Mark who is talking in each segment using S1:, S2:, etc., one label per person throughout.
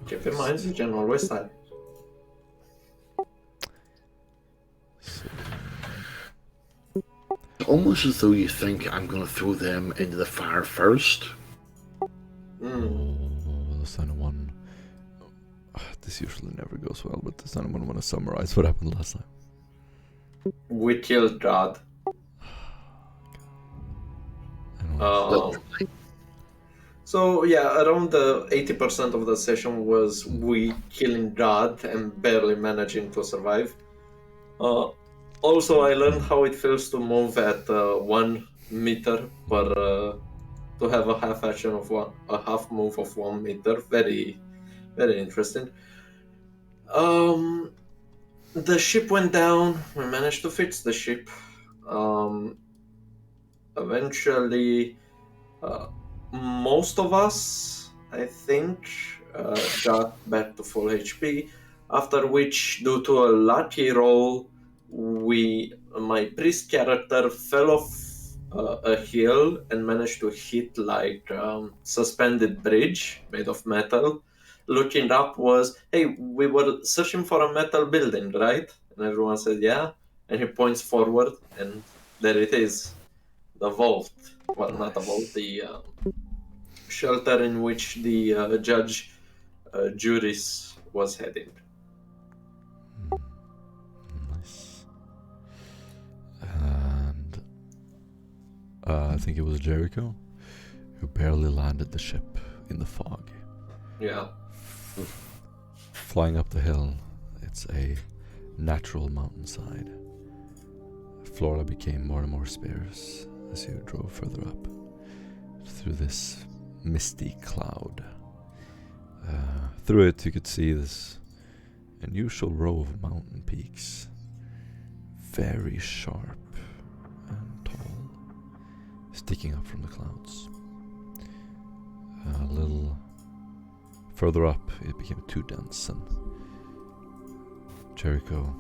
S1: Keep in mind, you can always die.
S2: So,
S3: Almost as though you think I'm going to throw them into the fire first.
S2: does anyone... This usually never goes well, but does anyone want to summarize what happened last time?
S1: We killed God. So yeah, around the 80% of the session was we killing God and barely managing to survive. Also, I learned how it feels to move at 1 meter per to have a half action of a half move of 1 meter. Very, very interesting. The ship went down. We managed to fix the ship. Eventually, most of us, I think, got back to full HP. After which, due to a lucky roll, my priest character fell off a hill and managed to hit like suspended bridge made of metal. Looking up was, hey, we were searching for a metal building, right? And everyone said, yeah. And he points forward, and there it is, the vault. Well, not the vault, the shelter in which the judge Juris was heading.
S2: Nice. And I think it was Jericho who barely landed the ship in the fog.
S1: Yeah.
S2: Flying up the hill, it's a natural mountainside. Flora became more and more sparse as you drove further up through this misty cloud. Through it, you could see this unusual row of mountain peaks, very sharp and tall, sticking up from the clouds. A little further up, it became too dense, and Jericho,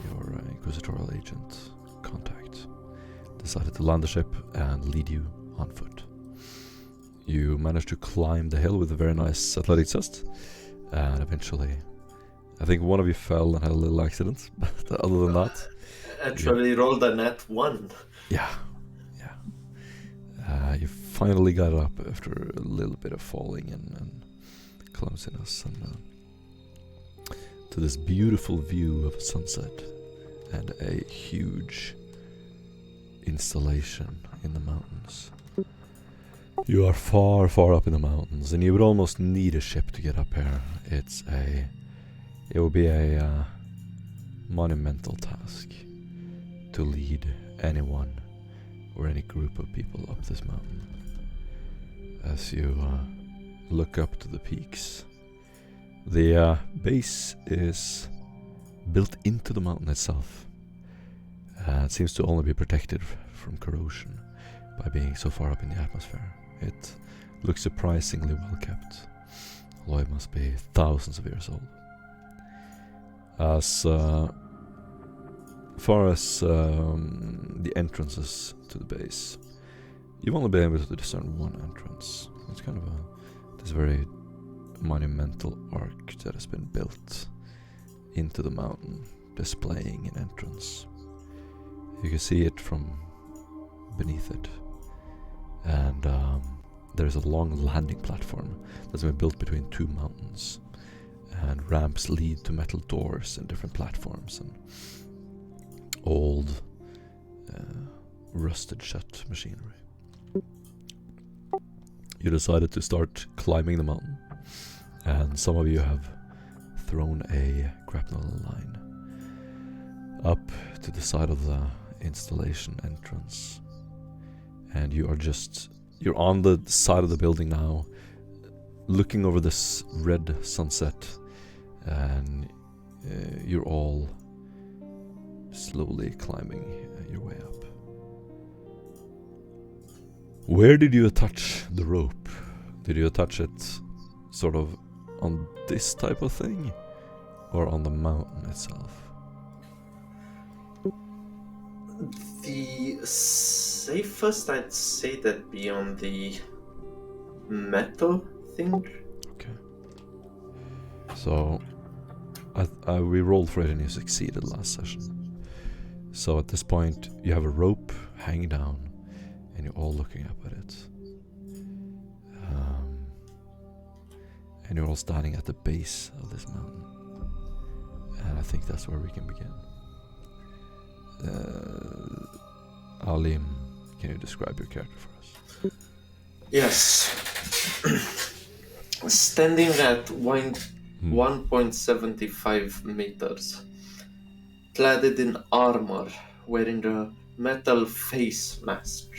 S2: your inquisitorial agent contact, decided to land the ship and lead you on foot. You managed to climb the hill with a very nice athletic test, and eventually, I think one of you fell and had a little accident, but other than that...
S1: Actually rolled a net 1.
S2: Yeah. You finally got up after a little bit of falling and clumsiness, and to this beautiful view of a sunset and a huge installation in the mountains. You are far, far up in the mountains, and you would almost need a ship to get up here. It would be a monumental task to lead anyone or any group of people up this mountain. As you look up to the peaks, the base is built into the mountain itself. It seems to only be protected from corrosion by being so far up in the atmosphere. It looks surprisingly well kept, although it must be thousands of years old. As far as the entrances to the base, you've only been able to discern one entrance. It's kind of this very monumental arch that has been built into the mountain, displaying an entrance. You can see it from beneath it, and there's a long landing platform that's been built between two mountains, and ramps lead to metal doors and different platforms and old rusted shut machinery. You decided to start climbing the mountain, and some of you have thrown a grapnel line up to the side of the installation entrance, and you're on the side of the building now, looking over this red sunset, and you're all slowly climbing your way up. Where did you attach the rope? Did you attach it sort of on this type of thing, or on the mountain itself?
S1: The safest, I'd say, that be on the metal thing.
S2: Okay. So we rolled for it and you succeeded last session. So at this point you have a rope hanging down and you're all looking up at it. And you're all standing at the base of this mountain. And I think that's where we can begin. Alim, can you describe your character for us?
S1: Yes. Standing at 1.75 meters, cladded in armor, wearing a metal face mask.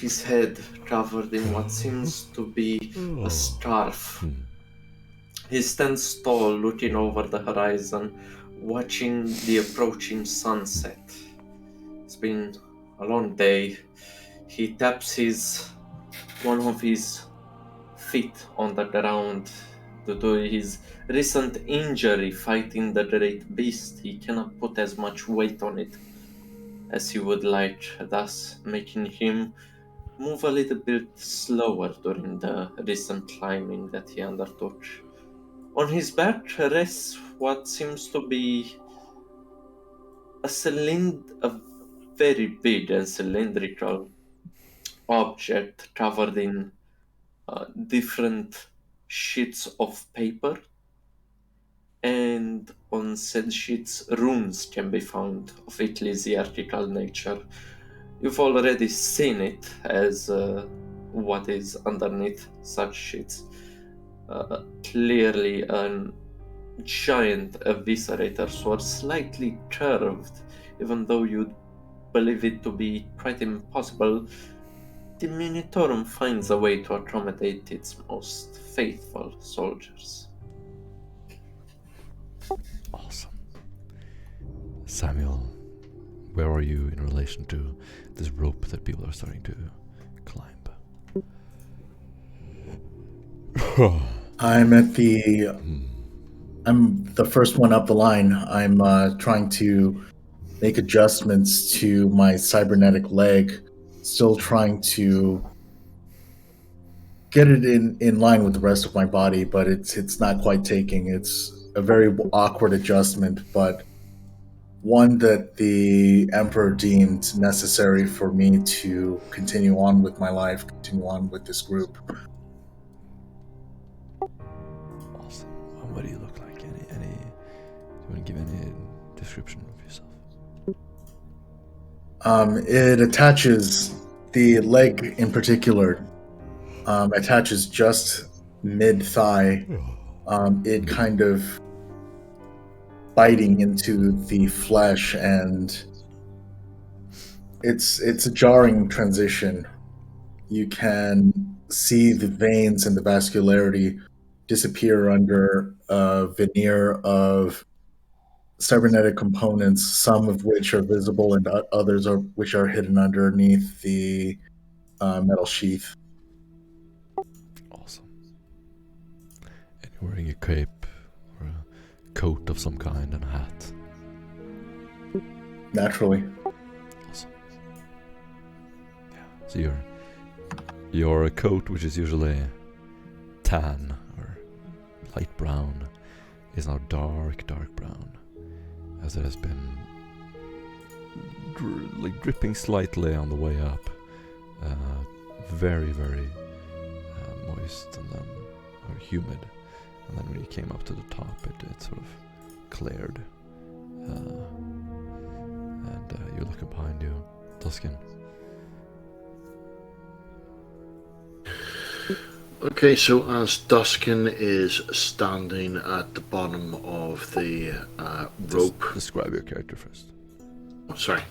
S1: His head covered in what seems to be a scarf. He stands tall, looking over the horizon, watching the approaching sunset. It's been a long day. He taps one of his feet on the ground due to his recent injury fighting the great beast. He cannot put as much weight on it as he would like, thus making him move a little bit slower during the recent climbing that he undertook. On his back rests what seems to be a very big and cylindrical object covered in different sheets of paper, and on said sheets runes can be found of ecclesiastical nature. You've already seen it as what is underneath such sheets. Clearly a giant eviscerator sword, slightly curved, even though you'd believe it to be quite impossible. The Minitorum finds a way to accommodate its most faithful soldiers.
S2: Awesome. Samuel, where are you in relation to this rope that people are starting to climb?
S4: I'm the first one up the line. I'm trying to make adjustments to my cybernetic leg, still trying to get it in line with the rest of my body, but it's not quite taking. It's a very awkward adjustment, but one that the Emperor deemed necessary for me to continue on with my life, continue on with this group.
S2: Awesome. What do you look like? Do you want to give any description of yourself?
S4: It attaches, the leg in particular, attaches just mid-thigh. It kind of biting into the flesh, and it's a jarring transition. You can see the veins and the vascularity disappear under a veneer of cybernetic components, some of which are visible and others which are hidden underneath the metal sheath.
S2: Awesome. And you're wearing a cape or a coat of some kind and a hat.
S4: Naturally.
S2: Awesome. Yeah. So your coat, which is usually tan or light brown, is now dark brown, as it has been dripping slightly on the way up. Very, very moist and then or humid, and then when you came up to the top, it sort of cleared. And you're looking behind you, Duskin.
S3: Okay, so as Duskin is standing at the bottom of the rope...
S2: Describe your character first.
S3: Oh, sorry.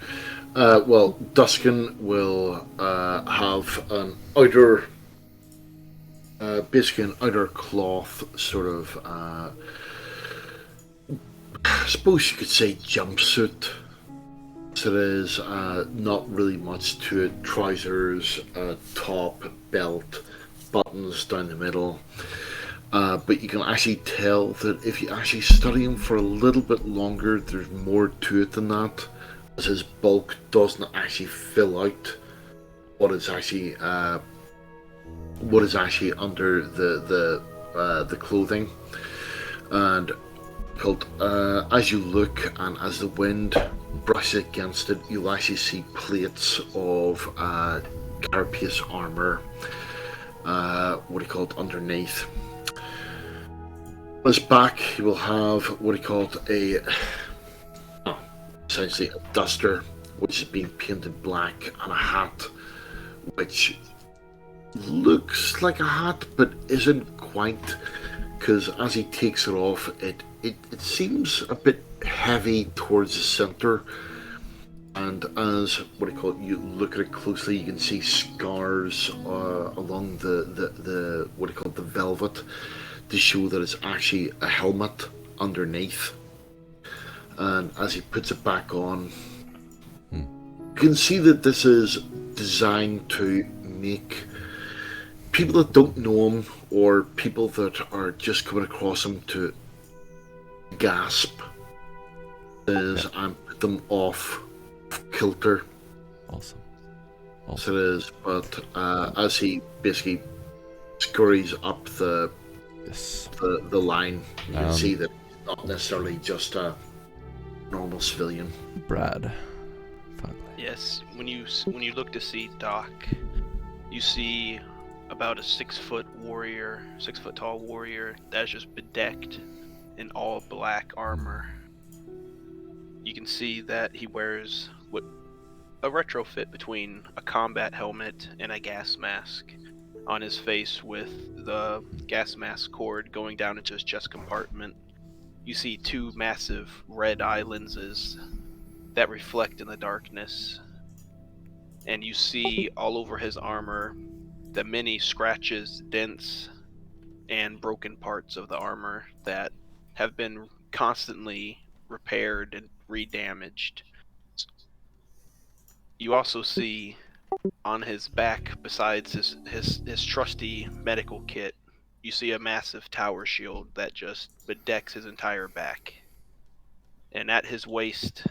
S3: Well, Duskin will have an outer... basically an outer cloth sort of... I suppose you could say jumpsuit. So there's not really much to it. Trousers, top, belt, buttons down the middle, but you can actually tell that if you actually study him for a little bit longer, there's more to it than that, as his bulk doesn't actually fill out what is actually under the the clothing, and as you look and as the wind brushes against it, you'll actually see plates of carapace armor. Underneath. On his back, you will have essentially a duster, which is being painted black, and a hat, which looks like a hat, but isn't quite, because as he takes it off, it seems a bit heavy towards the center. And as you look at it closely, you can see scars along the velvet to show that it's actually a helmet underneath. And as he puts it back on, you can see that this is designed to make people that don't know him or people that are just coming across him to gasp and put them off kilter.
S2: Awesome.
S3: So it is, but as he basically scurries up the line, you can see that it's not necessarily just a normal civilian.
S2: Brad, finally.
S5: Yes, when you look to see Doc, you see about a 6 foot tall warrior that's just bedecked in all black armor. You can see that he wears a retrofit between a combat helmet and a gas mask on his face, with the gas mask cord going down into his chest compartment. You see 2 massive red eye lenses that reflect in the darkness, and you see all over his armor the many scratches, dents, and broken parts of the armor that have been constantly repaired and redamaged. You also see on his back, besides his trusty medical kit, you see a massive tower shield that just bedecks his entire back. And at his waist,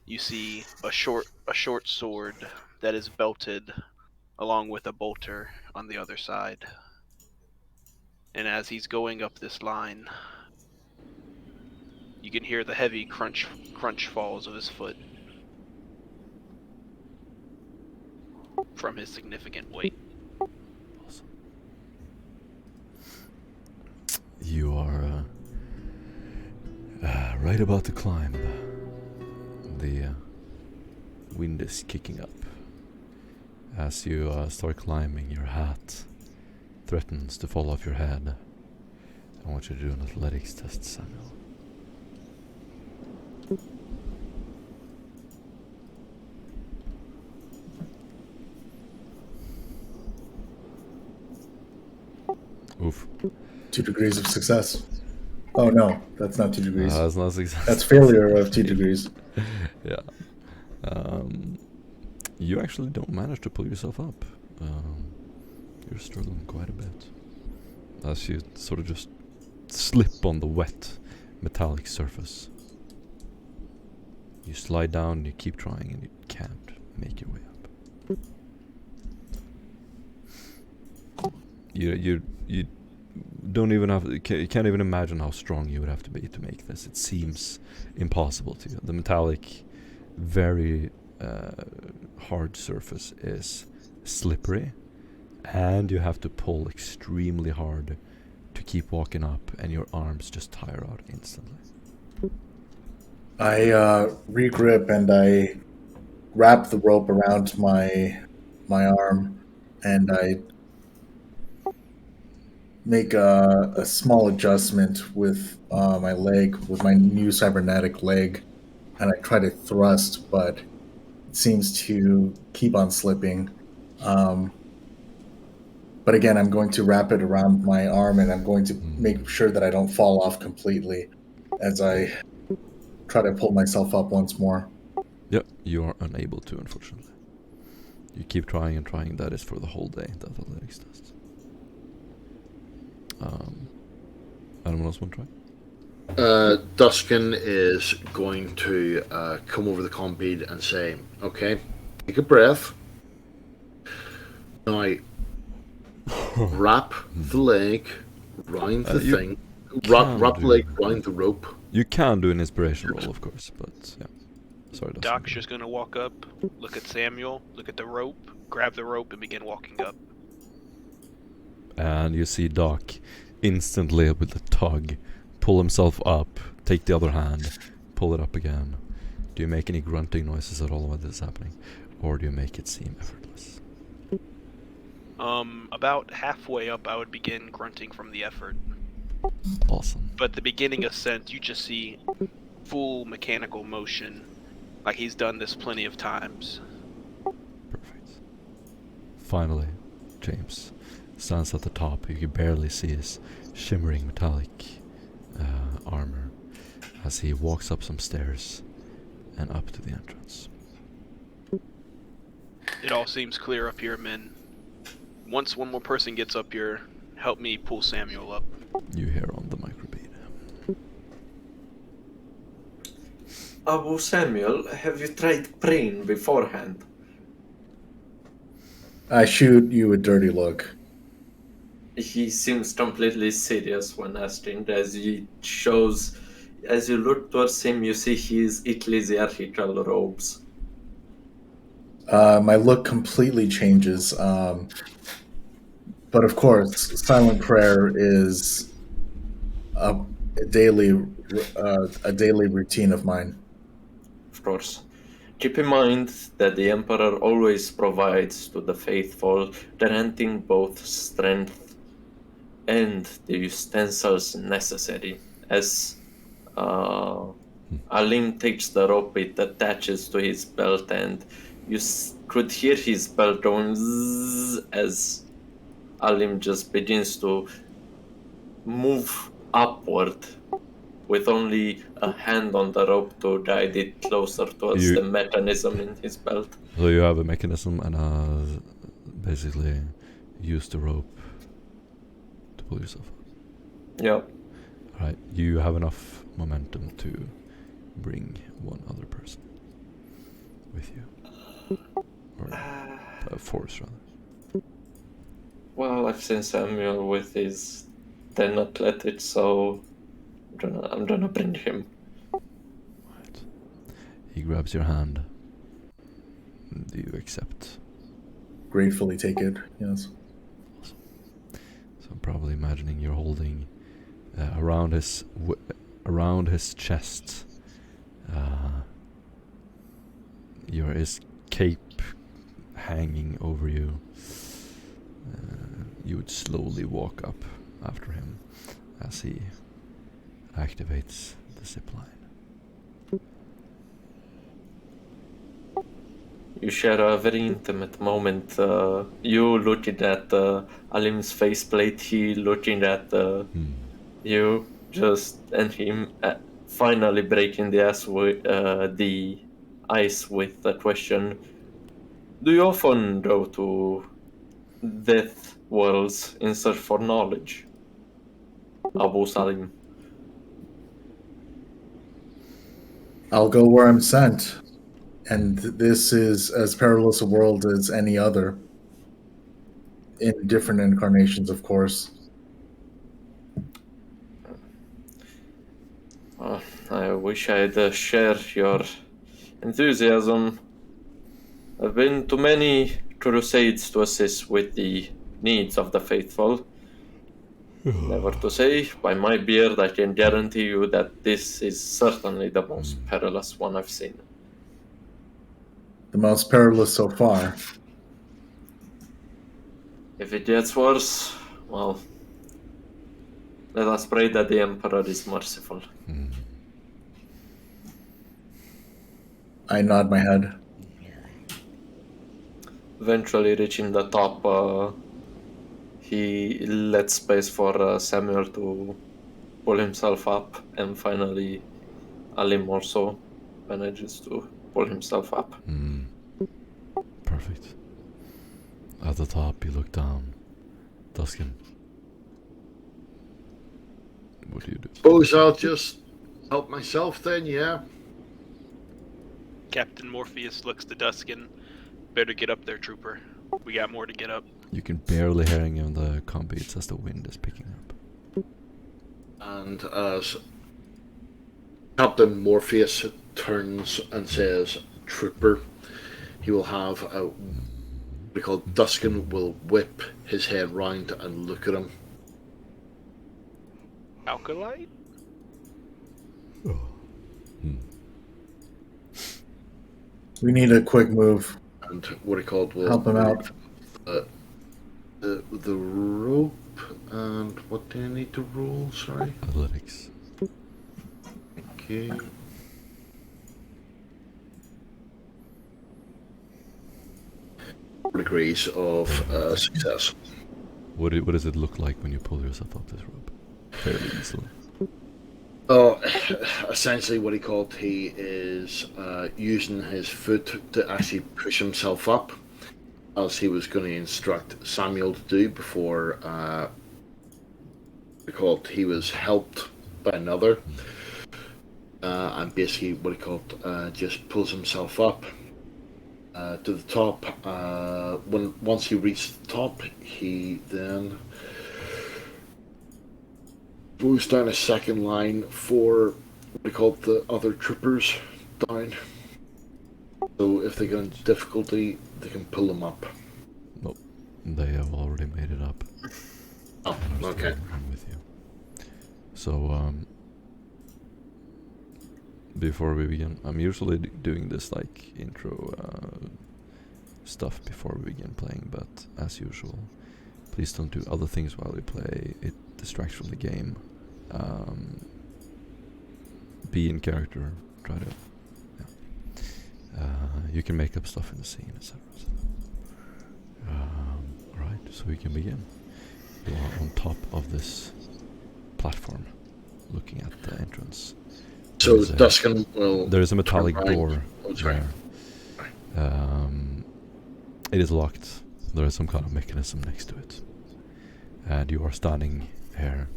S5: you see a short sword that is belted along with a bolter on the other side. And as he's going up this line, you can hear the heavy crunch falls of his foot from his significant weight.
S2: Awesome. You are right about to climb. The wind is kicking up. As you start climbing, your hat threatens to fall off your head. I want you to do an athletics test, Samuel. Oof.
S4: 2 degrees of success. Oh no, that's not 2 degrees.
S2: That's not success.
S4: That's failure of 2 degrees.
S2: Yeah. You actually don't manage to pull yourself up. You're struggling quite a bit. As you sort of just slip on the wet metallic surface. You slide down, you keep trying, and you can't make your way up. You don't even have, you can't even imagine how strong you would have to be to make this. It seems impossible to you. The metallic, very hard surface is slippery, and you have to pull extremely hard to keep walking up, and your arms just tire out instantly.
S4: I regrip and I wrap the rope around my arm, and I make a small adjustment with my leg, with my new cybernetic leg, and I try to thrust, but it seems to keep on slipping. But again, I'm going to wrap it around my arm, and I'm going to make sure that I don't fall off completely as I try to pull myself up once more.
S2: Yep, you are unable to, unfortunately. You keep trying and trying. That is for the whole day, that athletics test. Anyone else want to try?
S3: Duskin is going to come over the comm bead and say, okay, take a breath. Now, wrap the leg round the
S2: you
S3: thing.
S2: can
S3: Wrap
S2: do-
S3: leg round the rope.
S2: You can do an inspiration roll, of course, but yeah. Sorry, Dustin.
S5: Doc's just gonna walk up, look at Samuel, look at the rope, grab the rope, and begin walking up.
S2: And you see Doc instantly with a tug pull himself up, take the other hand, pull it up again. Do you make any grunting noises at all while this is happening? Or do you make it seem effortless?
S5: About halfway up, I would begin grunting from the effort.
S2: Awesome.
S5: But the beginning ascent, you just see full mechanical motion, like he's done this plenty of times.
S2: Perfect. Finally, James stands at the top. You can barely see his shimmering metallic armor as he walks up some stairs and up to the entrance.
S5: It all seems clear up here, men. Once one more person gets up here, help me pull Samuel up.
S2: You hear on the microbeat.
S1: Abu Samuel, have you tried praying beforehand?
S4: I shoot you a dirty look.
S1: He seems completely serious when asking, as he shows, as you look towards him, you see his ecclesiastical robes.
S4: My look completely changes. But of course, silent prayer is a daily routine of mine.
S1: Of course. Keep in mind that the Emperor always provides to the faithful, granting both strength and the utensils necessary. As Alim takes the rope, it attaches to his belt, and you could hear his belt going zzz as Alim just begins to move upward with only a hand on the rope to guide it closer towards the mechanism in his belt.
S2: So you have a mechanism and basically use the rope to pull yourself up.
S1: Yeah.
S2: Alright, you have enough momentum to bring one other person with you. Or force, rather.
S1: Well, I've seen Samuel with his 10 athletics, so I'm gonna bring him.
S2: Right. He grabs your hand. Do you accept?
S4: Gratefully take it, yes.
S2: Awesome. So I'm probably imagining you're holding around his chest. His cape hanging over you. You would slowly walk up after him as he activates the zip line.
S1: You share a very intimate moment. You looking at Alim's faceplate, he looking at you, and him finally breaking the ice with the question: do you often go to death worlds in search for knowledge, Abu Salim?
S4: I'll go where I'm sent. And this is as perilous a world as any other. In different incarnations, of course.
S1: I wish I'd share your enthusiasm. I've been to many crusades to assist with the needs of the faithful. Never to say, by my beard, I can guarantee you that this is certainly the most perilous one I've seen.
S4: The most perilous so far.
S1: If it gets worse, well, let us pray that the Emperor is merciful.
S4: I nod my head.
S1: Eventually reaching the top, he lets space for Samuel to pull himself up, and finally Alim also manages to pull himself up.
S2: Perfect. At the top, you look down. Duskin. What do you do?
S3: Suppose I'll just help myself then, yeah?
S5: Captain Morpheus looks to Duskin. Better get up there, trooper. We got more to get up.
S2: You can barely hear him in the combeats as the wind is picking up.
S3: And as Captain Morpheus turns and says, "Trooper," he will have a what we call Duskin will whip his head round and look at him.
S5: Alkalite?
S4: We need a quick move.
S3: And what he called will
S4: Help him out.
S3: The rope. And what do I need to roll? Sorry.
S2: Athletics.
S3: Okay. Degrees of success.
S2: What does it look like when you pull yourself up this rope? Fairly easily.
S3: Oh, essentially what he is using his foot to actually push himself up, as he was going to instruct Samuel to do before he was helped by another. And basically what just pulls himself up to the top. Once he reached the top, he then moves down a second line for the other troopers down. So if they get into difficulty, they can pull them up.
S2: Nope. They have already made it up.
S3: Oh, okay.
S2: I'm with you. So, before we begin, I'm usually doing this like intro stuff before we begin playing, but as usual, please don't do other things while we play. It distracts from the game. Be in character. Try to. Yeah. You can make up stuff in the scene, etc. Alright, so we can begin. You are on top of this platform, looking at the entrance.
S3: So Duskin will.
S2: There is a metallic
S3: turn right.
S2: door there. It is locked. There is some kind of mechanism next to it. And you are standing here.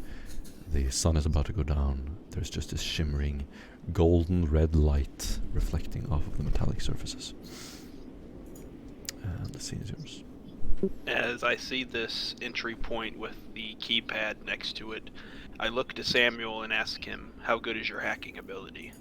S2: The sun is about to go down. There's just this shimmering golden red light reflecting off of the metallic surfaces. And the scene is yours.
S5: As I see this entry point with the keypad next to it, I look to Samuel and ask him, how good is your hacking ability?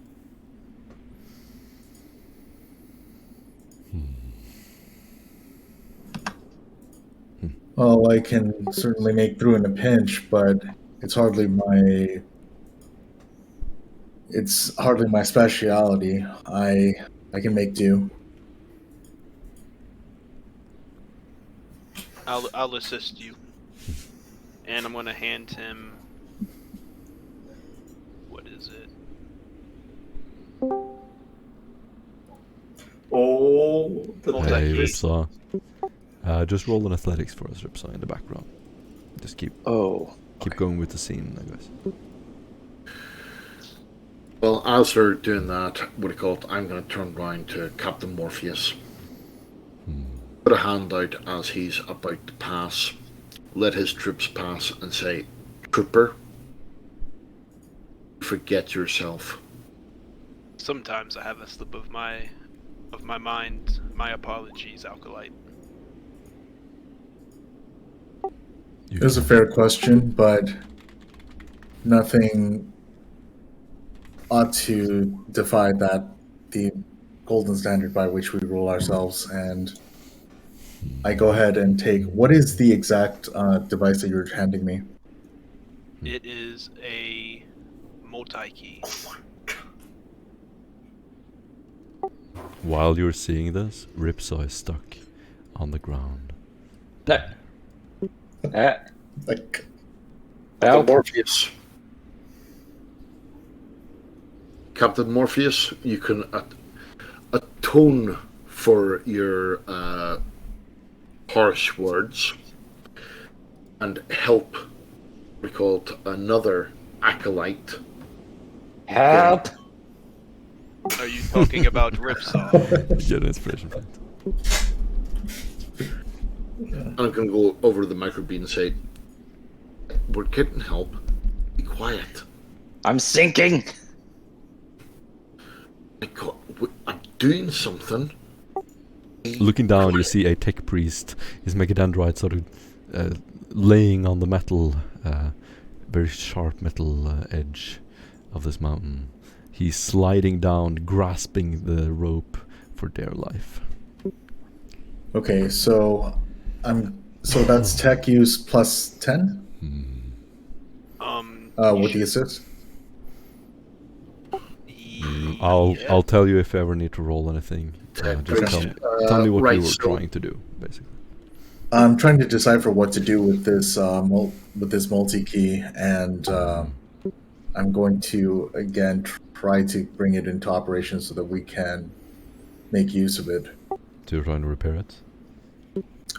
S4: Well, I can certainly make through in a pinch, but it's hardly my speciality. I can make do.
S5: I'll assist you. And I'm gonna hand him... What is it?
S1: Oh, the
S5: Multi-key.
S2: Hey, Ripsaw. Just roll an athletics for us, Ripsaw, in the background. Just keep going with the scene, I guess.
S3: Well, as they're doing that, I'm going to turn around to Captain Morpheus. Put a hand out as he's about to pass. Let his troops pass and say, "Trooper, forget yourself."
S5: Sometimes I have a slip of my mind. My apologies, Alkalite.
S4: It was a fair question, but nothing ought to defy the golden standard by which we rule ourselves. And I go ahead and take, what is the exact device that you're handing me?
S5: It is a multi-key.
S2: While you're seeing this, Ripsaw is stuck on the ground.
S4: Like,
S3: Captain Morpheus. Captain Morpheus, you can atone for your harsh words and help another acolyte.
S6: Help!
S5: Are you talking about Ripsaw?
S2: Get an inspiration point.
S3: I'm going to go over to the microbead and say, "We're getting help. Be quiet."
S6: I'm sinking!
S3: I'm doing something.
S2: Looking down, you see a tech priest, his megadendrite sort of laying on the metal very sharp metal edge of this mountain. He's sliding down, grasping the rope for dear life.
S4: Okay, so that's tech use plus 10 with the assist.
S2: I'll tell you if I ever need to roll anything. Just tell me what
S3: right,
S2: you were
S3: so-
S2: trying to do, basically.
S4: I'm trying to decipher what to do with this multi-key, and I'm going to again try to bring it into operation so that we can make use of it.
S2: So you're trying to repair it?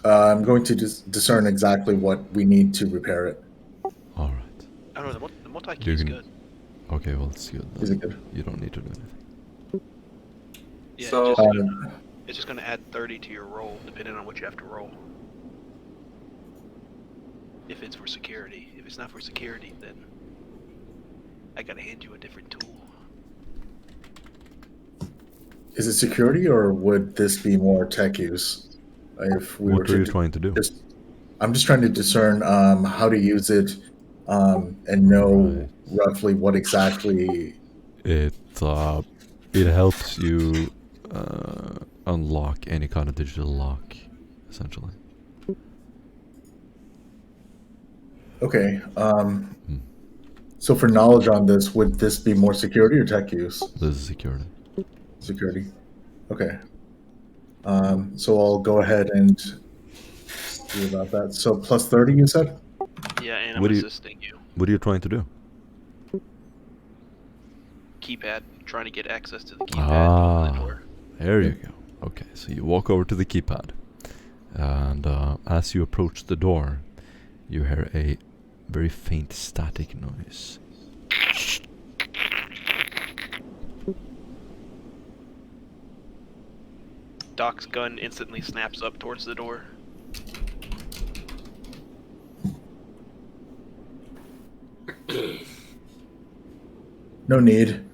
S4: I'm going to discern exactly what we need to repair it.
S2: All right.
S5: I don't know, the multi-key is good.
S2: Okay, well, it's good.
S4: Is it good?
S2: You don't need to do anything.
S5: Yeah,
S1: So-
S5: it's just gonna add 30 to your roll, depending on what you have to roll. If it's for security. If it's not for security, then I gotta hand you a different tool.
S4: Is it security, or would this be more tech use? If we were
S2: What are you trying to do?
S4: I'm just trying to discern how to use it and know
S2: Right.
S4: roughly what exactly.
S2: It helps you unlock any kind of digital lock, essentially.
S4: Okay. So for knowledge on this, would this be more security or tech use?
S2: This is security.
S4: Security. Okay. So I'll go ahead and see about that. So plus 30, you said?
S5: Yeah, and I'm
S2: What do you-
S5: assisting you.
S2: What are you trying to do?
S5: Keypad, trying to get access to the keypad to open the door.
S2: There you go. Okay, so you walk over to the keypad, and as you approach the door, you hear a very faint static noise.
S5: Doc's gun instantly snaps up towards the door.
S4: No need.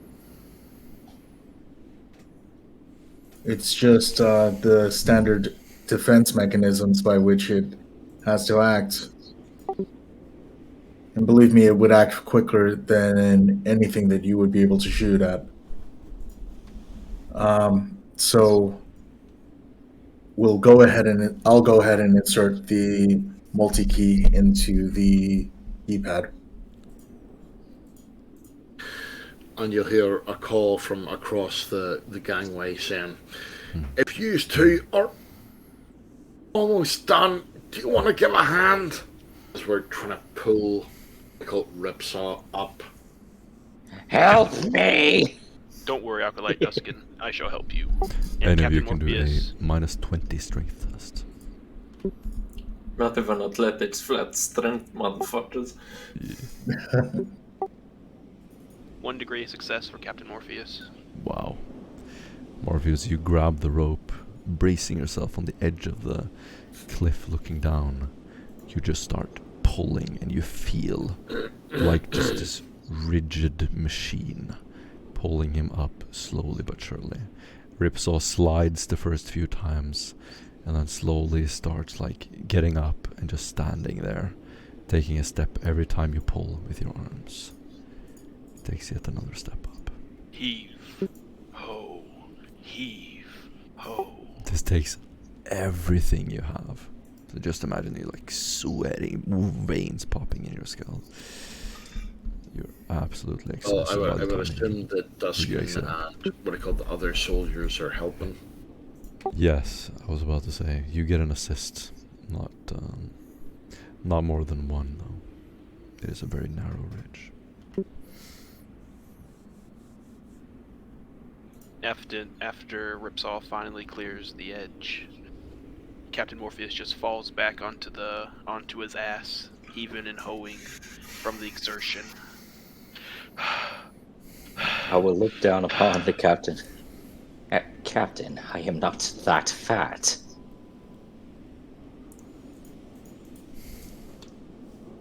S4: It's just the standard defense mechanisms by which it has to act. And believe me, it would act quicker than anything that you would be able to shoot at. So I'll go ahead and insert the multi-key into the keypad.
S3: And you'll hear a call from across the gangway saying, "If you two are almost done, do you want to give a hand?" As we're trying to pull Ripsaw up.
S6: Help me!
S5: Don't worry, Acolyte Duskin. I shall help you.
S2: Any
S5: And
S2: of you
S5: Captain
S2: can do
S5: Morpheus,
S2: a minus 20 strength test.
S1: Not even athletics, flat strength, motherfuckers.
S5: 1 degree of success for Captain Morpheus.
S2: Wow. Morpheus, you grab the rope, bracing yourself on the edge of the cliff looking down. You just start pulling, and you feel like just this rigid machine pulling him up slowly but surely. Ripsaw slides the first few times, and then slowly starts like getting up and just standing there, taking a step every time you pull with your arms. Takes yet another step up.
S5: Heave, ho, heave, ho.
S2: This takes everything you have. So just imagine you like sweating, veins popping in your skull. You're absolutely
S3: Well,
S2: exhausted.
S3: I
S2: by the
S3: would
S2: time
S3: assume that Duskin
S2: exit.
S3: and what I call the other soldiers are helping.
S2: Yes, I was about to say you get an assist, not more than one though. It is a very narrow ridge.
S5: After Ripsaw finally clears the edge, Captain Morpheus just falls back onto his ass, heaving and hoeing from the exertion.
S6: I will look down upon the captain. Captain, I am not that fat.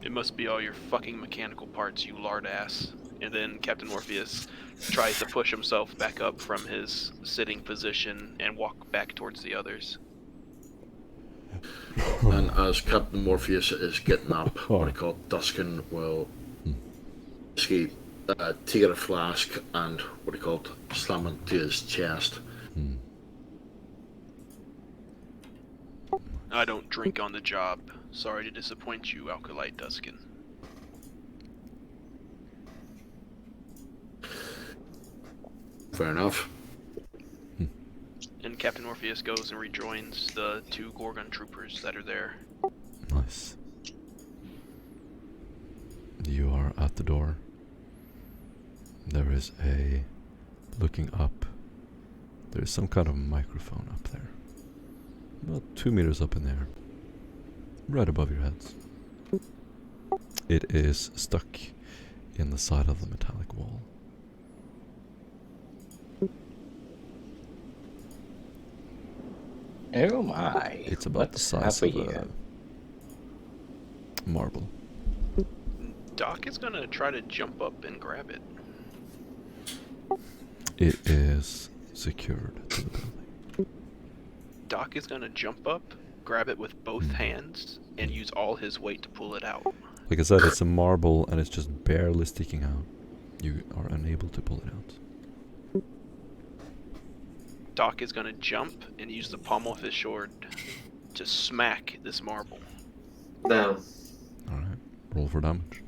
S5: It must be all your fucking mechanical parts, you lard ass. And then Captain Morpheus tries to push himself back up from his sitting position and walk back towards the others.
S3: And as Captain Morpheus is getting up, what I call Duskin will basically take out a flask and what do you call it? Slam it to his chest.
S5: I don't drink on the job. Sorry to disappoint you, Alkalite Duskin.
S3: Fair enough.
S5: And Captain Orpheus goes and rejoins the 2 Gorgon troopers that are there.
S2: Nice. You are at the door. There is a... Looking up, there is some kind of microphone up there. About 2 meters up in the air. Right above your heads. It is stuck in the side of the metallic wall.
S6: Oh my.
S2: It's about
S6: What
S2: the size
S6: have we
S2: of
S6: here?
S2: a marble.
S5: Doc is gonna try to jump up and grab it.
S2: It is secured to the building.
S5: Doc is gonna jump up, grab it with both hands, and use all his weight to pull it out.
S2: Like I said, it's a marble and it's just barely sticking out. You are unable to pull it out.
S5: Doc is gonna jump and use the pommel of his sword to smack this marble.
S1: Damn.
S2: Alright, roll for damage.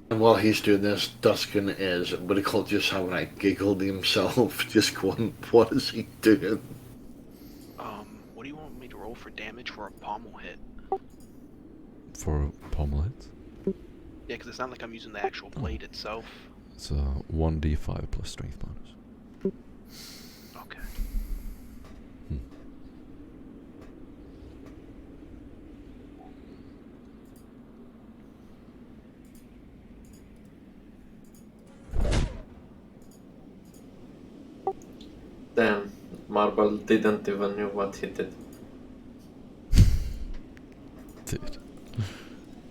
S3: And while he's doing this, Duskin is, what do you call it, just having a giggle to himself, just going, what is he doing?
S5: What do you want me to roll for damage for a pommel hit?
S2: For pommel hit,
S5: Yeah, because it's not like I'm using the actual blade itself.
S2: it's a 1d5 plus strength bonus.
S5: Okay.
S1: Damn. Marble didn't even know what he did.
S2: Dude.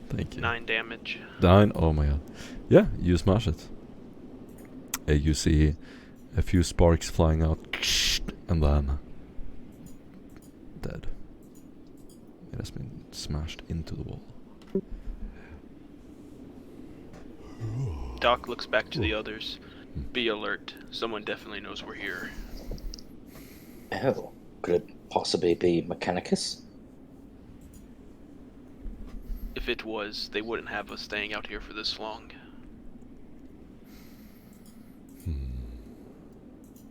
S2: Thank you.
S5: 9 damage.
S2: 9? Oh my god. Yeah, you smash it. You see a few sparks flying out, and then dead. It has been smashed into the wall.
S5: Doc looks back to the others. Be alert. Someone definitely knows we're here.
S6: Oh, could it possibly be Mechanicus?
S5: If it was, they wouldn't have us staying out here for this long.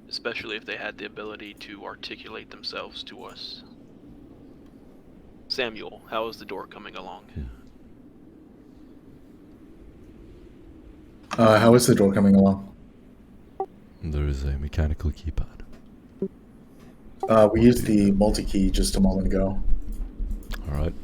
S5: Especially if they had the ability to articulate themselves to us. Samuel, how is the door coming along?
S4: How is the door coming along?
S2: There is a mechanical keypad.
S4: We used the multi-key just a moment ago.
S2: Alright.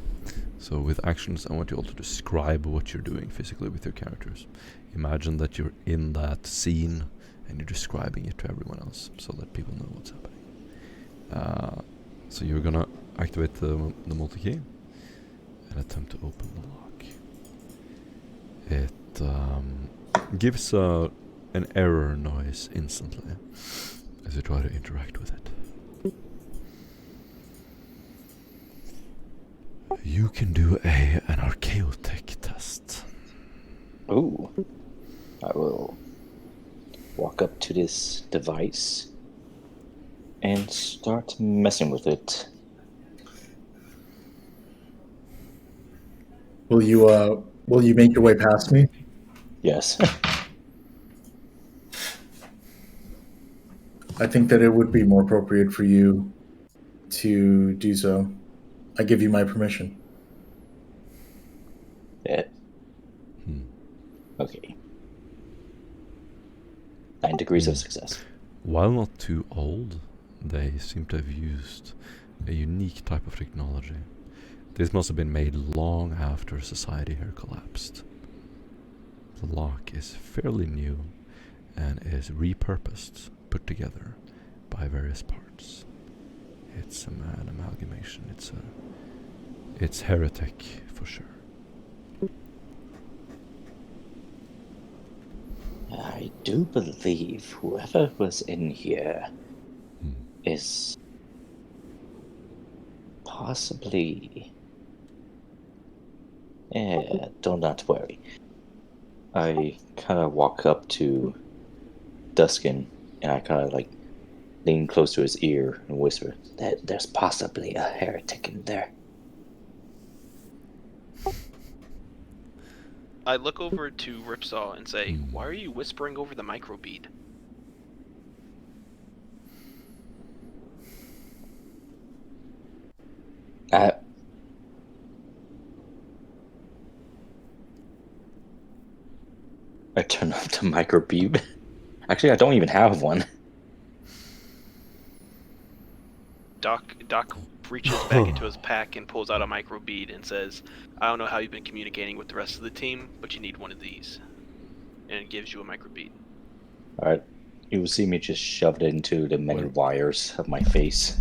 S2: So with actions, I want you all to describe what you're doing physically with your characters. Imagine that you're in that scene and you're describing it to everyone else so that people know what's happening. So you're gonna activate the multi-key and attempt to open the lock. It gives an error noise instantly as you try to interact with it. You can do an archaeotech test.
S6: Ooh. I will walk up to this device and start messing with it.
S4: Will you make your way past me?
S6: Yes.
S4: I think that it would be more appropriate for you to do so. I give you my permission.
S6: Yeah. Okay. 9 degrees of success.
S2: While not too old, they seem to have used a unique type of technology. This must have been made long after society here collapsed. The lock is fairly new and is repurposed, put together by various parts. It's an amalgamation. It's heretic for sure.
S6: I do believe whoever was in here is possibly... do not worry. I kind of walk up to Duskin and I kind of like lean close to his ear and whisper, "There's possibly a heretic in there."
S5: I look over to Ripsaw and say, "Why are you whispering over the microbead?"
S6: I turn off the microbead. Actually, I don't even have one.
S5: Doc reaches back into his pack and pulls out a microbead and says, "I don't know how you've been communicating with the rest of the team, but you need one of these." And it gives you a microbead.
S6: Alright. You will see me just shove it into the many wires of my face.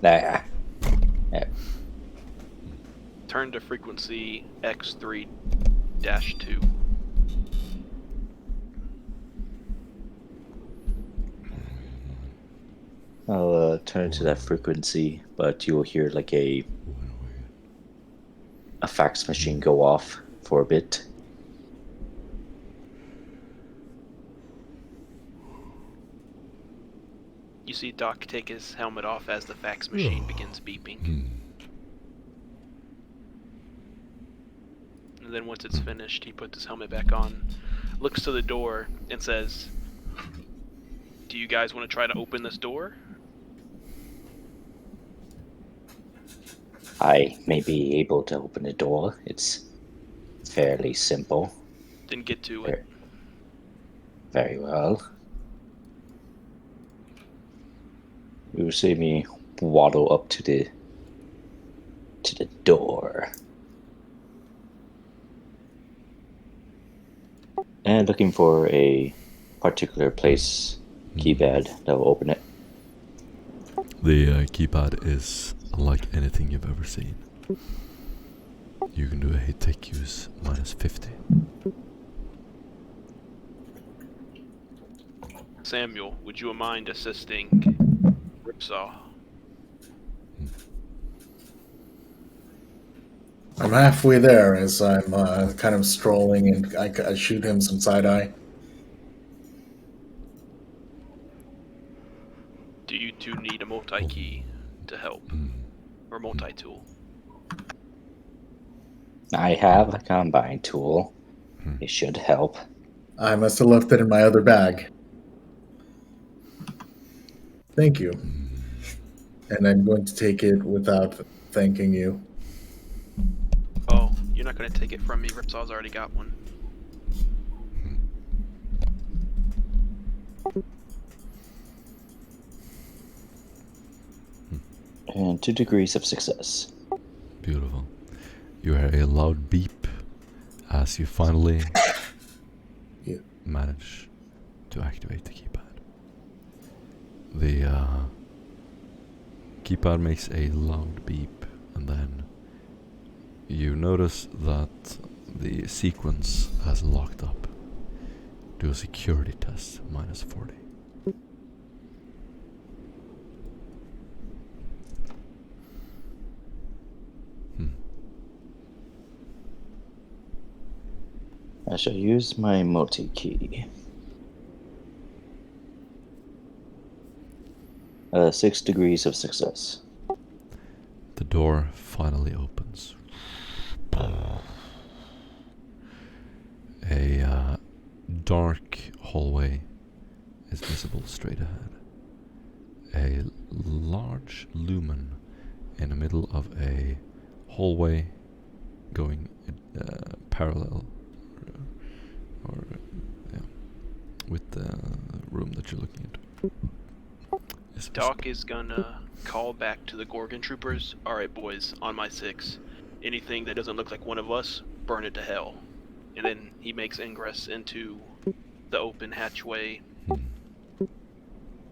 S6: Nah.
S5: Turn to frequency X3-2.
S6: I'll turn to that frequency, but you'll hear like a fax machine go off for a bit.
S5: You see Doc take his helmet off as the fax machine begins beeping. And then once it's finished, he puts his helmet back on, looks to the door, and says, "Do you guys want to try to open this door?"
S6: I may be able to open the door. It's fairly simple.
S5: Then get to it.
S6: Very well. You will see me waddle up to the door. And looking for a particular place keypad that will open it.
S2: The keypad is unlike anything you've ever seen. You can do a hit take use -50.
S5: Samuel, would you mind assisting Ripsaw?
S4: I'm halfway there as I'm kind of strolling, and I shoot him some side-eye.
S5: Do you two need a multi-key to help? Or multi-tool?
S6: I have a combine tool. It should help.
S4: I must have left it in my other bag. Thank you. And I'm going to take it without thanking you.
S5: Oh, you're not going to take it from me. Ripsaw's already got one.
S6: And 2 degrees of success.
S2: Beautiful. You hear a loud beep as you finally manage to activate the keypad. The keypad makes a loud beep, and then you notice that the sequence has locked up. Do a security test, -40.
S6: I shall use my multi-key. 6 degrees of success.
S2: The door finally opens. A dark hallway is visible straight ahead. A large lumen in the middle of a hallway going parallel with the room that you're looking into.
S5: Doc is gonna call back to the Gorgon troopers. "Alright boys, on my 6. Anything that doesn't look like one of us, burn it to hell." And then he makes ingress into the open hatchway.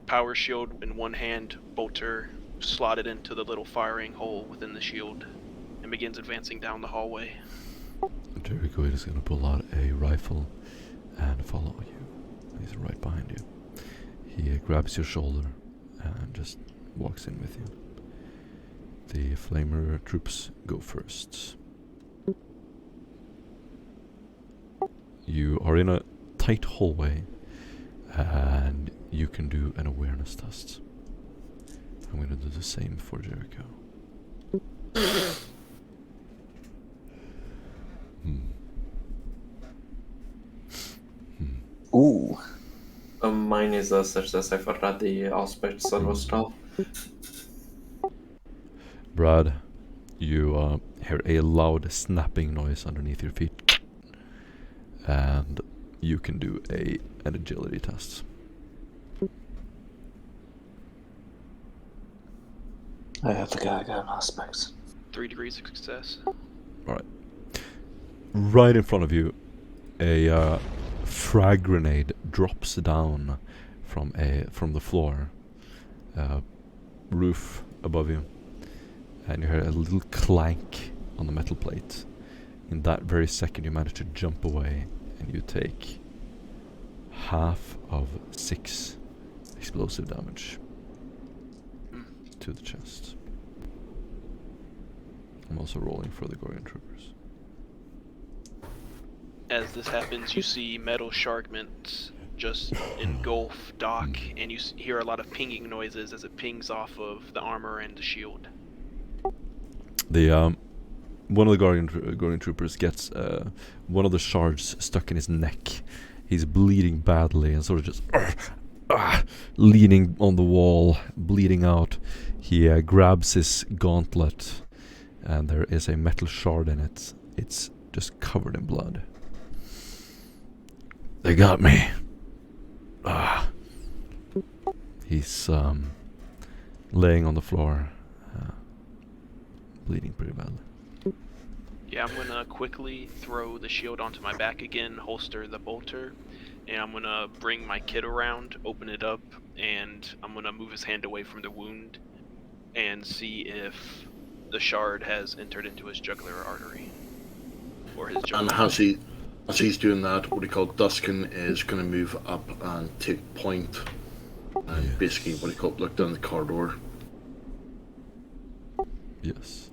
S5: Power shield in one hand, bolter slotted into the little firing hole within the shield, and begins advancing down the hallway.
S2: Jericho is going to pull out a rifle and follow you. He's right behind you. He grabs your shoulder and just walks in with you. the Flamer troops go first. You are in a tight hallway, and you can do an awareness test. I'm going to do the same for Jericho.
S6: Ooh.
S1: Mine is a success. I forgot the aspects was tough.
S2: Brad, you hear a loud snapping noise underneath your feet, and you can do an agility test.
S6: I have the guy got an aspects.
S5: 3 degrees of success.
S2: Right in front of you, a frag grenade drops down from the floor, roof above you, and you hear a little clank on the metal plate. In that very second, you manage to jump away, and you take half of 6 explosive damage to the chest. I'm also rolling for the Gorgon troopers.
S5: As this happens, you see metal sharkments just engulf Doc, and you hear a lot of pinging noises as it pings off of the armor and the shield.
S2: The one of the Gorgon troopers gets one of the shards stuck in his neck. He's bleeding badly and sort of just leaning on the wall, bleeding out. He grabs his gauntlet, and there is a metal shard in it. It's just covered in blood. They got me. He's laying on the floor, bleeding pretty badly.
S5: Yeah, I'm gonna quickly throw the shield onto my back again, holster the bolter, and I'm gonna bring my kit around, open it up, and I'm gonna move his hand away from the wound and see if the shard has entered into his jugular artery. Or his jugular.
S3: And as he's doing that, what he called Duskin is going to move up and take point, and basically what he called look down the corridor.
S2: Yes.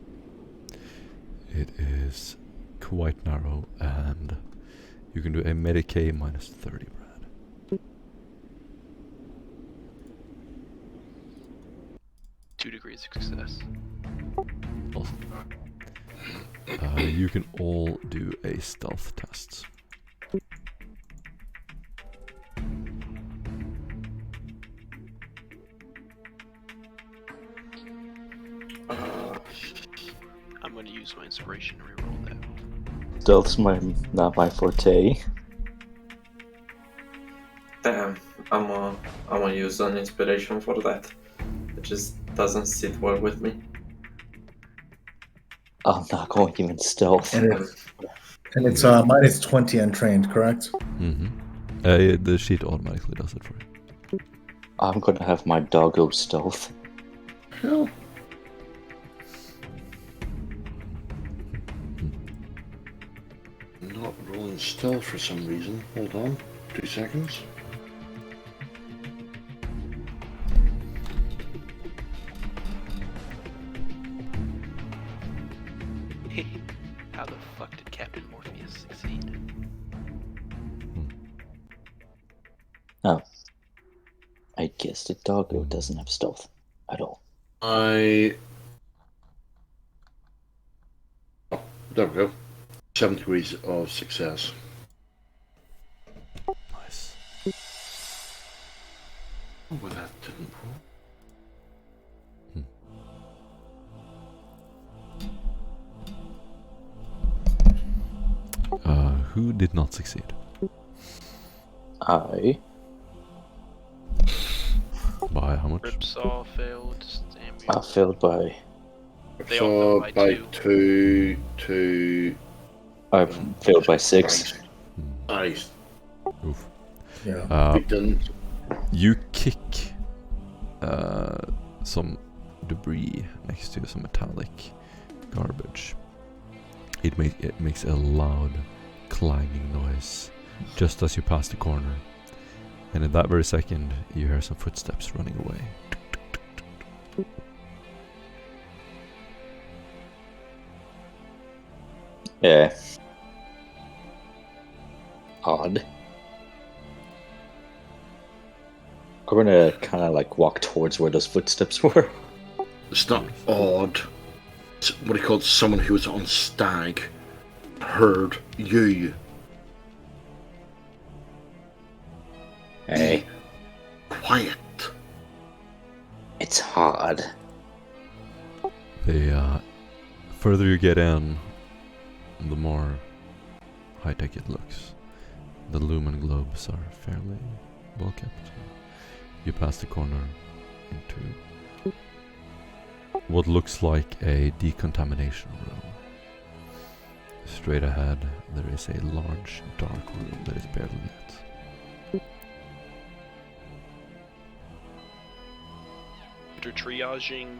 S2: It is quite narrow, and you can do a Medicae minus 30, Brad.
S5: 2 degrees of success.
S2: Awesome. You can all do a stealth test.
S5: I'm going to use my inspiration to reroll that.
S6: Stealth's not my forte.
S1: Damn, I'm gonna use an inspiration for that. It just doesn't sit well with me.
S6: I'm not going even stealth.
S4: And it's minus 20 untrained, correct?
S2: Mm-hmm. The sheet automatically does it for you.
S6: I'm gonna have my doggo stealth.
S3: Hell. Not rolling stealth for some reason. Hold on. 2 seconds.
S5: How the fuck did Captain Morpheus succeed?
S6: Oh. I guess the doggo doesn't have stealth at all.
S3: There we go. 7 degrees of success.
S2: Nice.
S3: Oh, well, that didn't roll.
S2: Who did not succeed?
S6: I
S2: By how much?
S5: Ripsaw failed.
S6: I failed by...
S5: They all failed by
S3: 2.
S6: I failed by 6.
S3: Nice.
S2: Oof.
S4: Yeah.
S3: We didn't.
S2: You kick some debris next to some metallic garbage. It makes a loud clanging noise just as you pass the corner, and in that very second you hear some footsteps running away.
S6: Yeah. Odd. I'm gonna kind of like walk towards where those footsteps were.
S3: It's not odd. It's what he called someone who was on stag heard you.
S6: Hey,
S3: Quiet.
S6: it's hard.
S2: The further you get in, the more high-tech it looks. The lumen globes are fairly well kept. You pass the corner into what looks like a decontamination room. Straight ahead, there is a large, dark room that is barely lit.
S5: After triaging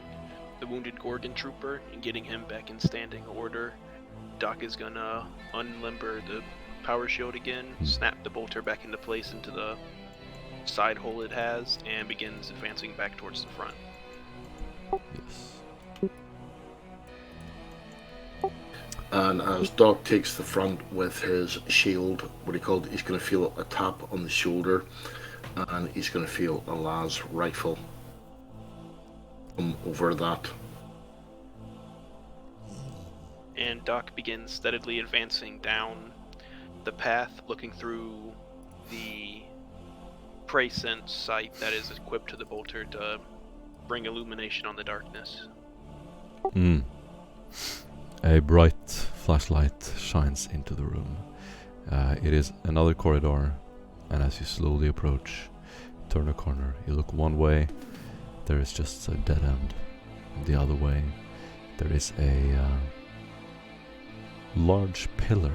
S5: the wounded Gorgon trooper and getting him back in standing order, Doc is gonna unlimber the power shield again, snap the bolter back into place into the side hole it has, and begins advancing back towards the front.
S2: Yes.
S3: And as Doc takes the front with his shield, what he called, he's going to feel a tap on the shoulder, and he's going to feel a las rifle come over that.
S5: And Doc begins steadily advancing down the path, looking through the prey sense sight that is equipped to the bolter to bring illumination on the darkness.
S2: A bright flashlight shines into the room. It is another corridor, and as you slowly approach, turn a corner, you look one way, there is just a dead end. The other way, there is a large pillar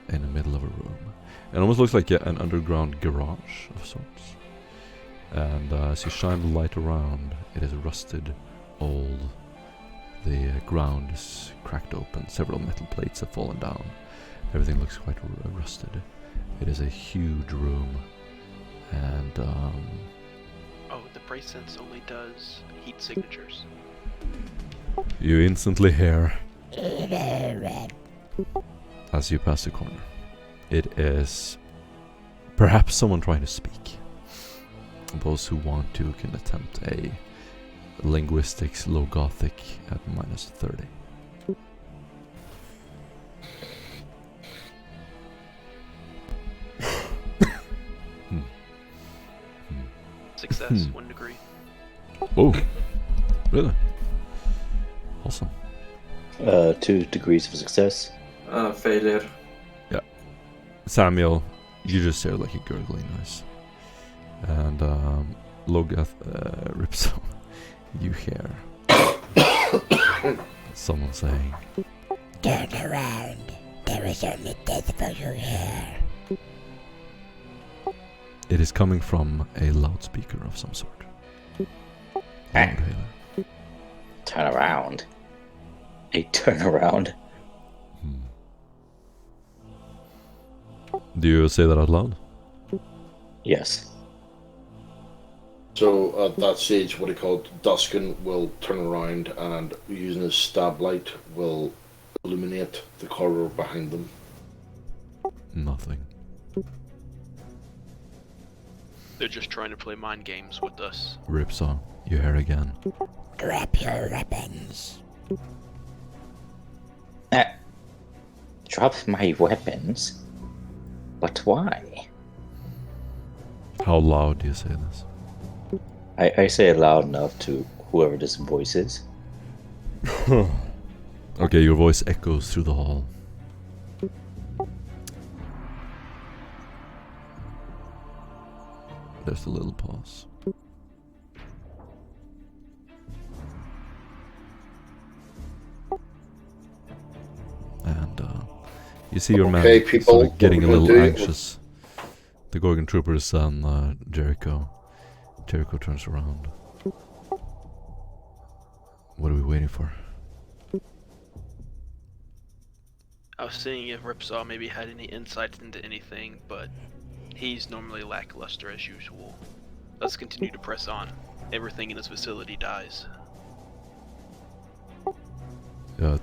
S2: in the middle of a room. It almost looks like an underground garage of sorts. And as you shine the light around, it is rusted, old. The ground is cracked open. Several metal plates have fallen down. Everything looks quite rusted. It is a huge room, and
S5: Oh, the prey sense only does heat signatures.
S2: you instantly hear as you pass the corner. It is perhaps someone trying to speak. Those who want to can attempt a linguistics low gothic at -30.
S5: Success, 1 degree.
S2: Oh, really? Awesome.
S6: 2 degrees of success.
S1: Failure.
S2: Samuel, you just hear like a gurgling noise. And Logath rips you hear someone saying,
S7: Turn around. There is only death for you here.
S2: it is coming from a loudspeaker of some sort. Loudhailer.
S6: Turn around. A turnaround.
S2: Do you say that out loud?
S6: Yes.
S3: So at that stage, what he called, Duskin will turn around and using his stab light will illuminate the corridor behind them.
S2: Nothing.
S5: They're just trying to play mind games with us.
S2: Ripsaw, you hear again.
S7: Drop your weapons.
S6: Drop my weapons? But why?
S2: How loud do you say this?
S6: I say it loud enough to whoever this voice is.
S2: Okay, your voice echoes through the hall. There's a little pause. And you see your man
S3: Okay, people,
S2: sort of getting a
S3: what we're
S2: little
S3: gonna do-
S2: anxious. The Gorgon troopers and Jericho. Jericho turns around. What are we waiting for?
S5: I was seeing if Ripsaw maybe had any insights into anything, but he's normally lackluster as usual. Let's continue to press on. Everything in this facility dies.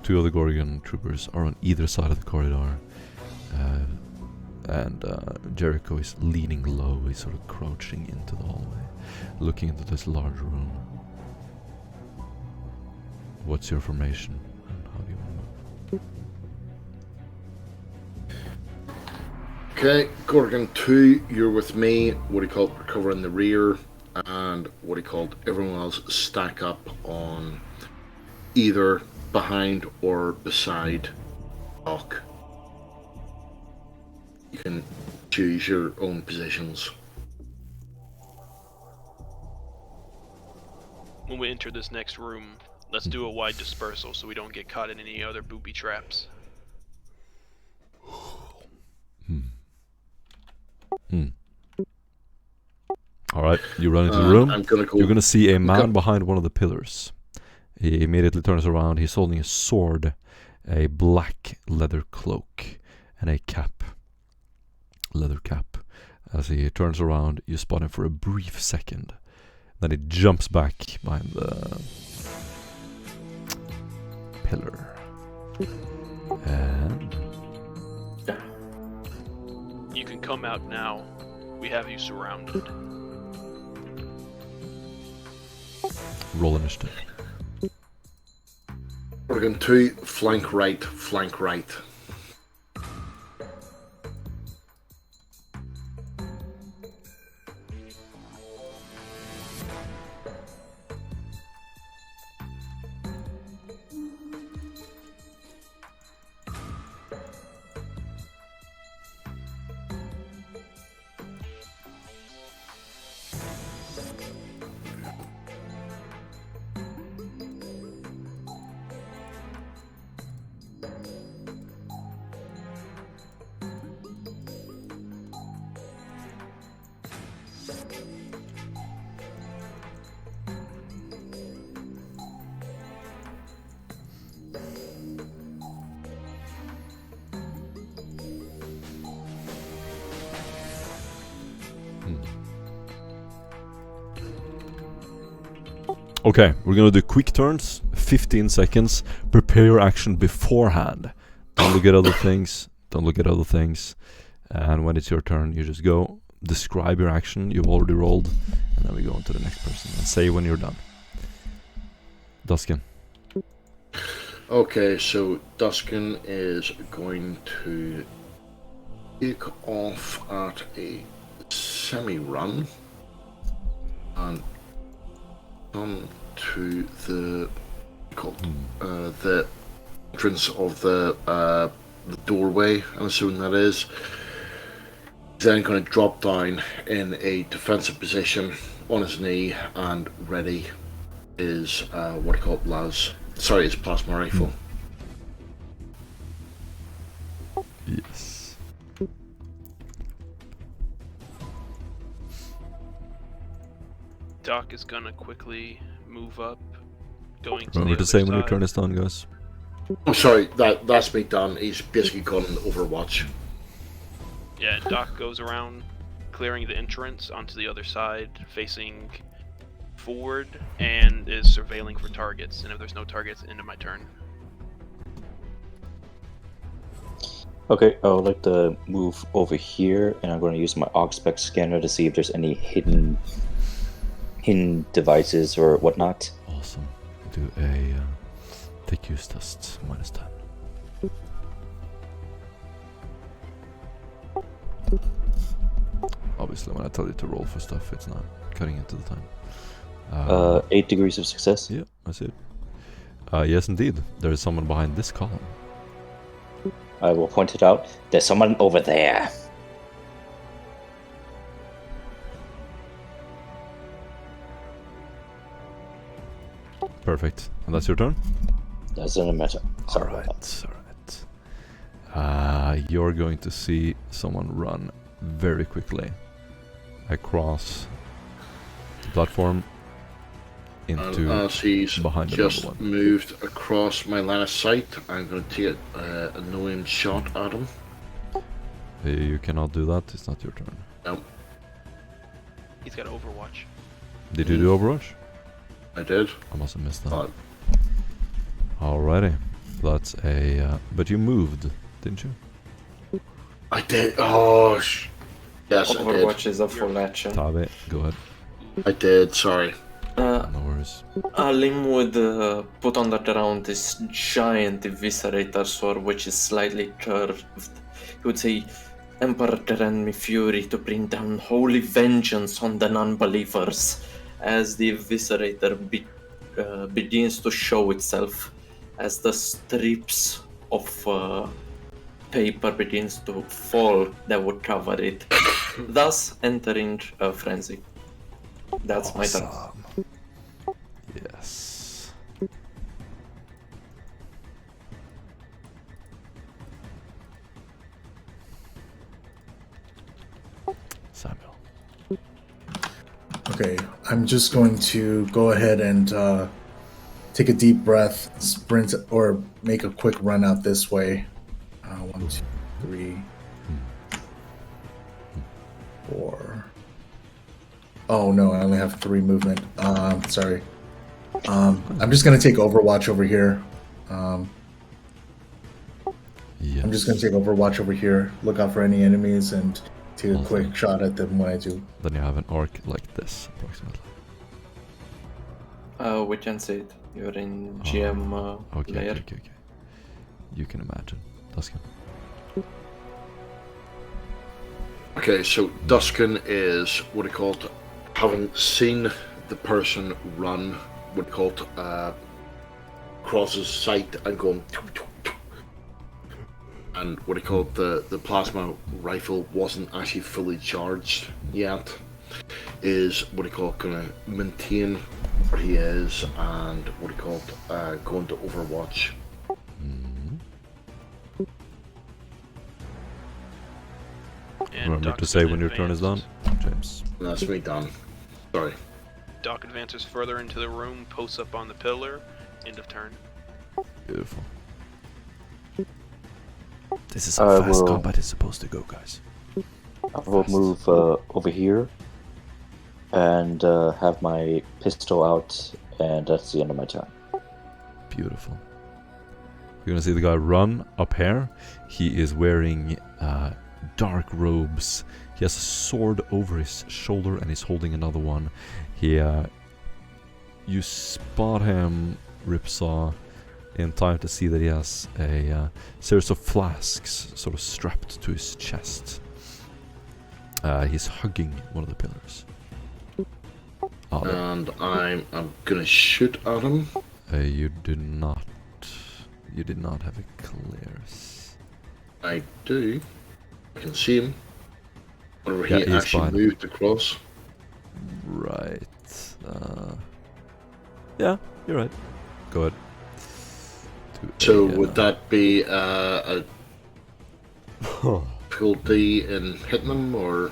S2: Two of the Gorgon troopers are on either side of the corridor. And Jericho is leaning low. He's sort of crouching into the hallway, looking into this large room. What's your formation? And how do you want to move?
S3: Okay, Gorgon 2, you're with me. What do you call it? We're covering the rear. And what do you call it? Everyone else stack up on either behind or beside Doc. You can choose your own positions.
S5: When we enter this next room, let's do a wide dispersal so we don't get caught in any other booby traps.
S2: Alright, you run into the room. You're gonna see a man
S3: Okay.
S2: behind one of the pillars. He immediately turns around. He's holding a sword, a black leather cloak, and a cap. Leather cap. As he turns around, you spot him for a brief second. Then he jumps back behind the pillar. And
S5: You can come out now. We have you surrounded.
S2: roll initiative.
S3: Gorgon 2, flank right, flank right.
S2: Okay, we're gonna do quick turns, 15 seconds. Prepare your action beforehand. Don't look at other things. Don't look at other things. And when it's your turn, you just go. Describe your action you've already rolled, and then we go on to the next person. And say when you're done. Duskin.
S3: Okay, so Duskin is going to take off at a semi-run and come to the entrance of the doorway. I'm assuming that is. Then going to drop down in a defensive position on his knee and ready his his plasma rifle.
S2: Yes.
S5: Doc is gonna quickly move up, going to
S2: Remember
S5: the
S2: to
S5: other
S2: say when your
S5: side.
S2: turn is done, guys.
S3: I'm sorry, that's me done. He's basically gone Overwatch.
S5: Yeah, Doc goes around, clearing the entrance onto the other side, facing forward, and is surveilling for targets. And if there's no targets, end of my turn.
S6: Okay, I would like to move over here, and I'm going to use my Augspec scanner to see if there's any hidden devices or whatnot.
S2: Awesome. Do a take use test, -10. Obviously, when I tell you to roll for stuff, it's not cutting into the time.
S6: 8 degrees of success.
S2: Yeah, that's it. Yes, indeed. There is someone behind this column.
S6: I will point it out. There's someone over there.
S2: Perfect. And that's your turn?
S6: Doesn't matter. Sorry about that.
S2: Alright. You're going to see someone run very quickly across the platform into
S3: As he's
S2: behind the
S3: just
S2: number one.
S3: moved across my line of sight, I'm going to take a no-aim shot at him.
S2: You cannot do that. It's not your turn.
S3: No,
S5: He's got Overwatch.
S2: Did you do Overwatch?
S3: I did.
S2: I must have missed that.
S3: But
S2: Alrighty. That's a. But you moved, didn't you?
S3: I did. Oh, yes, I did.
S1: Overwatch is a full action.
S2: Tabe, go ahead.
S3: I did. Sorry.
S2: No worries.
S1: Alim would put on the ground this giant eviscerator sword, which is slightly curved. He would say, Emperor grant me fury to bring down holy vengeance on the non-believers. As the eviscerator begins to show itself, as the strips of paper begins to fall that would cover it, thus entering a frenzy. That's my turn.
S2: Awesome. Yes. Samuel.
S4: Okay, I'm just going to go ahead and take a deep breath, sprint, or make a quick run out this way. 1, 2, 3, 4. Oh no, I only have 3 movement. Sorry. I'm just gonna take Overwatch over here.
S2: Yes.
S4: I'm just gonna take Overwatch over here. Look out for any enemies and take a
S2: Awesome.
S4: quick shot at them when I do.
S2: Then you have an arc like this, approximately.
S1: We can see it. You're in GM
S2: Okay,
S1: layer.
S2: okay. You can imagine. Duskin.
S3: Okay, so Duskin is what do you call it? Having seen the person run, what do you call it? Across his sight and going. And what do you call it? The plasma rifle wasn't actually fully charged yet. Is what do you call it? Gonna maintain where he is and what do you call it? Going to Overwatch.
S5: And
S2: Remember
S5: Doc
S2: to say when your turn is done,
S5: advances.
S2: James.
S3: That's me done. Sorry.
S5: Doc advances further into the room, posts up on the pillar. End of turn.
S2: Beautiful. This is how fast
S6: will-
S2: combat is supposed to go, guys.
S6: I will move over here and have my pistol out, and that's the end of my turn.
S2: Beautiful. You're gonna see the guy run up here. He is wearing dark robes. He has a sword over his shoulder and he's holding another one. You spot him, Ripsaw, in time to see that he has a series of flasks sort of strapped to his chest. He's hugging one of the pillars.
S3: And I'm gonna shoot at him.
S2: You did not have a clearance.
S3: I do. I can see him. Whenever
S2: Yeah,
S3: he
S2: he's
S3: actually
S2: fine.
S3: moved across.
S2: Right. Yeah, you're right. Go ahead.
S3: So would that be a difficulty in hitting him, or?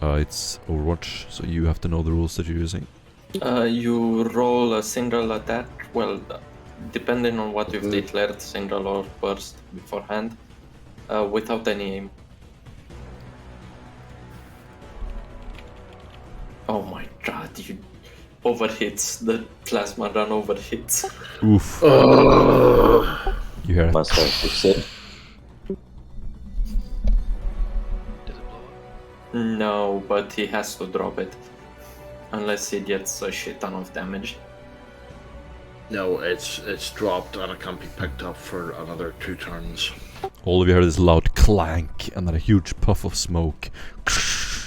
S2: It's Overwatch, so you have to know the rules that you're using.
S1: You roll a single attack. Well, depending on what you've
S3: Mhm.
S1: declared, single or burst beforehand, without any aim. Oh my god, you overhits. The plasma run overhits.
S2: Oof. You hear it?
S6: Must I fix it?
S5: Does it blow up?
S1: No, but he has to drop it. Unless he gets a shit ton of damage.
S3: No, it's dropped and it can't be picked up for another 2 turns.
S2: All of you hear this loud clank and then a huge puff of smoke.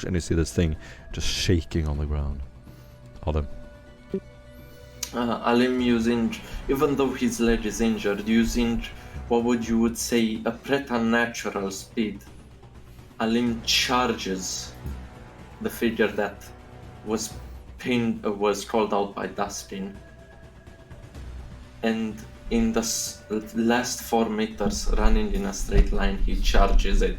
S2: And you see this thing just shaking on the ground. Adam.
S1: Alim using, even though his leg is injured, using what would say a preternatural speed. Alim charges the figure that was was called out by Dustin, and in the last 4 meters, running in a straight line, he charges it,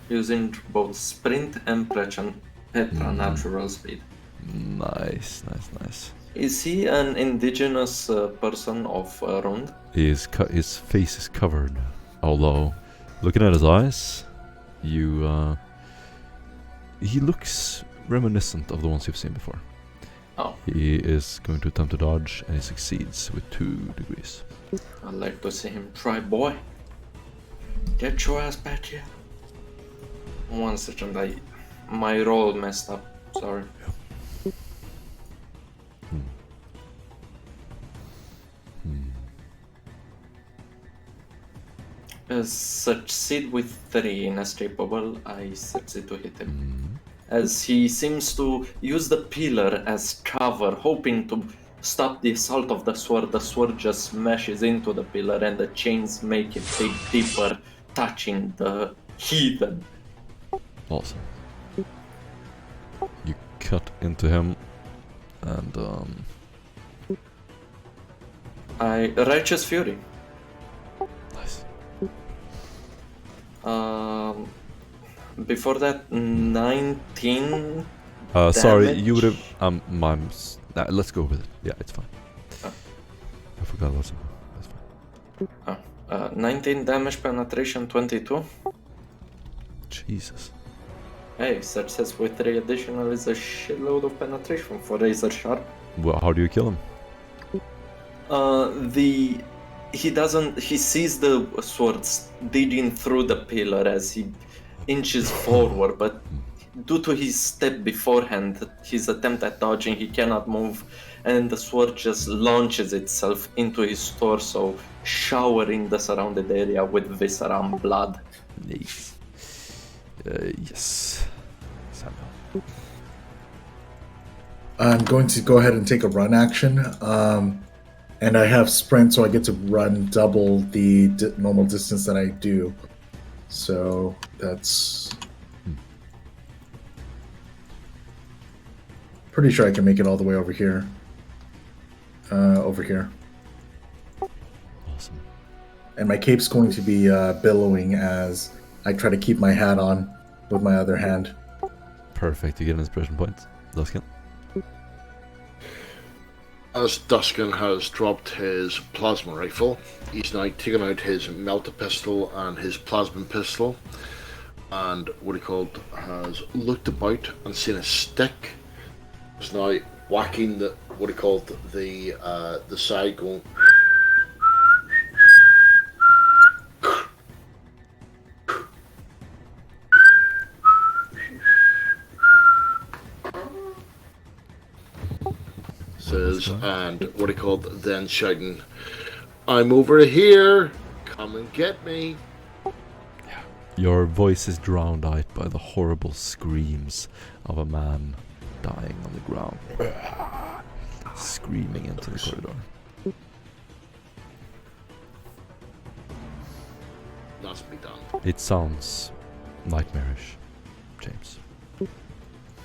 S1: using both sprint and preternatural speed.
S2: Nice.
S1: Is he an indigenous person of Rund?
S2: His face is covered, although looking at his eyes, he looks reminiscent of the ones you've seen before.
S1: Oh,
S2: He is going to attempt to dodge, and he succeeds with 2 degrees.
S1: I'd like to see him try, boy. Get your ass back here. 1 second, my roll messed up. Sorry. Succeed with 3 inescapable. I succeed to hit him. As he seems to use the pillar as cover, hoping to stop the assault of the sword just smashes into the pillar and the chains make it dig deeper, touching the heathen.
S2: Awesome. You cut into him, and
S1: Righteous Fury.
S2: nice.
S1: Before that, 19.
S2: Sorry,
S1: Damage.
S2: you would have. Let's go with it. Yeah, it's fine. I forgot what's up. That's fine.
S1: 19 damage penetration, 22.
S2: Jesus.
S1: Hey, success with 3 additional is a shitload of penetration for Razor Sharp.
S2: Well, how do you kill him?
S1: He sees the swords digging through the pillar as he inches forward, but due to his step beforehand, his attempt at dodging, he cannot move, and the sword just launches itself into his torso, showering the surrounded area with viscera and blood.
S2: Nice. Yes. Samuel.
S4: I'm going to go ahead and take a run action. And I have sprint, so I get to run double the normal distance that I do. So that's... Pretty sure I can make it all the way over here. Over here.
S2: Awesome.
S4: And my cape's going to be billowing as I try to keep my hat on with my other hand.
S2: Perfect. You get an inspiration point. Duskin.
S3: As Duskin has dropped his plasma rifle, he's now taken out his melta pistol and his plasma pistol, and has looked about and seen a stick. Is now whacking the side, going. Says, and then shouting, "I'm over here! Come and get me!"
S2: Your voice is drowned out by the horrible screams of a man dying on the ground, screaming into the corridor.
S3: That's me done.
S2: It sounds nightmarish, James.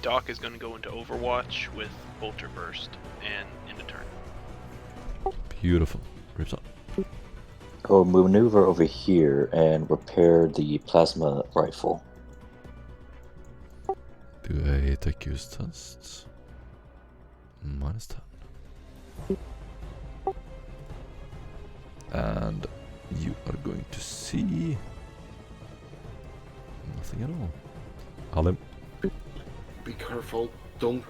S5: Doc is going to go into Overwatch with Bolter Burst and in a turn.
S2: Beautiful. Rips up.
S6: I'll maneuver over here and repair the plasma rifle.
S2: Do a tech use test. -10. And you are going to see nothing at all. Alim.
S3: Be careful! Don't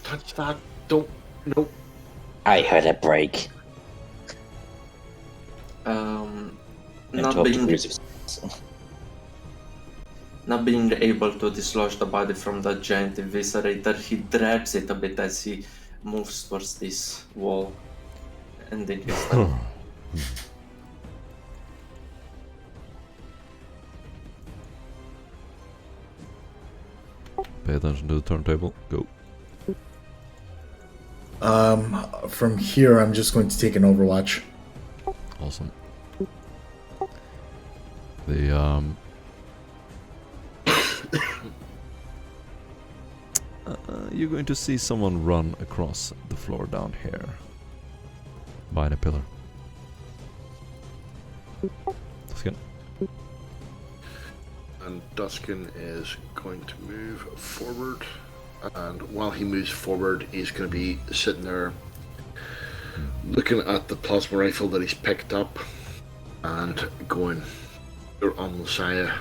S3: touch that! No.
S6: I heard a break.
S2: Um,
S6: And
S1: Not
S6: 12
S1: being
S6: degrees.
S1: Not being able to dislodge the body from the giant eviscerator, he drags it a bit as he moves towards this wall. And then he's done.
S2: Pay attention to the turntable. Go.
S4: From here, I'm just going to take an Overwatch.
S2: Awesome. The you're going to see someone run across the floor down here, behind a pillar. Duskin.
S3: And Duskin is going to move forward, and while he moves forward, he's going to be sitting there looking at the plasma rifle that he's picked up and going, "You're on Messiah.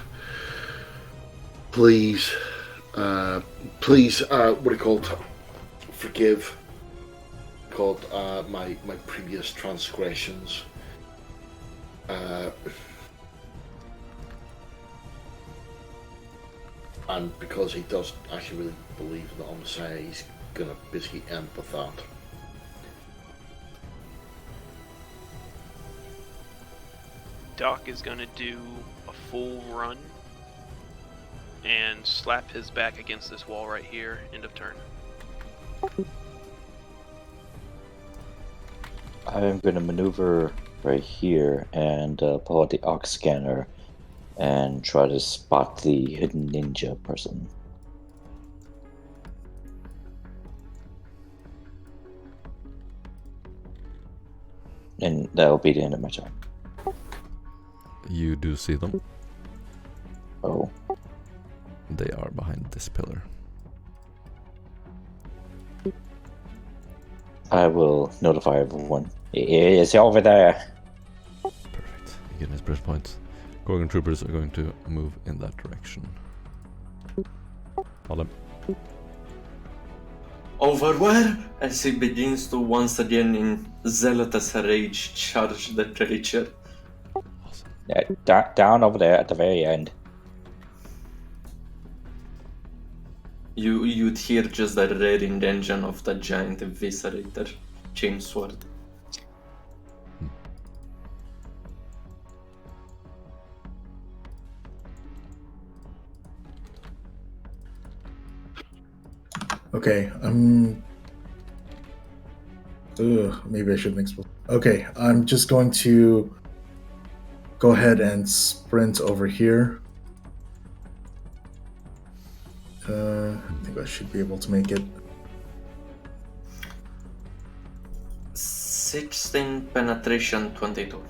S3: Please, forgive called my previous transgressions. And because he does actually really believe in the Messiah, he's gonna basically end with that.
S5: Doc is gonna do a full run and slap his back against this wall right here. End of turn.
S6: I'm going to maneuver right here and pull out the Ox scanner and try to spot the hidden ninja person. And that'll be the end of my turn.
S2: You do see them.
S6: Oh,
S2: They are behind this pillar.
S6: I will notify everyone. It's over there.
S2: Perfect. You get his breath points. Gorgon troopers are going to move in that direction. Hold them.
S1: Over where? As he begins to once again in zealous rage charge the creature.
S6: Down over there at the very end.
S1: You'd hear just the raring engine of the giant eviscerator chainsword.
S4: Okay, maybe I shouldn't explode. Okay, I'm just going to go ahead and sprint over here. I think I should be able to make it.
S1: 16 penetration, 22.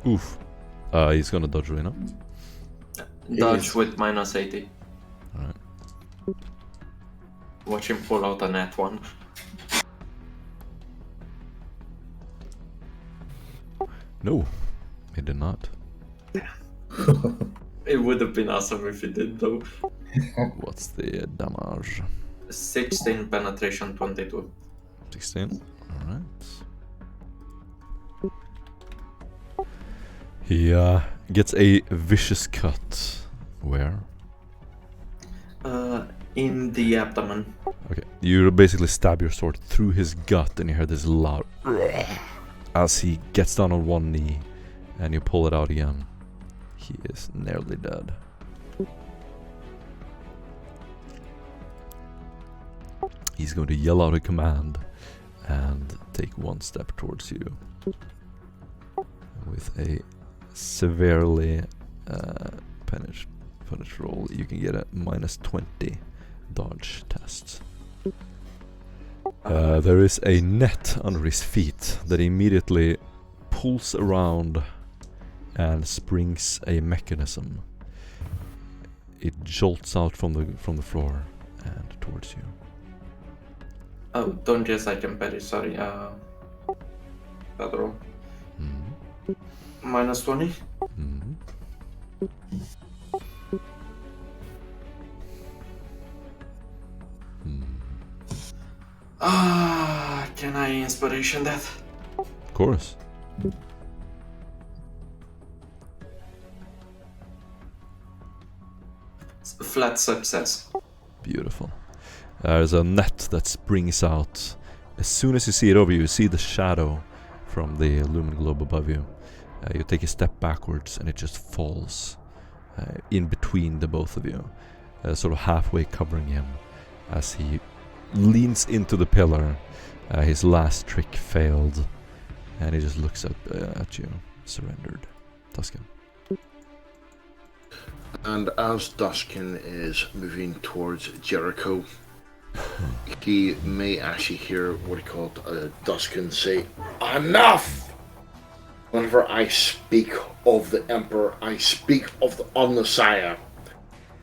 S2: Oof. He's gonna dodge right now.
S1: Dodge
S4: Yes.
S1: with minus 80.
S2: Alright.
S1: Watch him pull out a nat 1.
S2: No, he did not.
S1: It would have been awesome if he did though.
S2: What's the damage?
S1: 16 penetration, 22.
S2: 16. Alright. He gets a vicious cut. Where?
S1: In the abdomen.
S2: Okay. You basically stab your sword through his gut and you hear this loud as he gets down on one knee and you pull it out again. He is nearly dead. He's going to yell out a command and take one step towards you. With a severely punish roll, you can get a minus 20 dodge test. There is a net under his feet that immediately pulls around and springs a mechanism. It jolts out from the floor and towards you.
S1: Oh, don't just I can parry, sorry. Pedro. Minus 20. Can I inspiration that?
S2: Of course.
S1: Flat success.
S2: Beautiful. There's a net that springs out. As soon as you see it over you, you see the shadow from the lumen globe above you. You take a step backwards and it just falls in between the both of you, sort of halfway covering him as he leans into the pillar. His last trick failed and he just looks up at you, surrendered. Tuscan.
S3: And as Duskin is moving towards Jericho, he may actually hear what he called Duskin say, "Enough! Whenever I speak of the Emperor, I speak of the Omnissiah.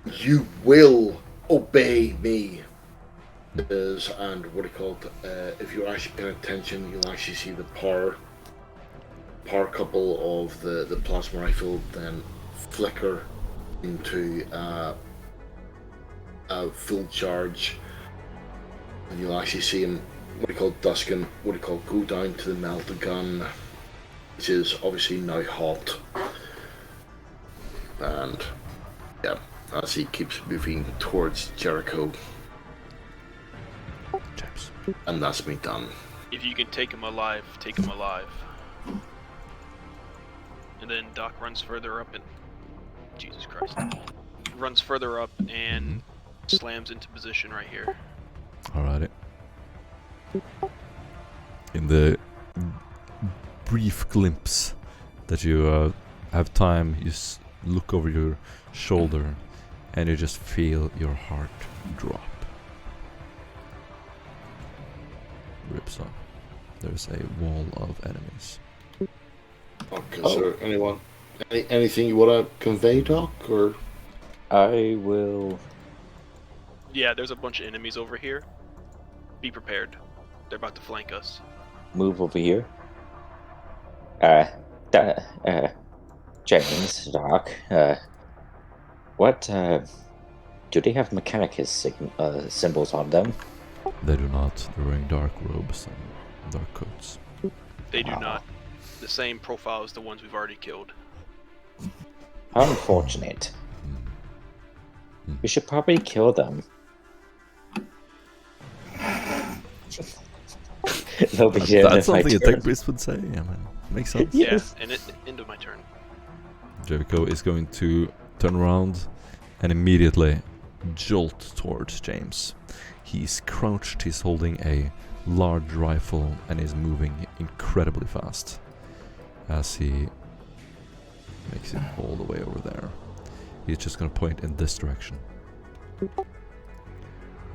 S3: You will obey me." And what he called, if you're actually paying attention, you'll actually see the power couple of the plasma rifle then flicker into a full charge, And you'll actually see him, what he called Duskin, what he called go down to the melted gun, which is obviously now hot. And yeah, as he keeps moving towards Jericho.
S2: James.
S3: And that's me done.
S5: If you can take him alive, take him alive. And then Doc runs further up and... Jesus Christ. Runs further up and slams into position right here.
S2: Alrighty. In the brief glimpse that you have time, you look over your shoulder and you just feel your heart drop. Rips off. There's a wall of enemies.
S3: Okay, is there anything you want to convey, Doc, or?
S6: I will.
S5: Yeah, there's a bunch of enemies over here. Be prepared. They're about to flank us.
S6: Move over here. James, Doc, what, do they have Mechanicus symbols on them?
S2: They do not. They're wearing dark robes and dark coats.
S5: They do not. The same profile as the ones we've already killed.
S6: Unfortunate. We should probably kill them. They'll be here
S2: That's
S6: in my
S2: something a
S6: turn.
S2: tech priest would say. Yeah, man. Makes sense.
S5: Yeah, and end of my turn.
S2: Jericho is going to turn around and immediately jolt towards James. He's crouched, he's holding a large rifle and is moving incredibly fast as he makes it all the way over there. He's just gonna point in this direction.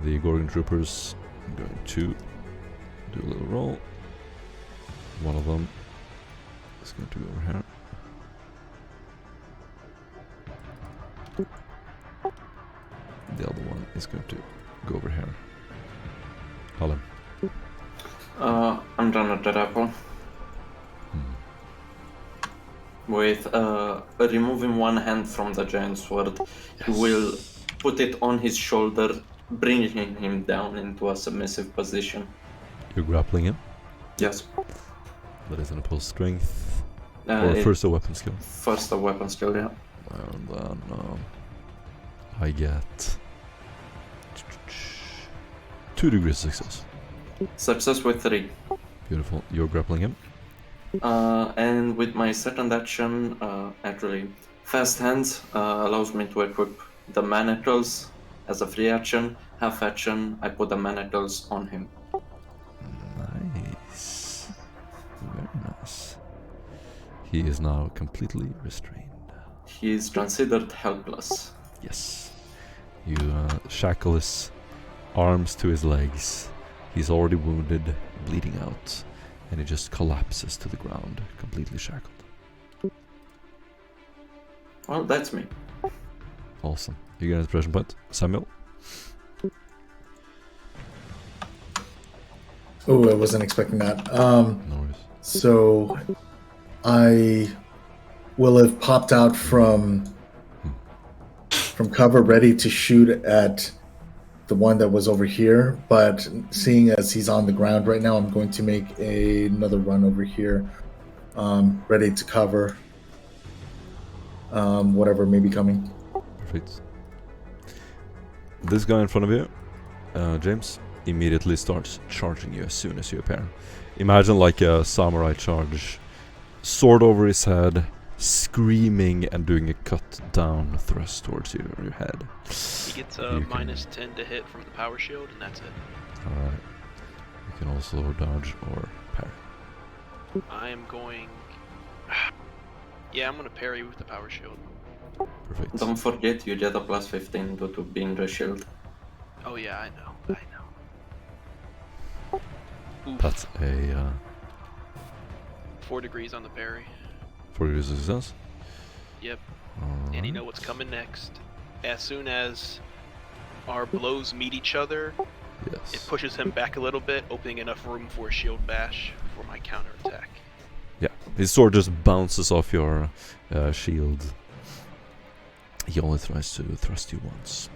S2: The Gorgon troopers are going to do a little roll. One of them is going to go over here. The other one is going to go over here. Harlem.
S1: I'm done at the apple. With removing one hand from the giant sword, he will put it on his shoulder, bringing him down into a submissive position.
S2: You're grappling him.
S1: Yes.
S2: That is an opposed strength. Or first a weapon skill.
S1: First a weapon skill, yeah.
S2: And then I get 2 degrees of success.
S1: Success with 3.
S2: Beautiful. You're grappling him.
S1: And with my second action, actually, fast hands allows me to equip the manacles as a free action. Half action, I put the manacles on him.
S2: Nice. Very nice. He is now completely restrained.
S1: He is considered helpless.
S2: Yes. You shackle his arms to his legs. He's already wounded, bleeding out, and he just collapses to the ground, completely shackled.
S1: Well, that's me.
S2: Awesome. You get an inspiration point. Samuel?
S4: Oh, I wasn't expecting that.
S2: No worries.
S4: So I will have popped out from cover, ready to shoot at the one that was over here. But seeing as he's on the ground right now, I'm going to make another run over here, ready to cover whatever may be coming.
S2: Perfect. This guy in front of you, James, immediately starts charging you as soon as you appear. Imagine like a samurai charge, sword over his head, screaming and doing a cut down thrust towards you or your head.
S5: He gets a minus 10 to hit from the power shield, and that's it.
S2: Alright. You can also dodge or parry.
S5: I am going... Yeah, I'm going to parry with the power shield.
S2: Perfect.
S1: Don't forget you get a plus 15 due to being the shield.
S5: Oh yeah, I know. Oof.
S2: That's a
S5: 4 degrees on the parry.
S2: 4 degrees of success.
S5: Yep. And you know what's coming next. As soon as our blows meet each other, it
S2: Yes.
S5: pushes him back a little bit, opening enough room for a shield bash for my counterattack.
S2: Yeah. His sword just bounces off your shield. He only tries to thrust you once.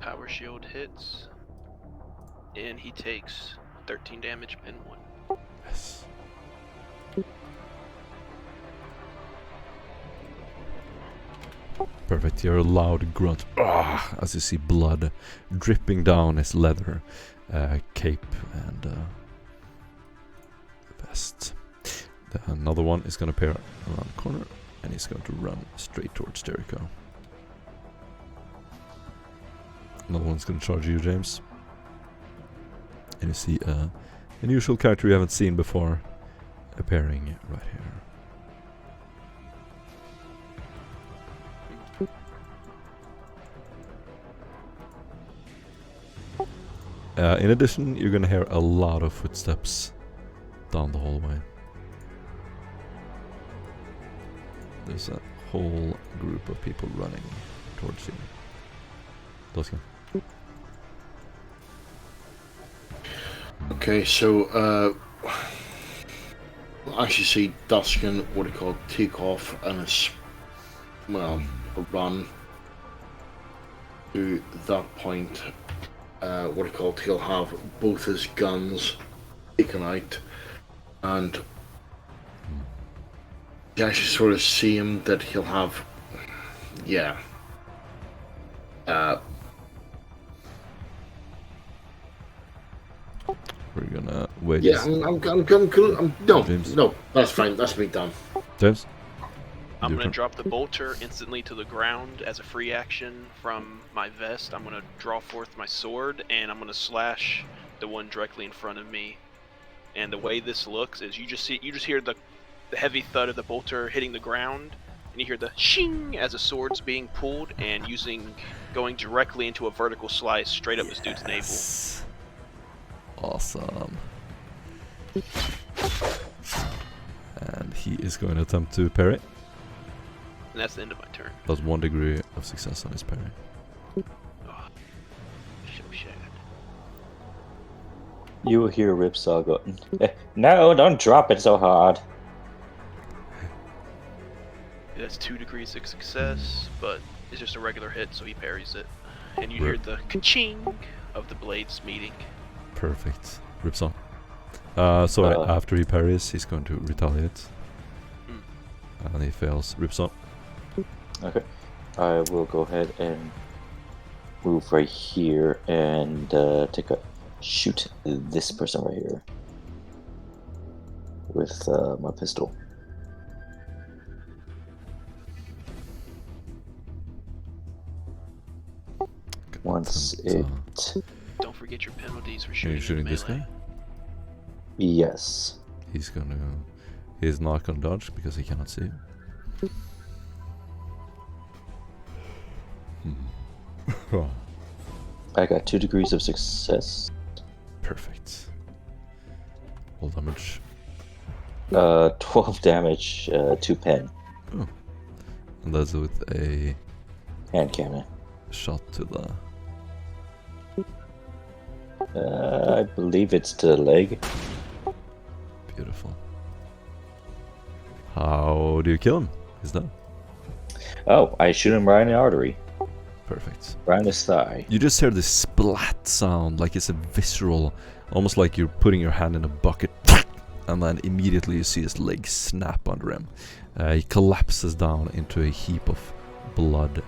S5: Power shield hits. And he takes 13 damage, pin 1.
S2: Yes. Perfect. You're a loud grunt as you see blood dripping down his leather cape and vest. Another one is going to appear around the corner, and he's going to run straight towards Jericho. Another one's going to charge you, James. And you see an unusual character you haven't seen before appearing right here. In addition, you're going to hear a lot of footsteps down the hallway. There's a whole group of people running towards you. Duskin.
S3: Okay, so as you see Duskin, what do you call it, take off and a run to that point. What do you call it, he'll have both his guns taken out, and you actually sort of see him that he'll have,
S2: We're gonna wait.
S3: Yeah, no, that's fine. That's me done.
S2: James?
S5: I'm going to drop the bolter instantly to the ground as a free action from my vest. I'm going to draw forth my sword, and I'm going to slash the one directly in front of me. And the way this looks is you just hear the heavy thud of the bolter hitting the ground, and you hear the shing as the sword's being pulled and going directly into a vertical slice straight up this dude's navel.
S2: Awesome. And he is going to attempt to parry.
S5: And that's the end of my turn.
S2: Does 1 degree of success on his parry.
S5: Oh, so sad.
S6: You will hear Ripsaw go, no, don't drop it so hard.
S5: That's 2 degrees of success, but it's just a regular hit, so he parries it. And you hear the ka-ching of the blades meeting.
S2: Perfect. Ripsaw. After he parries, he's going to retaliate. And he fails. Ripsaw.
S6: Okay. I will go ahead and move right here and shoot this person right here with my pistol. Once it...
S5: Don't forget your penalties for
S2: Are
S5: shooting.
S2: you shooting this guy?
S6: Yes.
S2: He's not gonna dodge because he cannot see you.
S6: I got 2 degrees of success.
S2: Perfect. All damage.
S6: 12 damage to pen.
S2: Oh. And that's with a
S6: Hand cannon.
S2: shot to the...
S6: I believe it's to the leg.
S2: Beautiful. How do you kill him? He's done.
S6: Oh, I shoot him right in the artery.
S2: Perfect.
S6: Right in his thigh.
S2: You just hear this splat sound, like it's a visceral, almost like you're putting your hand in a bucket, and then immediately you see his leg snap under him. He collapses down into a heap of blood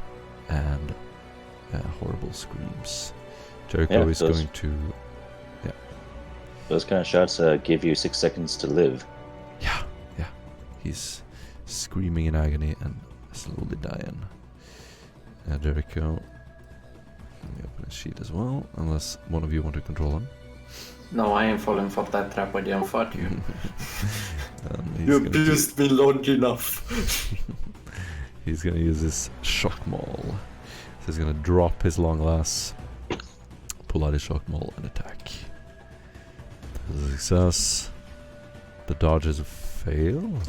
S2: and horrible screams. Jericho is going to...
S6: Those kind of shots give you 6 seconds to live.
S2: Yeah. He's screaming in agony and slowly dying. Jericho. Let me open his sheet as well, unless one of you want to control him.
S1: No, I ain't falling for that trap again, fuck you.
S2: You
S1: abused me long enough.
S2: He's gonna use his shock maul. So he's gonna drop his long lass, pull out his shock maul and attack. That's a success. The dodge is a fail.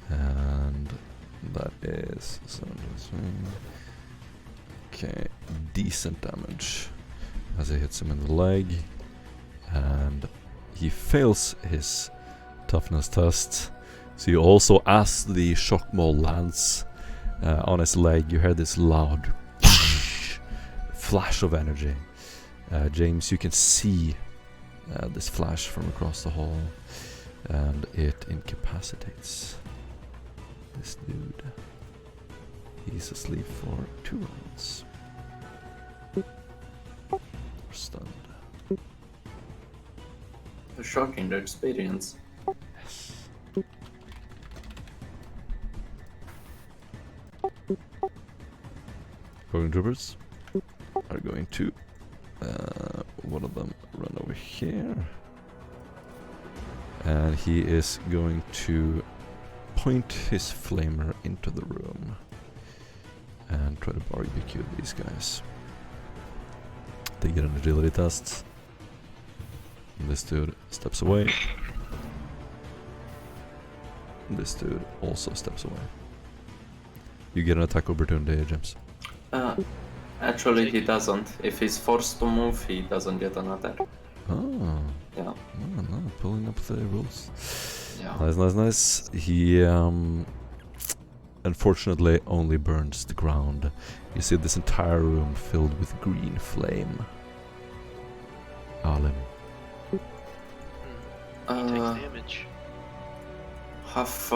S2: And that is... Okay, decent damage as he hits him in the leg. And he fails his toughness test. So you also, as the shock maul lands on his leg, you hear this loud flash of energy. James, you can see this flash from across the hall, and it incapacitates this dude. He's asleep for 2 rounds. Or stunned.
S1: Shocking the experience.
S2: Yes. Going troopers are going to one of them run over here, and he is going to point his flamer into the room and try to barbecue these guys. They get an agility test. And this dude steps away. And this dude also steps away. You get an attack opportunity, James.
S1: Actually, he doesn't. If he's forced to move, he doesn't get an attack.
S2: Oh.
S1: Yeah.
S2: No, pulling up the rules.
S1: Yeah.
S2: Nice. He unfortunately only burns the ground. You see this entire room filled with green flame. Alim.
S5: He takes damage.
S1: Half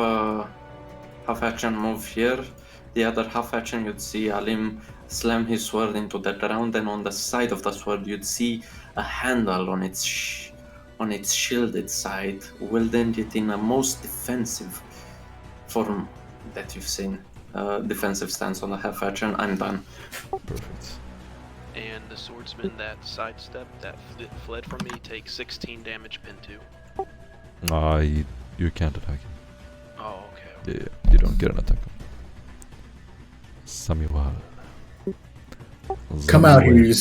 S1: action move here. The other half action, you'd see Alim slam his sword into the ground, and on the side of the sword you'd see a handle on its shielded side, wielding it in a most defensive form that you've seen. Defensive stance on the half action. I'm done.
S2: Perfect.
S5: And the swordsman that sidestepped, that fled from me, takes 16 damage pinned to.
S2: You can't attack him.
S5: Oh, okay.
S2: Yeah, you don't get an attack. Samuel.
S4: Come out here,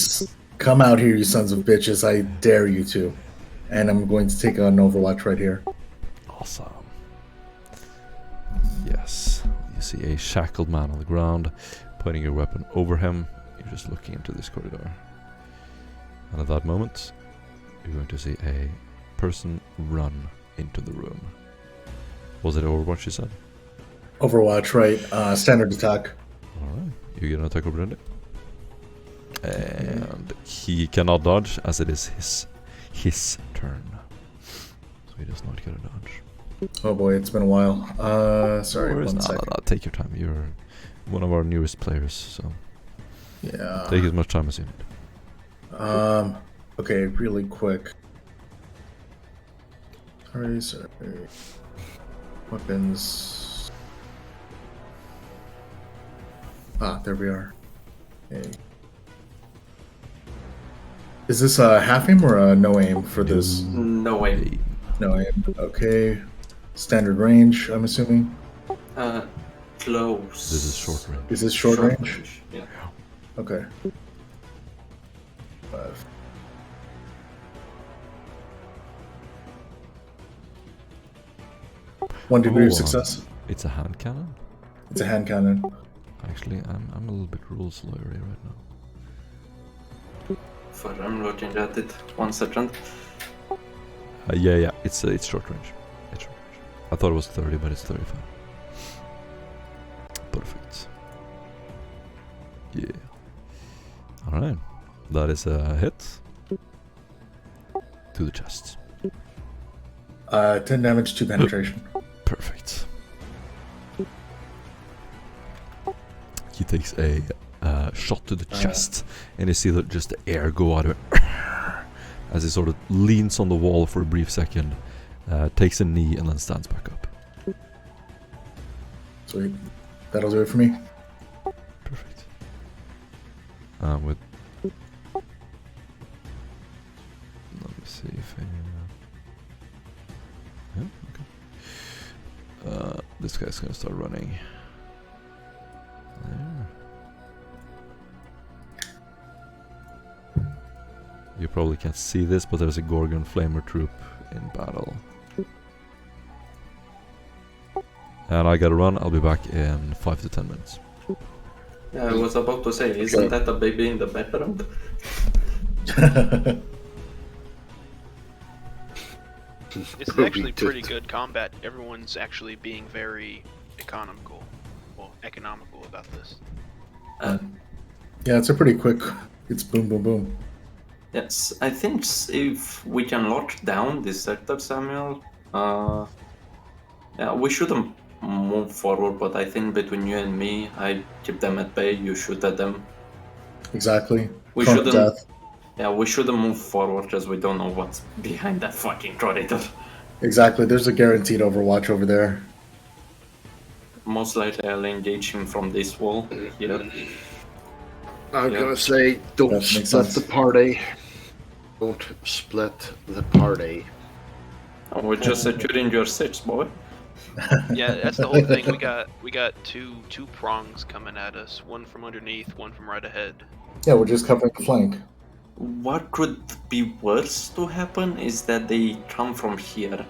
S4: come out here, you sons of bitches! I dare you to. And I'm going to take an Overwatch right here.
S2: Awesome. Yes, you see a shackled man on the ground, pointing your weapon over him. You're just looking into this corridor. And at that moment, you're going to see a person run into the room. Was it Overwatch you said?
S4: Overwatch, right? Standard attack.
S2: Alright, you get an attack opportunity. And he cannot dodge as it is his turn. So he does not get a dodge.
S4: Oh boy, it's been a while. Sorry, one second.
S2: No, take your time. You're one of our newest players, so
S4: yeah.
S2: take as much time as you need.
S4: Okay, really quick. Sorry. Weapons. There we are. Okay. Is this a half aim or a no aim for this?
S1: No way.
S4: No aim. Okay. Standard range, I'm assuming.
S1: Close.
S2: This is short range.
S4: Is this short range?
S1: Yeah.
S4: Okay. 5. One degree of success.
S2: It's a hand cannon?
S4: It's a hand cannon.
S2: Actually, I'm a little bit rules lawyery right now.
S1: I'm looking at it. 1 second.
S2: Yeah, it's short range. It's short range. I thought it was 30, but it's 35. Perfect. Yeah. Alright. That is a hit. To the chest.
S4: 10 damage, 2 penetration.
S2: Perfect. He takes a shot to the chest, and you see that just the air go out of it as he sort of leans on the wall for a brief second, takes a knee, and then stands back up.
S4: Sweet. That'll do it for me.
S2: Perfect. With let me see if okay. This guy's gonna start running. There. You probably can't see this, but there's a Gorgon Flamer troop in battle. And I gotta run. I'll be back in 5 to 10 minutes.
S1: Yeah, I was about to say, isn't that a baby in the background?
S5: It's actually pretty good combat. Everyone's actually being very economical about this.
S4: Yeah, it's a pretty quick It's boom, boom, boom.
S1: Yes, I think if we can lock down this sector, Samuel, yeah, we shouldn't move forward, but I think between you and me, I keep them at bay, you shoot at them.
S4: Exactly.
S1: We
S4: Prone to
S1: shouldn't,
S4: death.
S1: yeah, we shouldn't move forward because we don't know what's behind that fucking corridor.
S4: Exactly. There's a guaranteed overwatch over there.
S1: Most likely I'll engage him from this wall here.
S3: I'm
S1: Yeah.
S3: gonna say, don't
S4: That makes
S3: split
S4: sense.
S3: the party. Don't split the party.
S1: And we're just securing your six, boy.
S5: Yeah, that's the whole thing. We got two prongs coming at us. One from underneath, one from right ahead.
S4: Yeah, we're just covering the flank.
S1: What could be worse to happen is that they come from here.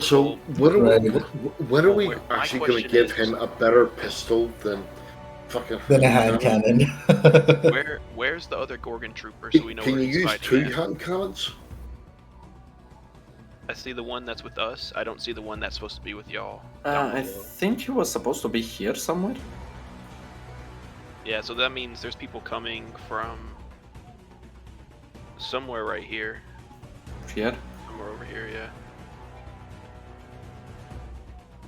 S3: So,
S4: Right.
S3: when are we
S5: Well, my
S3: actually going to
S5: question
S3: give
S5: is-
S3: him a better pistol than fucking...
S4: Then a hand cannon.
S5: Where's the other Gorgon trooper so we know
S3: Can
S5: where
S3: you
S5: he's
S3: use
S5: fighting
S3: two
S5: at?
S3: hand cannons?
S5: I see the one that's with us. I don't see the one that's supposed to be with y'all.
S1: I think he was supposed to be here somewhere.
S5: Yeah, so that means there's people coming from somewhere right here.
S1: Here.
S5: Somewhere over here, yeah.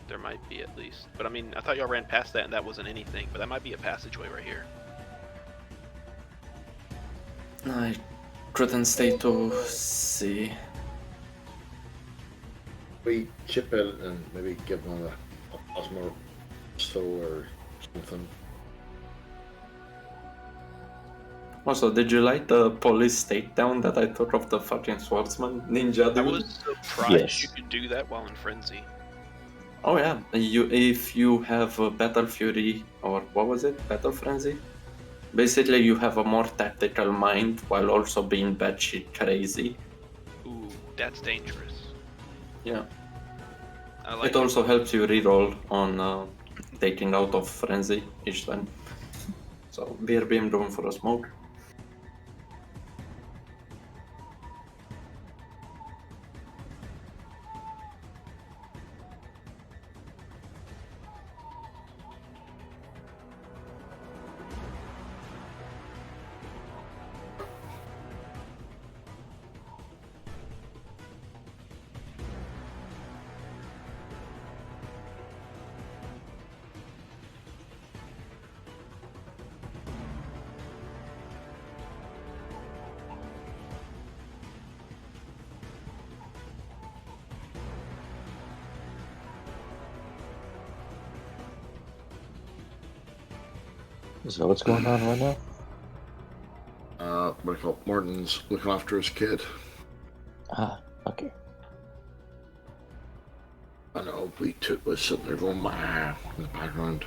S5: There might be at least. But I mean, I thought y'all ran past that and that wasn't anything, but that might be a passageway right here.
S1: I couldn't stay to see.
S3: We chip in and maybe give him a plasma pistol or something.
S1: Also, did you like the police takedown that I took of the fucking swordsman ninja dude?
S5: I was surprised
S6: Yes.
S5: you could do that while in frenzy.
S1: Oh yeah, if you have a Battle Fury, or what was it? Battle Frenzy? Basically, you have a more tactical mind while also being batshit crazy.
S5: Ooh, that's dangerous.
S1: Yeah.
S5: I like
S1: It also helps you reroll on taking out of Frenzy each time. So, beer beam going for a smoke.
S6: So what's going on right now?
S3: What do you call it? Martin's looking after his kid.
S6: Ah, okay.
S3: I know, we took was sitting there going, "Mah," in the background.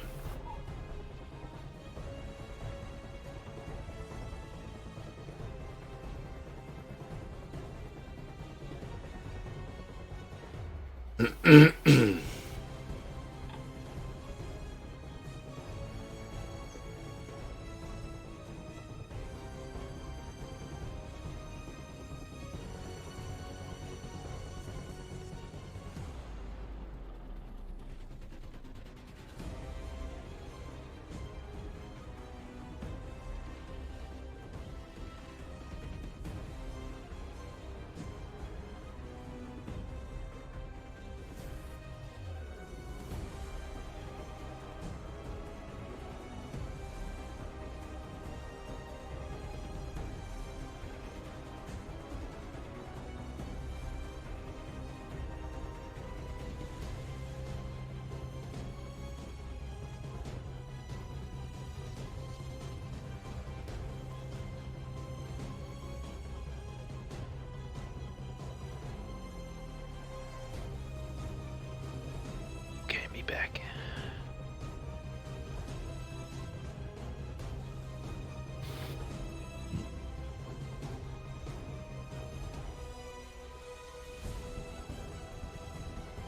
S5: Get me back.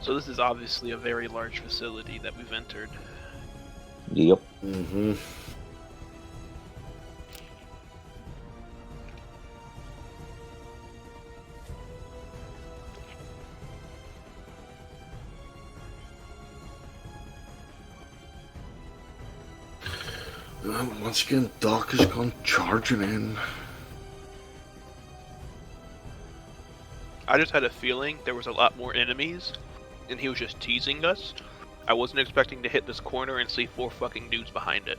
S5: So this is obviously a very large facility that we've entered.
S6: Yep.
S3: Mm-hmm. Once again, Doc has gone charging in.
S5: I just had a feeling there was a lot more enemies, and he was just teasing us. I wasn't expecting to hit this corner and see 4 fucking dudes behind it.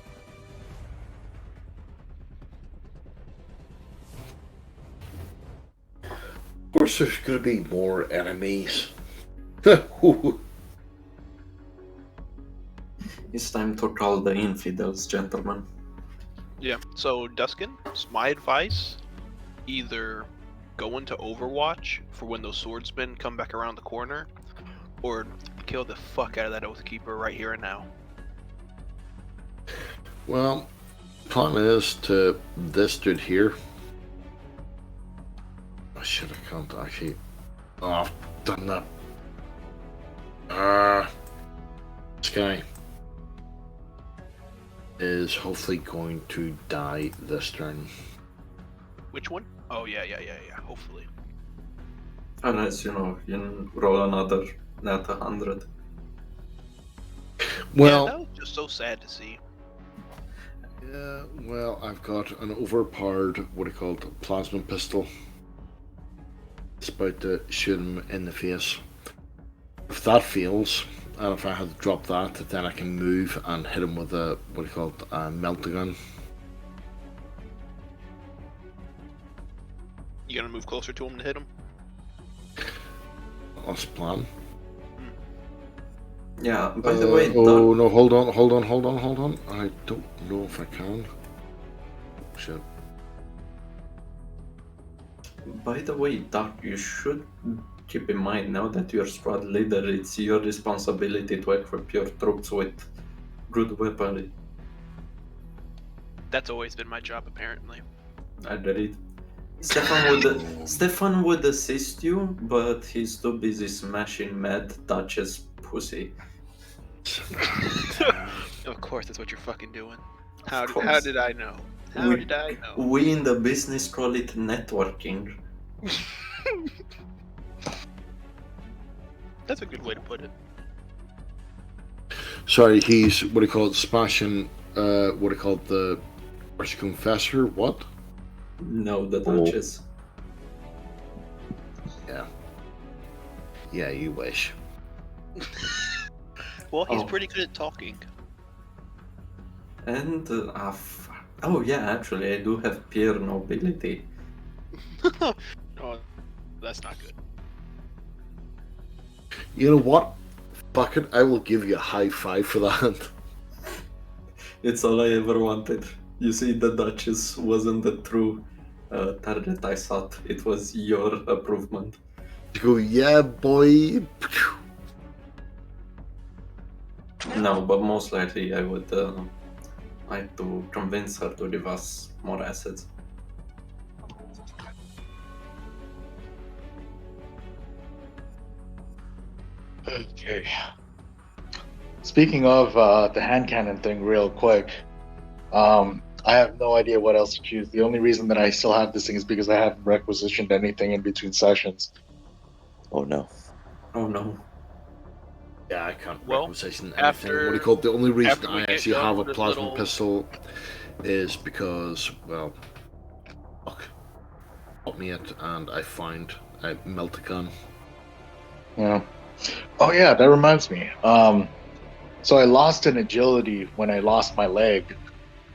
S3: Of course, there's going to be more enemies.
S1: It's time to call the infidels, gentlemen.
S5: Yeah, so Duskin, my advice, either go into Overwatch for when those swordsmen come back around the corner, or kill the fuck out of that Oathkeeper right here and now.
S3: Well, plan is to this dude here. Oh shit, I can't actually. Oh, I've done that. This guy is hopefully going to die this turn.
S5: Which one? Oh, yeah, hopefully.
S1: Unless, you roll another net 100.
S3: Well,
S5: yeah, that was just so sad to see.
S3: yeah, well, I've got an overpowered, what are called, plasma pistol. It's about to shoot him in the face. If that fails, and if I had to drop that, then I can move and hit him with a, what are called, a melt-a-gun.
S5: You gonna move closer to him to hit him?
S3: That's the plan.
S1: Yeah, by the way,
S3: oh no, hold on. I don't know if I can. Shit.
S1: By the way, Doc, you should keep in mind now that you're squad leader, it's your responsibility to equip your troops with good weaponry.
S5: That's always been my job, apparently.
S1: Agreed. Stefan would assist you, but he's too busy smashing Mad Dutch's pussy.
S5: Of course, that's what you're fucking doing. How
S1: Of
S5: did
S1: course.
S5: I know? How did I know?
S1: We in the business call it networking.
S5: That's a good way to put it.
S3: Sorry, he's, what do you call it, smashing, what do you call it, the Confessor, what?
S1: No, the Duchess.
S3: Yeah, you wish.
S5: Well, he's
S1: Oh.
S5: pretty good at talking.
S1: And, oh yeah, actually, I do have peer nobility.
S5: Oh, that's not good.
S3: You know what? Fuck it, I will give you a high five for that.
S1: It's all I ever wanted. You see, the Duchess wasn't the true target I thought. It was your improvement.
S3: You go, yeah, boy.
S1: No, but most likely I would like to convince her to give us more assets.
S4: Okay. Speaking of the hand cannon thing, real quick, I have no idea what else to choose. The only reason that I still have this thing is because I haven't requisitioned anything in between sessions.
S6: Oh no.
S1: Oh no.
S3: Yeah, I can't
S5: Well,
S3: requisition anything.
S5: after-
S3: What do you call it? The only reason
S5: after we
S3: I
S5: get
S3: actually
S5: done
S3: have a
S5: with this
S3: plasma
S5: little-
S3: pistol is because, well, fuck. Got me it, and I found a melt-a-gun.
S4: Yeah. Oh yeah, that reminds me. So I lost an agility when I lost my leg.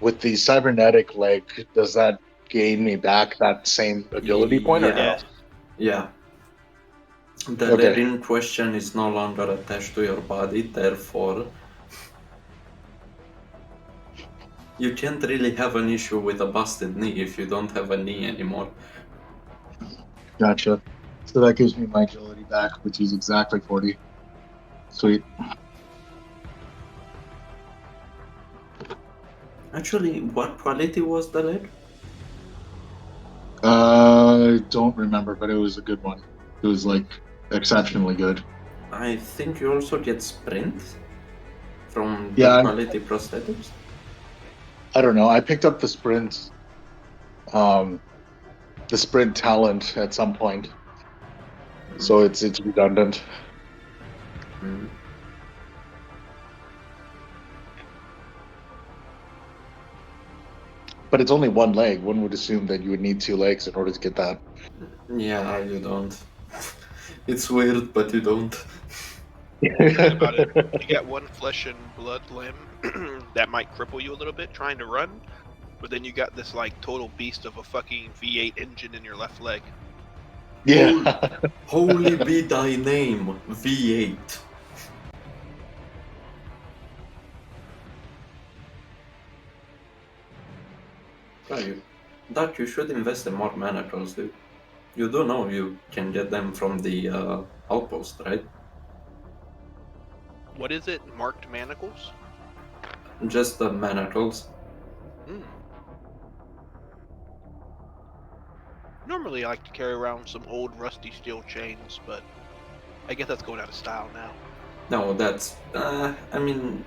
S4: With the cybernetic leg, does that gain me back that same agility point or no?
S5: Yes.
S1: Yeah. The
S4: Okay.
S1: leg in question is no longer attached to your body, therefore you can't really have an issue with a busted knee if you don't have a knee anymore.
S4: Gotcha. So that gives me my agility back, which is exactly 40. Sweet.
S1: Actually, what quality was the leg?
S4: I don't remember, but it was a good one. It was like exceptionally good.
S1: I think you also get sprint from
S4: Yeah,
S1: good quality prosthetics.
S4: I don't know. I picked up the sprint talent at some point, so it's redundant. But it's only one leg. One would assume that you would need 2 legs in order to get that.
S1: Yeah, you don't. It's weird, but you don't.
S5: Think about it. You got one flesh and blood limb that might cripple you a little bit trying to run, but then you got this like total beast of a fucking V8 engine in your left leg.
S4: Yeah.
S1: Holy be thy name, V8. That you should invest in more manacles, dude. You do know you can get them from the outpost, right?
S5: What is it? Marked manacles?
S1: Just the manacles.
S5: Hmm. Normally I like to carry around some old rusty steel chains, but I guess that's going out of style now.
S1: No, that's. I mean,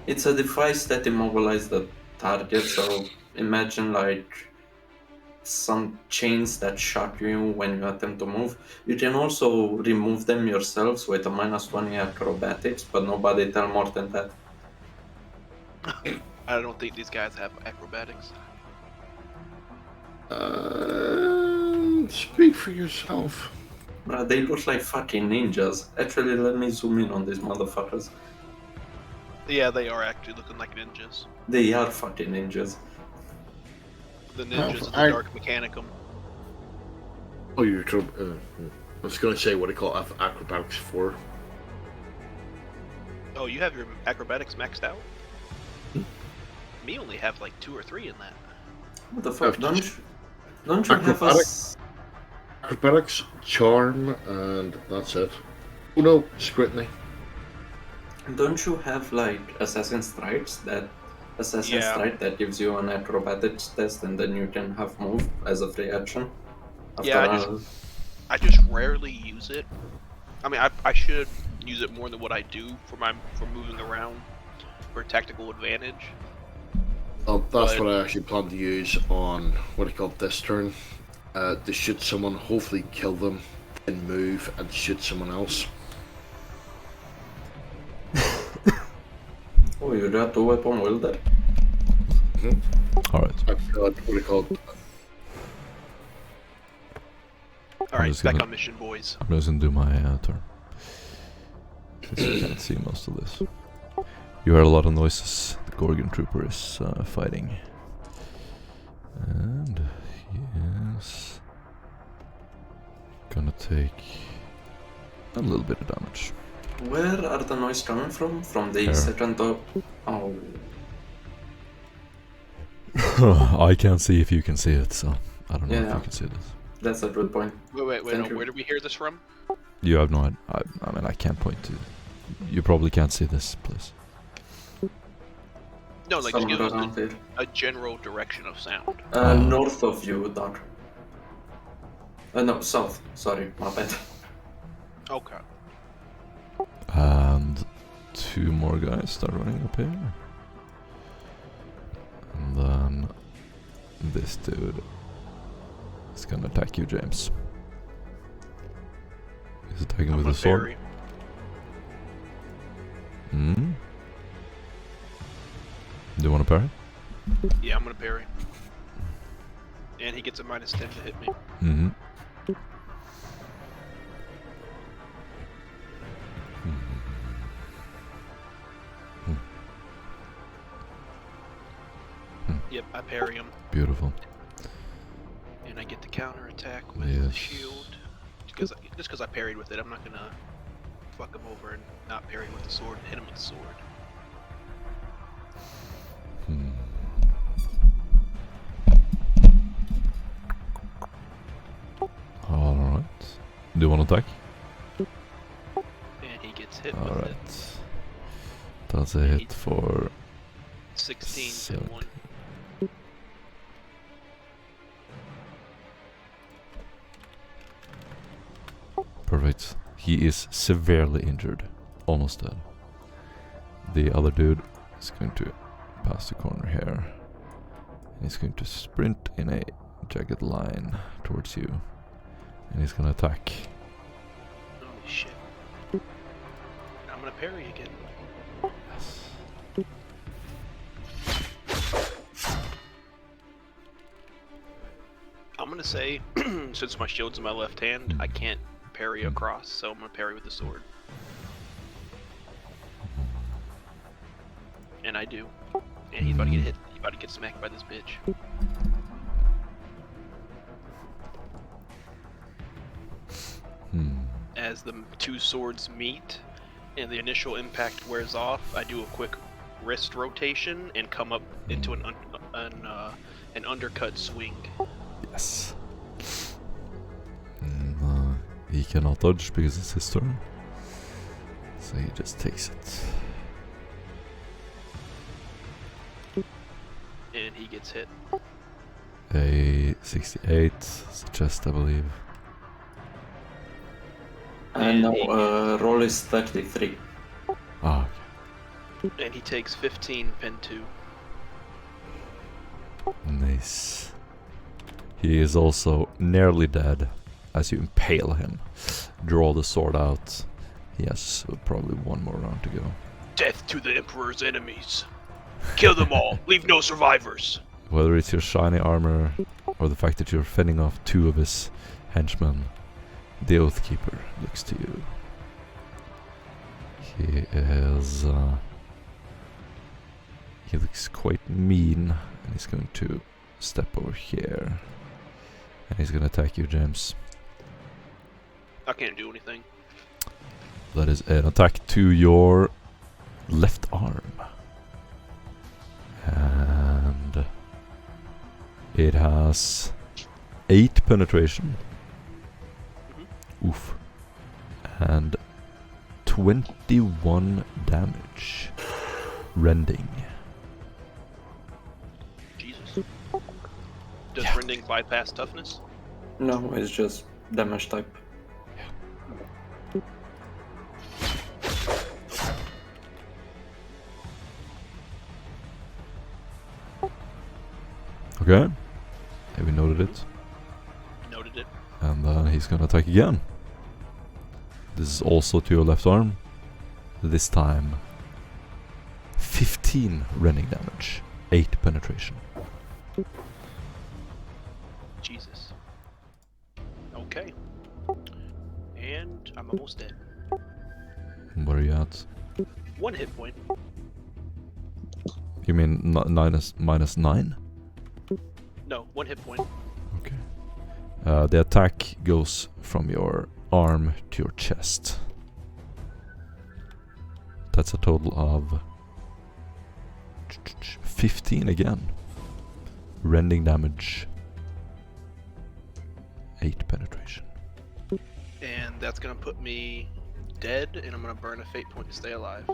S1: it's a device that immobilizes the target, so imagine like some chains that shock you when you attempt to move. You can also remove them yourselves with a -20 acrobatics, but nobody tell more than that.
S5: I don't think these guys have acrobatics.
S3: Speak for yourself.
S1: They look like fucking ninjas. Actually, let me zoom in on these motherfuckers.
S5: Yeah, they are actually looking like ninjas.
S1: They are fucking ninjas.
S5: The ninjas of the
S3: I-
S5: Dark Mechanicum.
S3: Oh, you're trouble. I was going to say what I call acrobatics 4.
S5: Oh, you have your acrobatics maxed out? Me only have like 2 or 3 in that.
S1: What the fuck? Don't you have us?
S3: Acrobatics, charm, and that's it. Oh no, scrutiny.
S1: Don't you have like assassin stripes that strike that gives you an acrobatics test and then you can have move as a free action?
S5: I just rarely use it. I mean, I should use it more than what I do for moving around for tactical advantage.
S3: Oh, that's what I actually plan to use on what I call this turn. To shoot someone, hopefully kill them, and move and shoot someone else.
S1: Oh, you got 2-weapon wielder?
S2: Alright.
S3: I've got what I call.
S5: Alright,
S2: just
S5: back
S2: gonna-
S5: on mission, boys.
S2: I'm just gonna do my turn. Since you can't see most of this. You heard a lot of noises. The Gorgon Trooper is fighting. And he is gonna take a little bit of damage.
S1: Where are the noise coming from? From the
S2: Here.
S1: second top? Oh,
S2: I can't see if you can see it, so I don't know if
S1: Yeah.
S2: you can see this.
S1: that's a good point.
S5: Wait,
S1: Thank
S5: no,
S1: you.
S5: where did we hear this from?
S2: You have no idea. I mean, I can't point to. You probably can't see this place.
S5: No, like just
S1: Somewhere
S5: give us
S1: around here.
S5: a general direction of sound.
S1: North of you, Doc. No, south. Sorry, my bad.
S5: Okay.
S2: And 2 more guys start running up here. And then this dude is gonna attack you, James. He's attacking
S5: I'm
S2: with
S5: gonna
S2: a sword.
S5: parry.
S2: Hmm? Do you want to parry?
S5: Yeah, I'm gonna parry. And he gets a -10 to hit me.
S2: Mm-hmm.
S5: Yep, I parry him.
S2: Beautiful.
S5: And I get the counter attack with the
S2: Yes.
S5: shield. Just because I parried with it, I'm not gonna fuck him over and not parry with the sword and hit him with the sword.
S2: Alright. Do you want to attack?
S5: And he gets hit with it.
S2: Alright. That's a hit for
S5: 16 and 1.
S2: perfect. He is severely injured. Almost dead. The other dude is going to pass the corner here. And he's going to sprint in a jagged line towards you. And he's gonna attack.
S5: Holy shit. I'm gonna parry again.
S2: Yes.
S5: gonna say, since my shield's in my left hand, I can't parry across, so I'm gonna parry with the sword. And I do. And he's about to get hit. He's about to get smacked by this bitch. As the two swords meet, and the initial impact wears off, I do a quick wrist rotation and come up into an undercut swing.
S2: Yes. He cannot dodge because it's his turn. So he just takes it.
S5: And he gets hit.
S2: A 68, it's a chest, I believe.
S1: And now roll is 33.
S2: Ah,
S5: And he takes 15 pin 2.
S2: okay. Nice. He is also nearly dead as you impale him. Draw the sword out. He has probably one more round to go.
S5: Death to the Emperor's enemies. Kill them all. Leave no survivors.
S2: Whether it's your shiny armor or the fact that you're fending off two of his henchmen, the Oathkeeper looks to you. He is... he looks quite mean, and he's going to step over here. And he's going to attack you, James.
S5: I can't do anything.
S2: That is an attack to your left arm. And it has 8 penetration. Oof. And 21 damage. Rending.
S5: Jesus. Does
S2: Yeah.
S5: rending bypass toughness?
S1: No, it's just damage type.
S2: Okay. Have we noted it?
S5: Noted it.
S2: And he's gonna attack again. This is also to your left arm. This time 15 rending damage. 8 penetration.
S5: Jesus. Okay. And I'm almost dead.
S2: Where are you at?
S5: 1 hit point.
S2: You mean minus 9?
S5: No, 1 hit point.
S2: Okay. The attack goes from your arm to your chest. That's a total of 15 again. Rending damage. 8 penetration.
S5: And that's gonna put me dead, and I'm gonna burn a fate point to stay alive.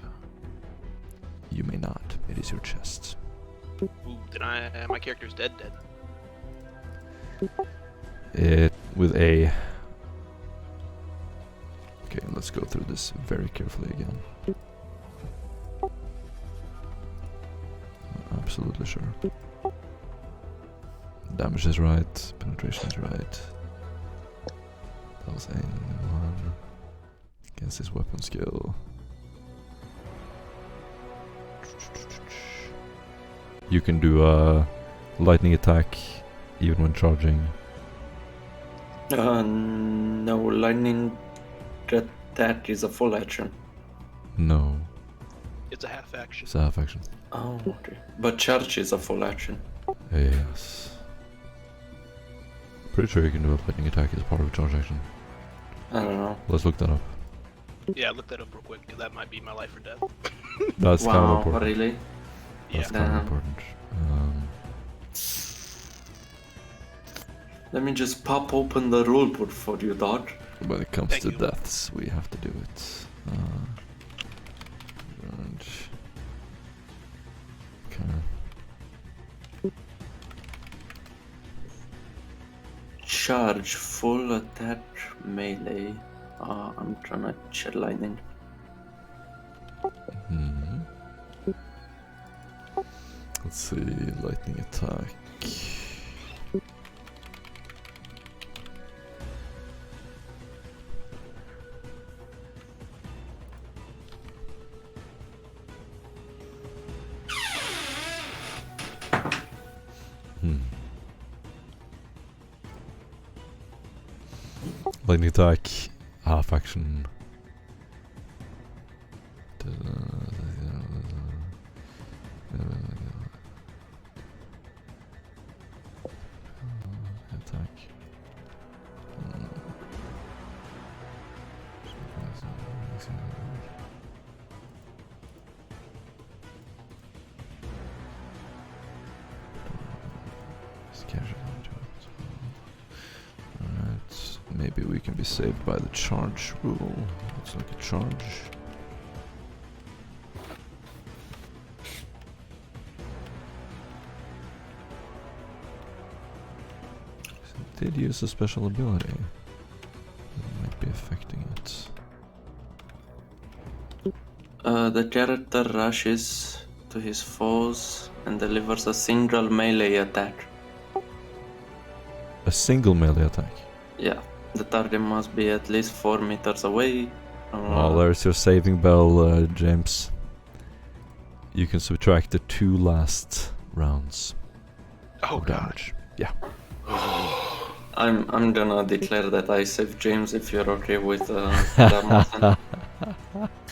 S2: You may not. It is your chest.
S5: Ooh, my character's dead.
S2: It with a... Okay, let's go through this very carefully again. Absolutely sure. Damage is right, penetration is right. That was a 1 against his weapon skill. You can do a lightning attack even when charging.
S1: No, lightning attack is a full action.
S2: No,
S5: It's a half action.
S2: it's a half action.
S1: Oh, okay. But charge is a full action.
S2: Yes. Pretty sure you can do a lightning attack as part of a charge action.
S1: I don't know.
S2: Let's look that up.
S5: Yeah, look that up real quick, because that might be my life or death.
S2: That's kind of
S1: Wow,
S2: important.
S1: really?
S2: That's
S5: Yeah.
S2: kind of
S1: Damn.
S2: important.
S1: Let me just pop open the rulebook for you, dog.
S2: When it comes
S5: Thank
S2: to
S5: you.
S2: deaths, we have to do it. Range. Okay.
S1: Charge, full attack, melee. I'm trying to shed lightning.
S2: Hmm. Let's see, lightning attack. Lightning attack, half action. Attack. Alright, maybe we can be saved by the charge rule. Looks like a charge. Did use a special ability. It might be affecting it.
S1: The character rushes to his foes and delivers a single melee attack.
S2: A single melee attack.
S1: Yeah, the target must be at least 4 meters away.
S2: Well, there's your saving bell, James. You can subtract the 2 last rounds
S5: Oh
S2: of
S5: god.
S2: damage. Yeah.
S1: I'm gonna declare that I saved James if you're okay with that, Martin.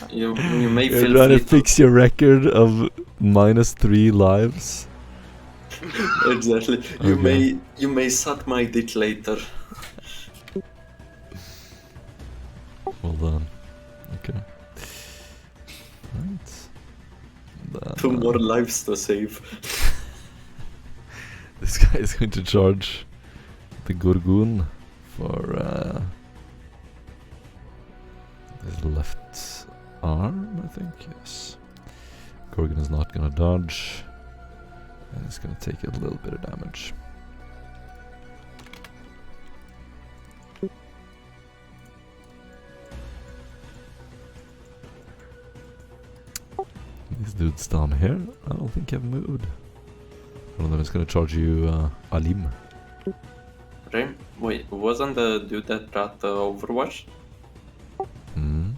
S1: You may
S2: You're
S1: feel
S2: trying to
S1: free
S2: fix your record of -3 lives.
S1: exactly.
S2: Okay.
S1: You may suck my dick later.
S2: Well done. Okay. Right. Then,
S1: 2 more lives to save.
S2: this guy is going to charge the Gorgon for his left arm, I think. Yes. Gorgon is not gonna dodge, and he's gonna take a little bit of damage. These dudes down here, I don't think have moved. One of them is gonna charge you, Alim.
S1: Right? Wait, wasn't the dude that got Overwatch?
S2: Hmm.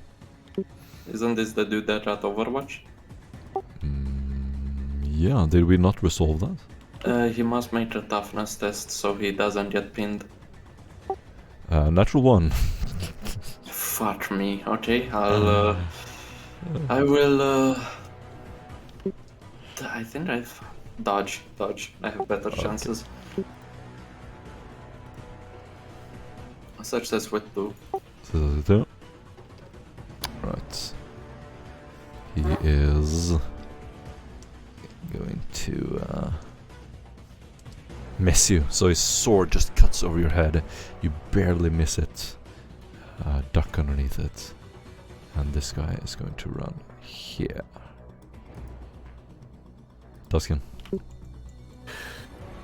S1: Isn't this the dude that got Overwatch?
S2: Yeah, did we not resolve that?
S1: He must make a toughness test so he doesn't get pinned.
S2: Natural 1.
S1: Fuck me. Okay, I will, I think I've... Dodge. I have better chances. Success with 2.
S2: So, right. He is going to miss you. So his sword just cuts over your head. You barely miss it. Duck underneath it. And this guy is going to run here. Duskin.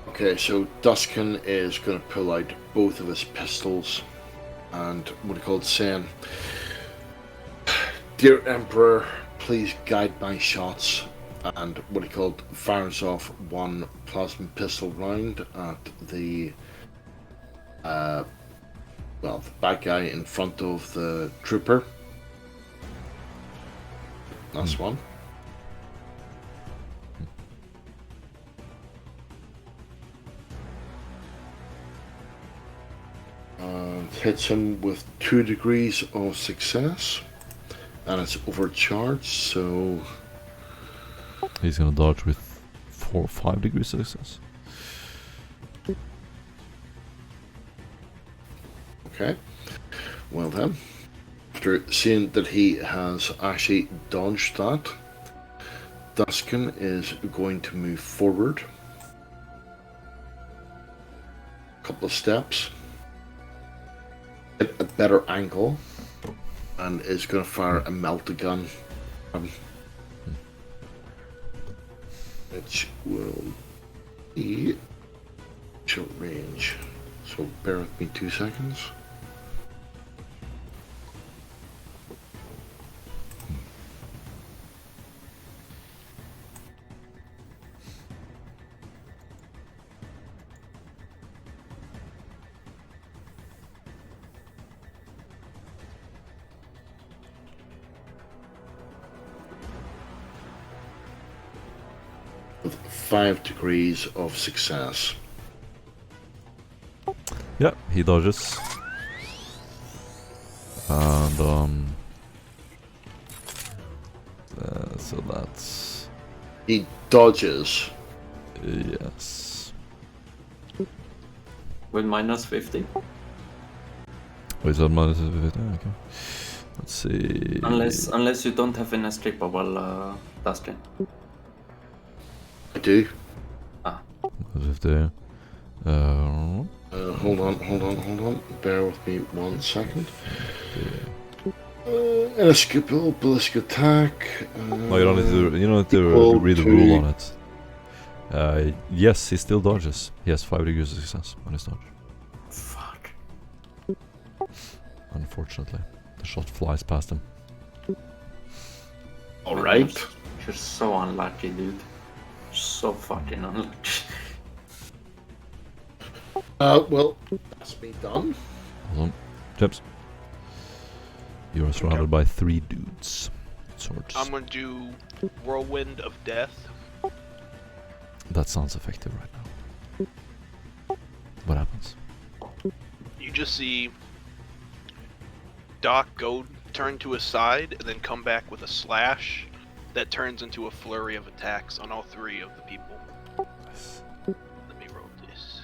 S3: Okay, so Duskin is going to pull out both of his pistols and what he called saying, "Dear Emperor, please guide my shots," and what he called fires off 1 plasma pistol round at the the bad guy in front of the trooper. That's one. And hits him with 2 degrees of success, and it's overcharged, so
S2: He's gonna dodge with 4 or 5 degrees of success.
S3: okay. Well then, after seeing that he has actually dodged that, Duskin is going to move forward a couple of steps, at a better angle, and is going to fire a melta-gun, which will be short range. So bear with me 2 seconds. With 5 degrees of success.
S2: Yeah, he dodges. And so that's
S3: He dodges.
S2: yes.
S1: With minus 50.
S2: Wait, is that minus 50? Okay. Let's see.
S1: Unless you don't have an escapable, Dustin.
S3: I do.
S2: Minus 50.
S3: Hold on. Bear with me 1 second. Inescapable ballistic attack.
S2: No, you don't need to
S3: equal
S2: read the
S3: to-
S2: rule on it. Yes, he still dodges. He has 5 degrees of success on his dodge.
S1: Fuck.
S2: Unfortunately, the shot flies past him.
S3: Alright.
S1: You're so unlucky, dude. So fucking unlucky.
S3: Well, that's me done.
S2: Hold on, James. You are surrounded by 3 dudes. Swords.
S5: I'm gonna do Whirlwind of Death.
S2: That sounds effective right now. What happens?
S5: You just see Doc go turn to his side and then come back with a slash that turns into a flurry of attacks on all 3 of the people.
S2: Nice.
S5: Let me roll this.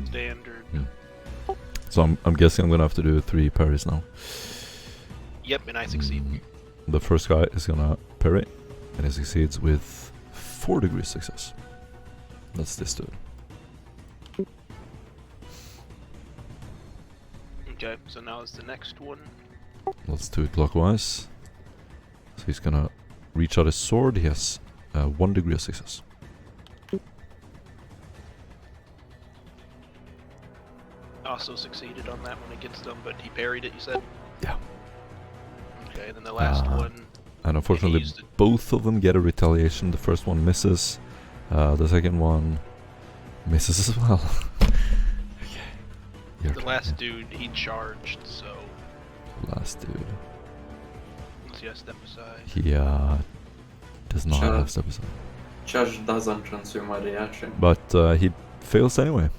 S5: Standard.
S2: So I'm guessing I'm gonna have to do 3 parries now.
S5: Yep, and I succeed.
S2: The first guy is gonna parry, and he succeeds with 4 degrees success. That's this dude.
S5: Okay, so now is the next one.
S2: Let's do it clockwise. So he's gonna reach out his sword. He has 1 degree of success.
S5: Also succeeded on that when it gets done, but he parried it, you said?
S2: Yeah.
S5: Okay, then the last one.
S2: And unfortunately,
S5: used it.
S2: both of them get a retaliation. The first one misses. The second one misses as well. Okay. Your
S5: The
S2: turn,
S5: last
S2: yeah.
S5: dude, he charged, so
S2: Last dude.
S5: let's just step aside.
S2: He does not
S1: Sure.
S2: have step aside.
S1: Charge doesn't consume a reaction.
S2: But he fails anyway.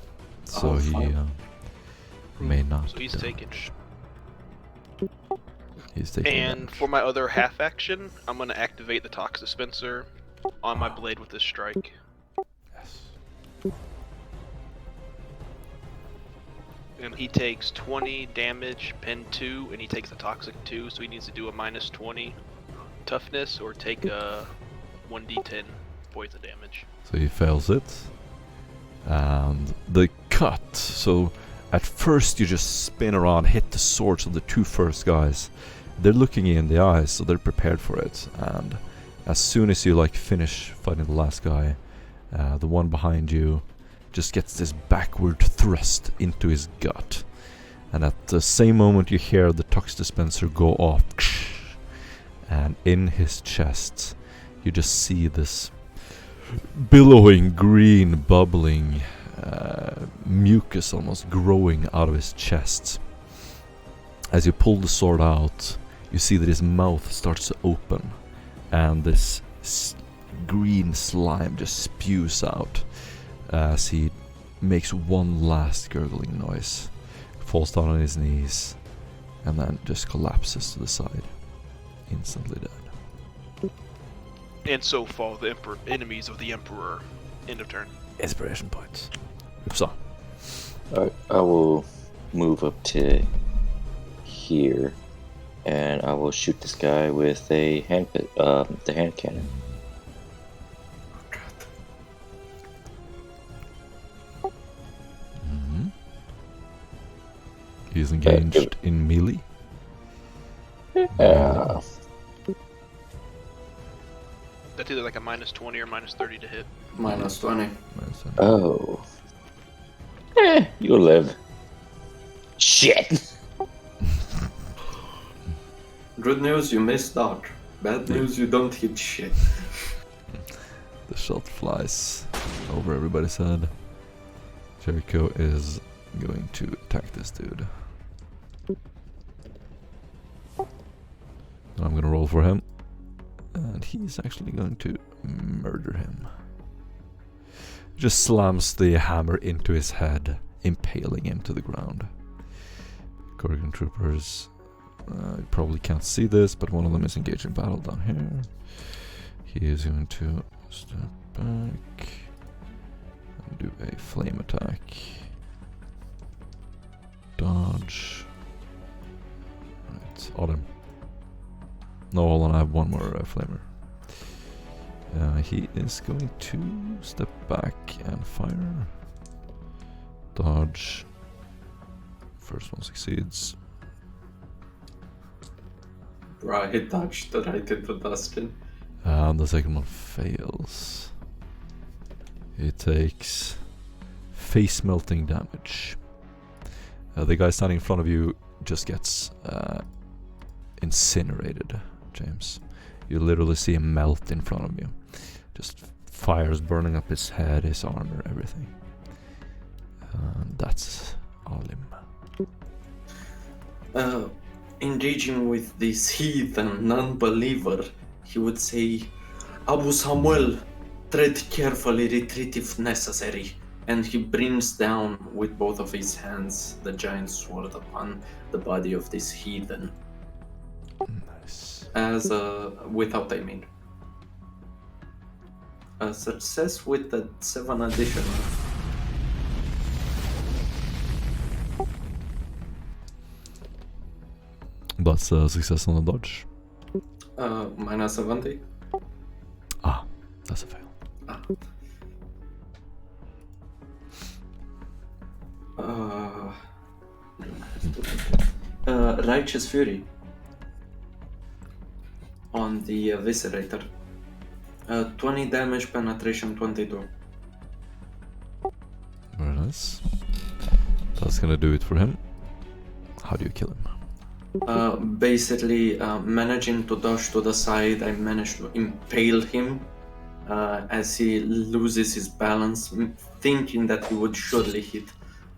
S2: So
S1: Oh,
S2: he
S1: fuck.
S2: may not.
S5: So he's
S2: damage.
S5: taking.
S2: He's taking
S5: And
S2: damage.
S5: for my other half action, I'm gonna activate the Tox Dispenser on my blade with this strike.
S2: Yes.
S5: And he takes 20 damage, pen 2, and he takes the Toxic 2, so he needs to do a minus 20 toughness or take a 1d10 poison damage.
S2: So he fails it. And the cut. So at first you just spin around, hit the swords of the 2 first guys. They're looking you in the eyes, so they're prepared for it. And as soon as you finish fighting the last guy, the one behind you just gets this backward thrust into his gut. And at the same moment you hear the Tox Dispenser go off. And in his chest you just see this billowing green bubbling mucus almost growing out of his chest. As you pull the sword out, you see that his mouth starts to open and this green slime just spews out as he makes one last gurgling noise, falls down on his knees, and then just collapses to the side, instantly dead.
S5: And so fall the enemies of the Emperor. End of turn.
S2: Inspiration points. So,
S6: Alright, I will move up to here, and I will shoot this guy with a the hand cannon.
S2: he's engaged in melee.
S5: That's either like a minus 20 or minus 30 to hit.
S1: Minus 20.
S6: Oh. You'll live. Shit!
S1: Good news, you missed dodge. Bad news, you don't hit shit.
S2: The shot flies over everybody's head. Jericho is going to attack this dude. And I'm gonna roll for him. And and he's actually going to murder him. Just slams the hammer into his head, impaling him to the ground. Gorgon troopers, you probably can't see this, but one of them is engaged in battle down here. He is going to step back and do a flame attack. Dodge. Right, on him. No, hold on, I have one more flamer. He is going to step back and fire. Dodge. First one succeeds.
S1: Right, he dodged right into Dustin.
S2: And the second one fails. He takes face melting damage. The guy standing in front of you just gets incinerated, James. You literally see him melt in front of you. Just fires burning up his head, his armor, everything. And that's Alim.
S1: Engaging with this heathen non-believer, he would say, Abu Samuel, tread carefully, retreat if necessary. And he brings down with both of his hands the giant sword upon the body of this heathen.
S2: Nice.
S1: As without aiming. A success with the 7 additional.
S2: That's a success on the dodge.
S1: Minus 70.
S2: Ah, that's a fail.
S1: Righteous Fury on the Eviscerator. 20 damage, penetration 22.
S2: Very nice. That's gonna do it for him. How do you kill him?
S1: Basically, managing to dodge to the side, I managed to impale him as he loses his balance, thinking that he would surely hit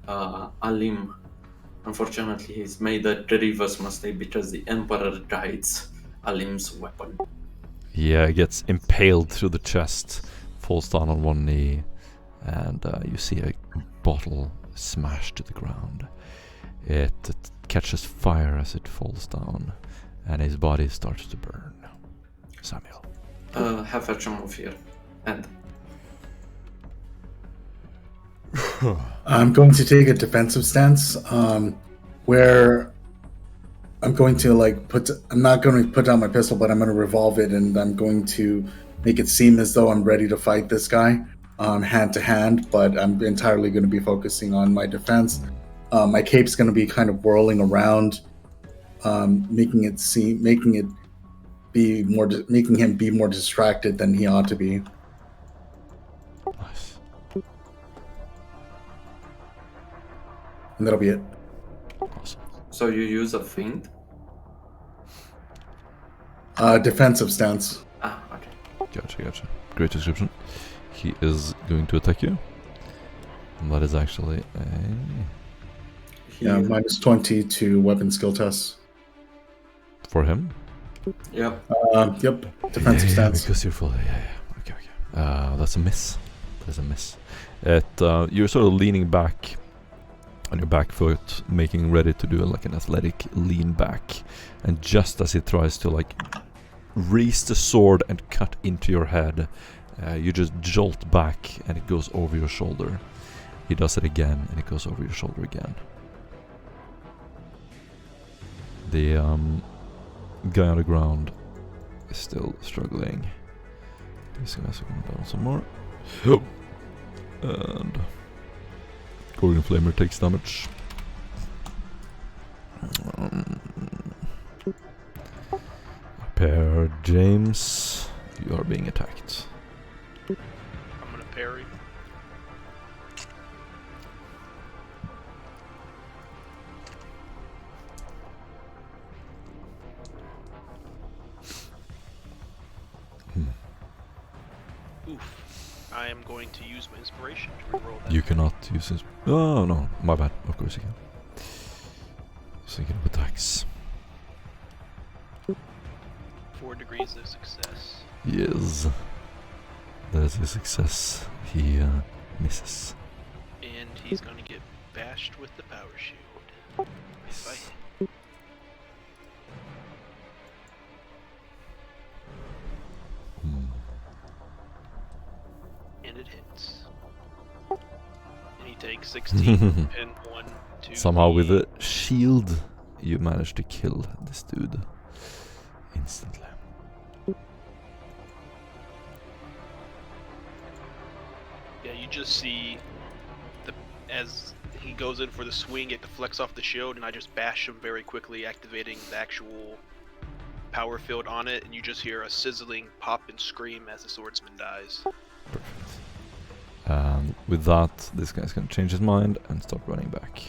S1: Alim. Unfortunately, he's made a grievous mistake because the Emperor guides Alim's weapon.
S2: Yeah, he gets impaled through the chest, falls down on one knee, and you see a bottle smashed to the ground. It catches fire as it falls down, and his body starts to burn. Samuel.
S1: Have a move here. And
S4: I'm going to take a defensive stance, where I'm going to I'm not going to put down my pistol, but I'm going to revolve it, and I'm going to make it seem as though I'm ready to fight this guy, hand to hand, but I'm entirely going to be focusing on my defense. My cape's going to be kind of whirling around, making him be more distracted than he ought to be.
S2: Nice.
S4: And that'll be it.
S2: Awesome.
S1: so you use a feint?
S4: Defensive stance.
S1: Okay.
S2: Gotcha. Great description. He is going to attack you. And that is actually a...
S4: Yeah, minus 20 to weapon skill tests.
S2: For him?
S1: Yeah.
S4: Yep. Defensive
S2: Yeah,
S4: stance.
S2: because you're full. Yeah. Okay. That's a miss. That is a miss. You're sort of leaning back on your back foot, making ready to do an athletic lean back, and just as he tries to raise the sword and cut into your head, you just jolt back and it goes over your shoulder. He does it again and it goes over your shoulder again. The guy on the ground is still struggling. These guys are going down some more. And Gorgon Flamer takes damage. Pair James, you are being attacked.
S5: I'm gonna parry. Oof. I am going to use my inspiration to reroll that.
S2: You cannot use his... Oh no, my bad. Of course you can. Thinking of attacks.
S5: 4 degrees of success.
S2: Yes. That is a success. He misses.
S5: And he's gonna get bashed with the power shield. If I hit. And it hits. And he takes 16 and 1, 2.
S2: Somehow with a shield, you manage to kill this dude instantly.
S5: Yeah, you just see as he goes in for the swing, it deflects off the shield, and I just bash him very quickly, activating the actual power field on it, and you just hear a sizzling pop and scream as the swordsman dies.
S2: Perfect. And with that, this guy's gonna change his mind and start running back.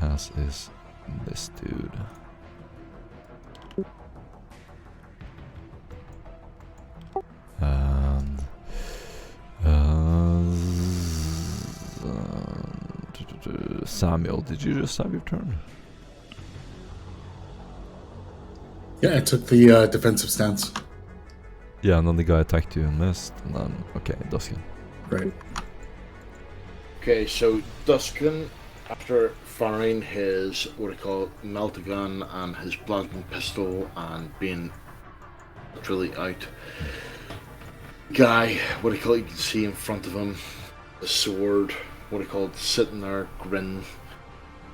S2: As is this dude. And Samuel, did you just have your turn?
S4: Yeah, I took the defensive stance.
S2: Yeah, and then the guy attacked you and missed, and then, okay, Duskin.
S4: Right.
S3: Okay, so Duskin, after firing his, what I call meltagun and his bludgeon pistol and being really out, guy, what I call it, you can see in front of him, the sword, what I call it, sitting there, grin,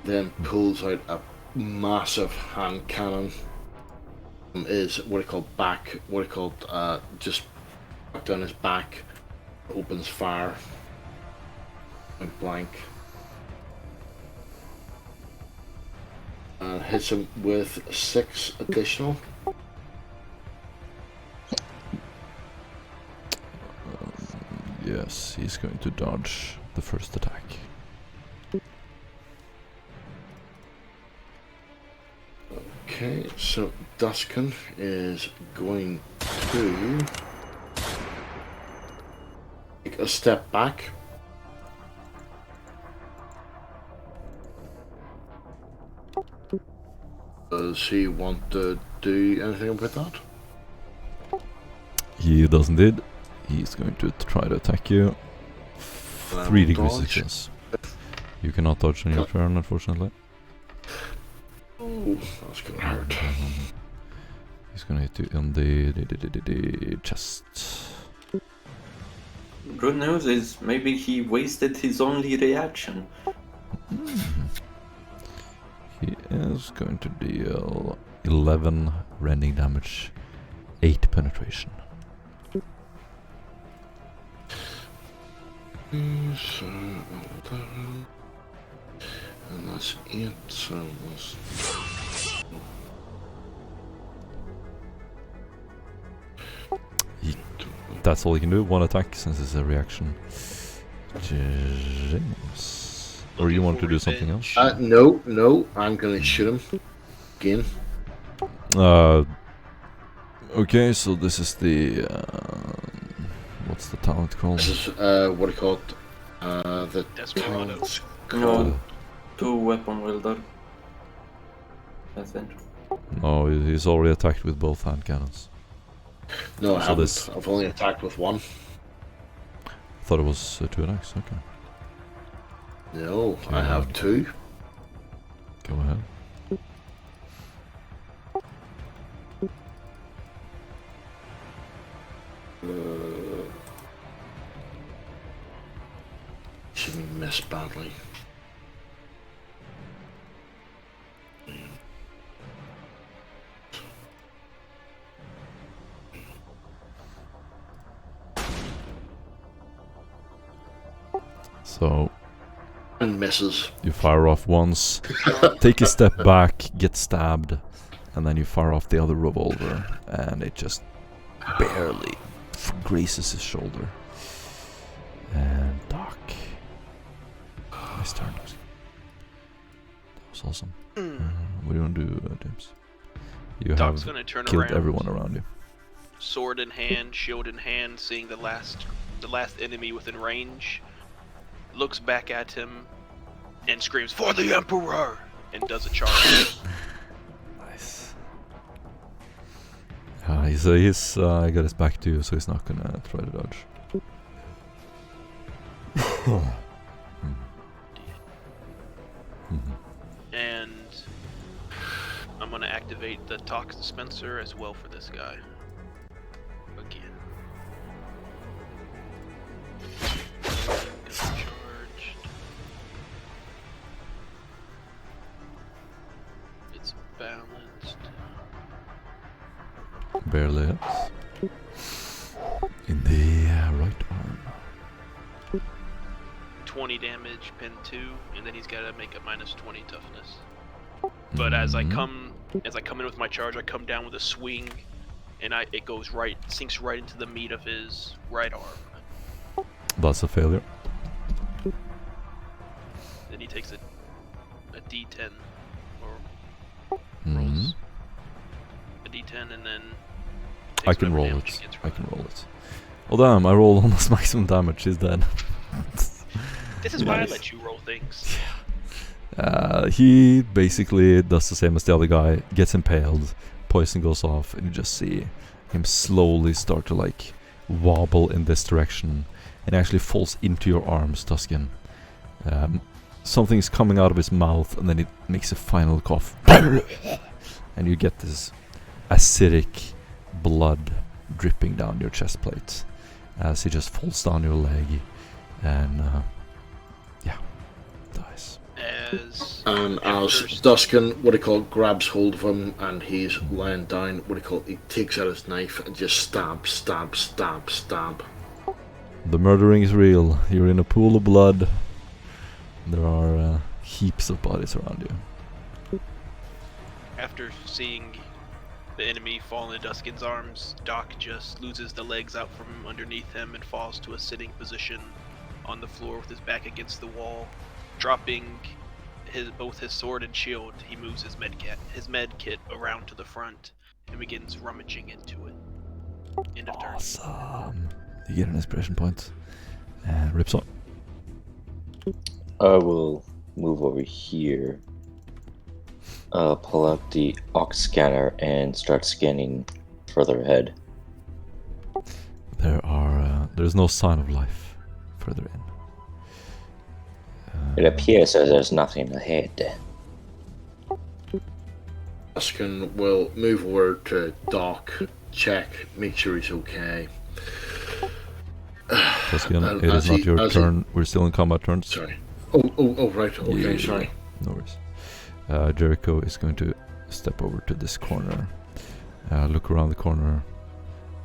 S3: then pulls out a massive hand cannon. Is what I call back, what I call just back down his back, opens fire, point blank, and hits him with 6 additional.
S2: Yes, he's going to dodge the first attack.
S3: Okay, so Duskin is going to take a step back. Does he want to do anything about that?
S2: He does indeed. He's going to try to attack you. 3 degrees
S3: Dodge.
S2: success. You cannot dodge on your turn, unfortunately.
S3: Oh, that's gonna hurt.
S2: He's gonna hit you on the chest.
S1: Good news is maybe he wasted his only reaction.
S2: He is going to deal 11 rending damage, 8 penetration.
S3: So, and that's 8, so that's...
S2: That's all he can do, 1 attack since it's a reaction. James. Or you want to do something else?
S3: No, I'm gonna shoot him again.
S2: Okay, so this is the what's the talent called?
S3: This is what I call it. The
S5: Desperado.
S3: talent's
S1: No, 2 weapon wielder. I think.
S2: No, he's already attacked with both hand cannons.
S3: No, I
S2: So
S3: haven't.
S2: this-
S3: I've only attacked with 1.
S2: Thought it was 2 attacks. Okay,
S3: No,
S2: Okay.
S3: I have 2.
S2: go ahead.
S3: Shouldn't miss badly.
S2: So
S3: And misses.
S2: you fire off once, take a step back, get stabbed, and then you fire off the other revolver, and it just barely grazes his shoulder. And Doc. Nice turn. That was awesome. What do you want to do, James? You
S5: Doc's
S2: have
S5: gonna turn
S2: killed
S5: around,
S2: everyone around you.
S5: sword in hand, shield in hand, seeing the last enemy within range, looks back at him and screams, "For the Emperor!" and does a charge.
S2: Nice. he's got his back to you, so he's not gonna try to dodge.
S5: And I'm gonna activate the Tox Dispenser as well for this guy. Again. Charged. It's balanced.
S2: Barely hits. In the right arm.
S5: 20 damage, pin 2, and then he's gotta make a minus 20 toughness. But as I come in with my charge, I come down with a swing, and it goes right, sinks right into the meat of his right arm.
S2: That's a failure.
S5: Then he takes a D10, or rolls a D10, and then
S2: I can roll it. I can roll it. Oh damn! I rolled almost maximum damage. He's dead.
S5: This is why I let you roll things.
S2: He basically does the same as the other guy, gets impaled, poison goes off, and you just see him slowly start to like wobble in this direction, and actually falls into your arms, Tuscan. Something's coming out of his mouth, and then it makes a final cough, and you get this acidic blood dripping down your chest plate as he just falls down your leg, and dies.
S3: And as Duskin, grabs hold of him and he's lying down, he takes out his knife and just stab.
S2: The murdering is real. You're in a pool of blood. There are heaps of bodies around you.
S5: After seeing the enemy fall into Duskin's arms, Doc just loses the legs out from underneath him and falls to a sitting position on the floor with his back against the wall. Dropping both his sword and shield, he moves his med kit around to the front and begins rummaging into it. End of turn.
S2: Awesome. You get an inspiration point. And rips on.
S6: I will move over here, pull out the Ox scanner, and start scanning further ahead.
S2: There's no sign of life further in.
S6: It appears as there's nothing ahead.
S3: Duskin will move over to Doc, check, make sure he's okay.
S2: Tuscan, it is not your turn. We're still in combat turns.
S3: Sorry. Oh, right. Okay,
S2: Yeah.
S3: sorry.
S2: No worries. Jericho is going to step over to this corner, look around the corner,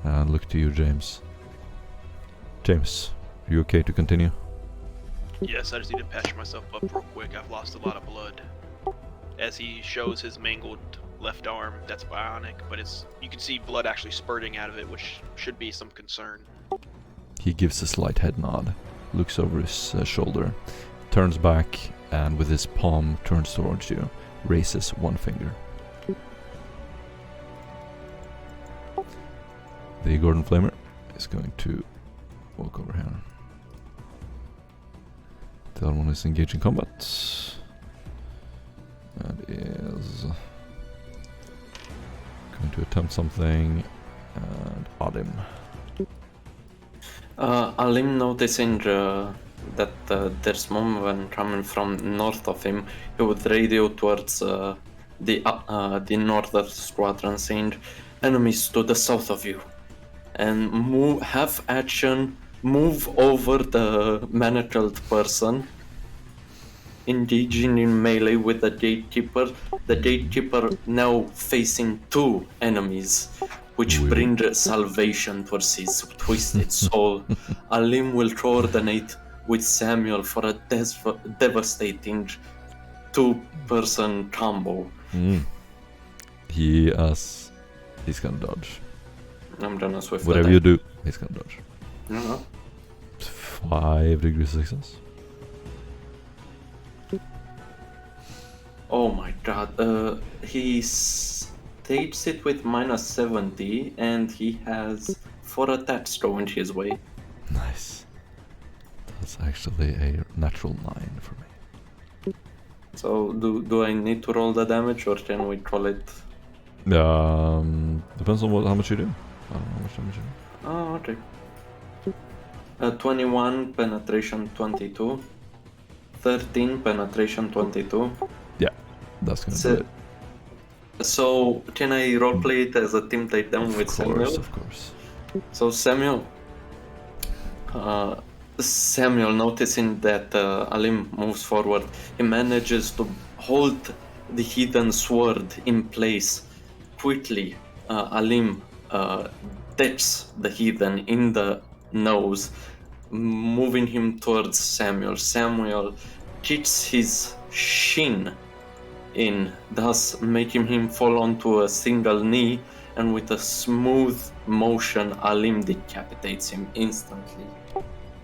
S2: and look to you, James. James, are you okay to continue?
S5: Yes, I just need to patch myself up real quick. I've lost a lot of blood. As he shows his mangled left arm, that's bionic, but you can see blood actually spurting out of it, which should be some concern.
S2: He gives a slight head nod, looks over his shoulder, turns back, and with his palm turns towards you, raises one finger. The Gordon Flamer is going to walk over here. The other one is engaged in combat. And is going to attempt something and odd him.
S1: Alim noticing that there's movement coming from north of him, he would radio towards the northern squadron, saying, "Enemies to the south of you," and have action move over the manacled person, engaging in melee with the gatekeeper. The gatekeeper now facing two enemies, which bring salvation towards his twisted soul. Alim will coordinate with Samuel for a devastating two-person combo.
S2: He's gonna dodge.
S1: I'm gonna swift.
S2: Whatever you do, he's gonna dodge.
S1: Uh-huh.
S2: 5 degrees success.
S1: Oh my god. He takes it with minus 70, and he has 4 attacks going his way.
S2: Nice. That's actually a natural 9 for me.
S1: So do I need to roll the damage, or can we call it?
S2: The Depends on how much you do. I don't know how much damage you do.
S1: Oh, okay. 21 penetration 22. 13 penetration 22.
S2: Yeah, that's gonna do
S1: So,
S2: it.
S1: so can I roleplay it as a team takedown with Samuel?
S2: Of course.
S1: So Samuel, noticing that Alim moves forward, he manages to hold the hidden sword in place. Quickly, Alim taps the heathen in the nose, moving him towards Samuel. Samuel kicks his shin in, thus making him fall onto a single knee, and with a smooth motion, Alim decapitates him instantly.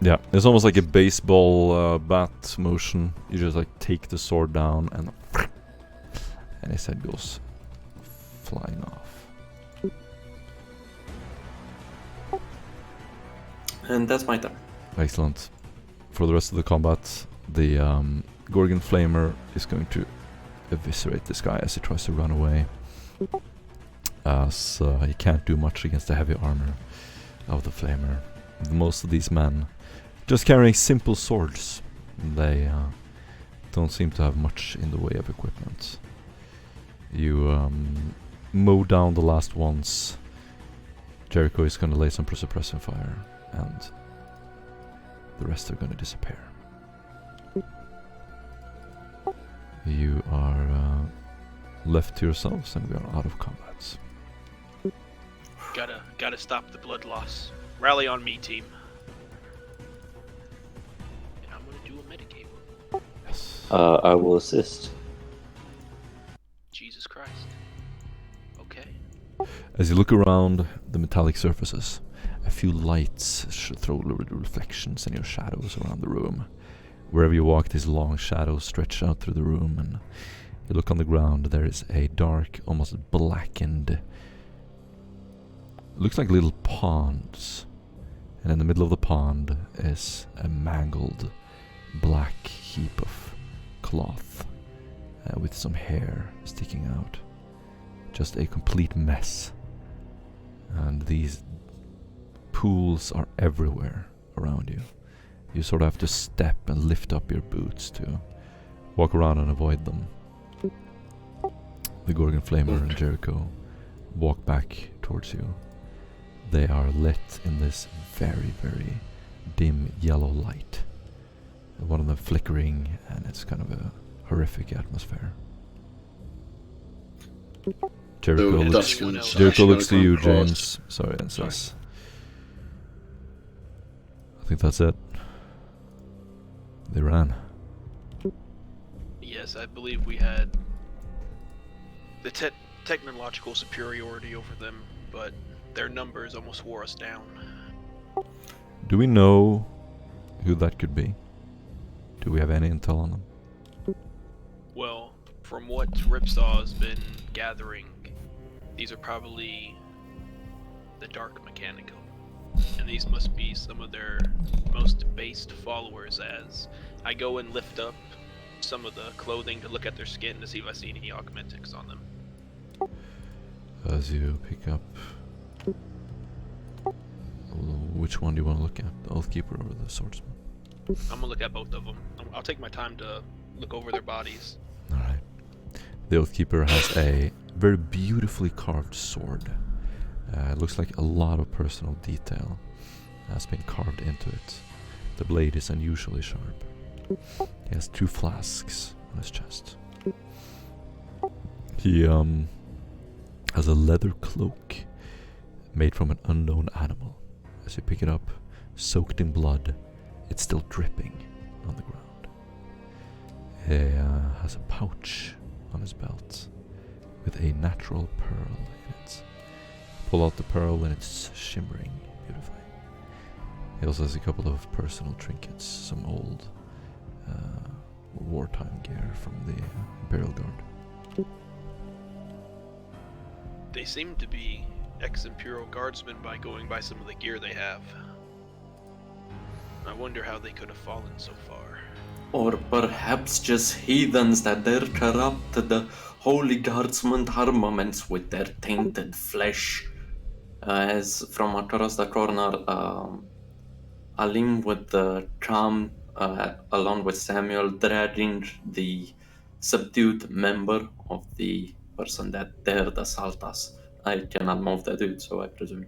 S2: Yeah, it's almost like a baseball bat motion. You just like take the sword down and his head goes flying off.
S1: And that's my turn.
S2: Excellent. For the rest of the combat, the Gorgon Flamer is going to eviscerate this guy as he tries to run away. As he can't do much against the heavy armor of the Flamer. Most of these men just carrying simple swords. They don't seem to have much in the way of equipment. You mow down the last ones. Jericho is going to lay some suppressing fire, and the rest are going to disappear. You are left to yourselves, and we are out of combat.
S5: Gotta stop the blood loss. Rally on me, team. And I'm gonna do a metagame.
S2: Yes.
S6: I will assist.
S5: Jesus Christ. Okay.
S2: As you look around the metallic surfaces, a few lights throw reflections in your shadows around the room. Wherever you walk, these long shadows stretch out through the room, and you look on the ground. There is a dark, almost blackened, looks like little ponds, and in the middle of the pond is a mangled black heap of cloth with some hair sticking out. Just a complete mess. And these pools are everywhere around you. You sort of have to step and lift up your boots to walk around and avoid them. The Gorgon Flamer and Jericho walk back towards you. They are lit in this very, very dim yellow light. One of them flickering, and it's kind of a horrific atmosphere. Jericho looks to you, James. Sorry, and says, I think that's it. They ran.
S5: Yes, I believe we had the technological superiority over them, but their numbers almost wore us down.
S2: Do we know who that could be? Do we have any intel on them?
S5: Well, from what Ripsaw has been gathering, these are probably the Dark Mechanical. And these must be some of their most debased followers, as I go and lift up some of the clothing to look at their skin to see if I see any augmentics on them.
S2: As you pick up... Which one do you want to look at? The Oathkeeper or the Swordsman?
S5: I'm gonna look at both of them. I'll take my time to look over their bodies.
S2: Alright. The Oathkeeper has a very beautifully carved sword. It looks like a lot of personal detail has been carved into it. The blade is unusually sharp. He has 2 flasks on his chest. He has a leather cloak made from an unknown animal. As you pick it up, soaked in blood, it's still dripping on the ground. He has a pouch on his belt with a natural pearl in it. Pull out the pearl and it's shimmering beautifully. He also has a couple of personal trinkets, some old wartime gear from the Imperial Guard.
S5: They seem to be ex-Imperial Guardsmen by going by some of the gear they have. I wonder how they could have fallen so far.
S1: Or perhaps just heathens that dare corrupt the Holy Guardsmen armaments with their tainted flesh. as from across the corner, Alim with the charm, along with Samuel, dragging the subdued member of the person that dared assault us. I cannot move the dude, so I presume.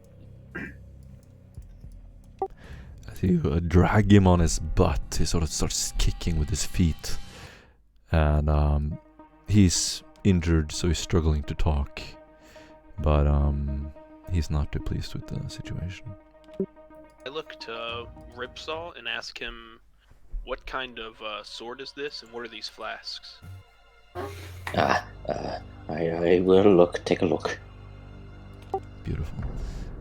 S2: As you drag him on his butt, he sort of starts kicking with his feet. And he's injured, so he's struggling to talk. But he's not too pleased with the situation.
S5: I look to Ripsaw and ask him, what kind of sword is this, and what are these flasks?
S6: I will take a look.
S2: Beautiful.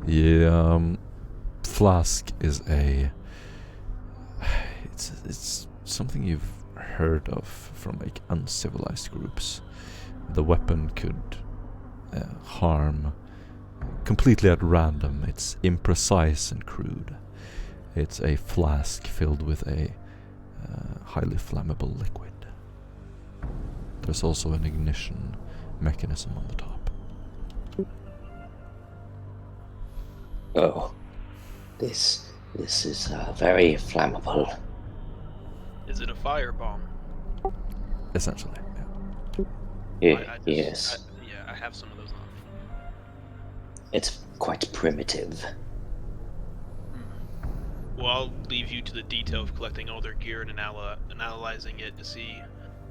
S2: The flask is it's something you've heard of from like uncivilized groups. The weapon could harm completely at random. It's imprecise and crude. It's a flask filled with a highly flammable liquid. There's also an ignition mechanism on the top.
S6: Oh, this is very flammable.
S5: Is it a firebomb?
S2: Essentially,
S6: Yes,
S5: I have some of those on.
S6: it's quite primitive.
S5: Well, I'll leave you to the detail of collecting all their gear and analyzing it to see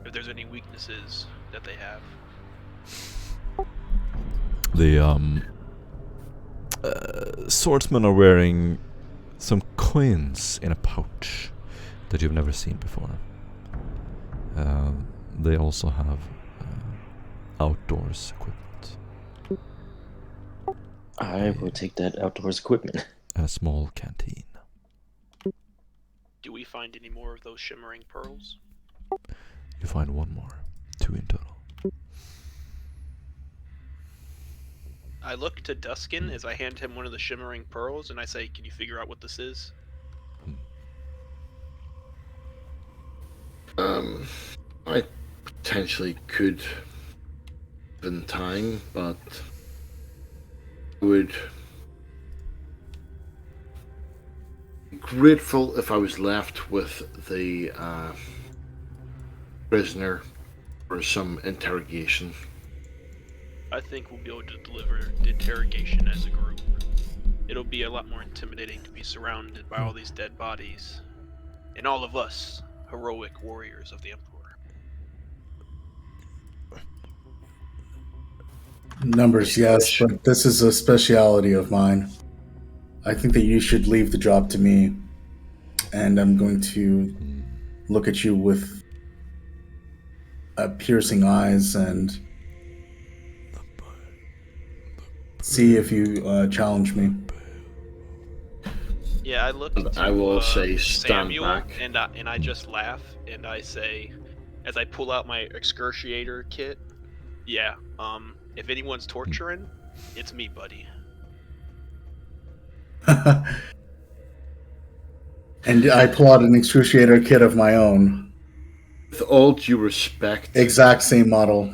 S5: if there's any weaknesses that they have.
S2: The swordsmen are wearing some coins in a pouch that you've never seen before. They also have outdoors equipment.
S6: I will take that outdoors equipment.
S2: And a small canteen.
S5: Do we find any more of those shimmering pearls?
S2: You find one more. 2 in total.
S5: I look to Duskin as I hand him one of the shimmering pearls and I say, can you figure out what this is?
S3: I potentially could in time, but would be grateful if I was left with the prisoner for some interrogation.
S5: I think we'll be able to deliver the interrogation as a group. It'll be a lot more intimidating to be surrounded by all these dead bodies. And all of us, heroic warriors of the Emperor.
S4: Numbers, yes, but this is a speciality of mine. I think that you should leave the job to me, and I'm going to look at you with piercing eyes and see if you challenge me.
S5: Yeah, I look to
S3: I will say stand
S5: Samuel,
S3: back.
S5: and I just laugh, and I say, as I pull out my excruciator kit, yeah, if anyone's torturing, it's me, buddy.
S4: And I pull out an excruciator kit of my own.
S3: With all due respect,
S4: Exact same model.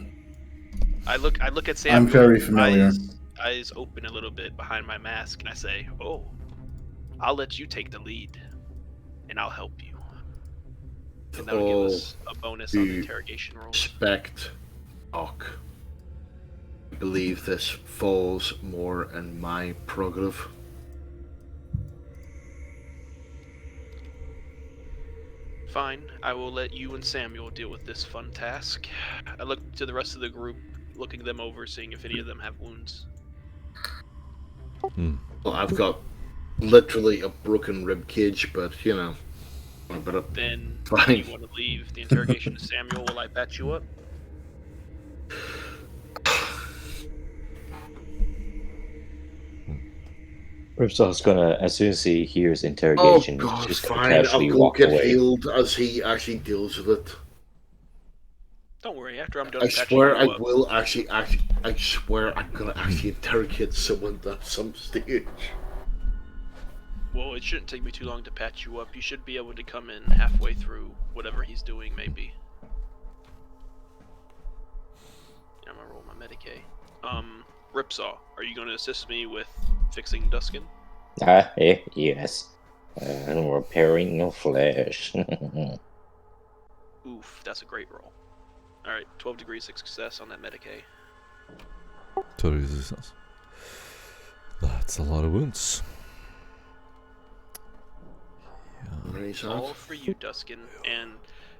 S5: I look at Samuel.
S4: I'm very familiar.
S5: Eyes open a little bit behind my mask, and I say, oh, I'll let you take the lead, and I'll help you. And that'll give us a bonus on the interrogation roll.
S3: Respect, Doc. I believe this falls more in my prerogative.
S5: Fine, I will let you and Samuel deal with this fun task. I look to the rest of the group, looking them over, seeing if any of them have wounds.
S3: Well, I've got literally a broken rib cage, but you know,
S5: Then,
S3: fine.
S5: you want to leave the interrogation to Samuel while I patch you up?
S6: Ripsaw's gonna, as soon as he hears
S3: Oh
S6: interrogation,
S3: God,
S6: just gonna
S3: fine. I'll
S6: casually
S3: go
S6: walk
S3: get
S6: away.
S3: healed as he actually deals with it.
S5: Don't worry, after I'm done
S3: I
S5: patching
S3: swear
S5: you
S3: I
S5: up,
S3: will actually. I swear I'm gonna actually interrogate someone at some stage.
S5: well, it shouldn't take me too long to patch you up. You should be able to come in halfway through whatever he's doing, maybe. Yeah, I'm gonna roll my Medicaid. Ripsaw, are you going to assist me with fixing Duskin?
S6: Yes. Repairing your flesh.
S5: Oof, that's a great roll. Alright, 12 degrees of success on that Medicae.
S2: Totally success. That's a lot of wounds.
S5: All for you, Duskin. And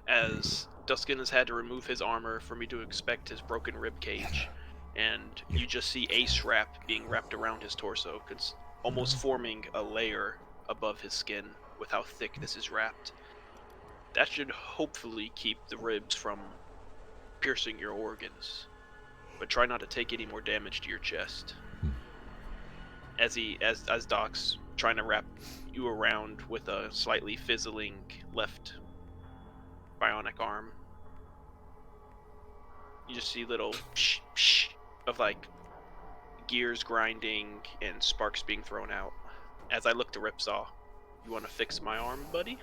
S5: as Duskin has had to remove his armor for me to expect his broken rib cage, and you just see Ace wrap being wrapped around his torso, almost forming a layer above his skin with how thick this is wrapped. That should hopefully keep the ribs from piercing your organs, but try not to take any more damage to your chest. As Doc's trying to wrap you around with a slightly fizzling left bionic arm, you just see little psh psh of like gears grinding and sparks being thrown out. As I look to Ripsaw, you want to fix my arm, buddy?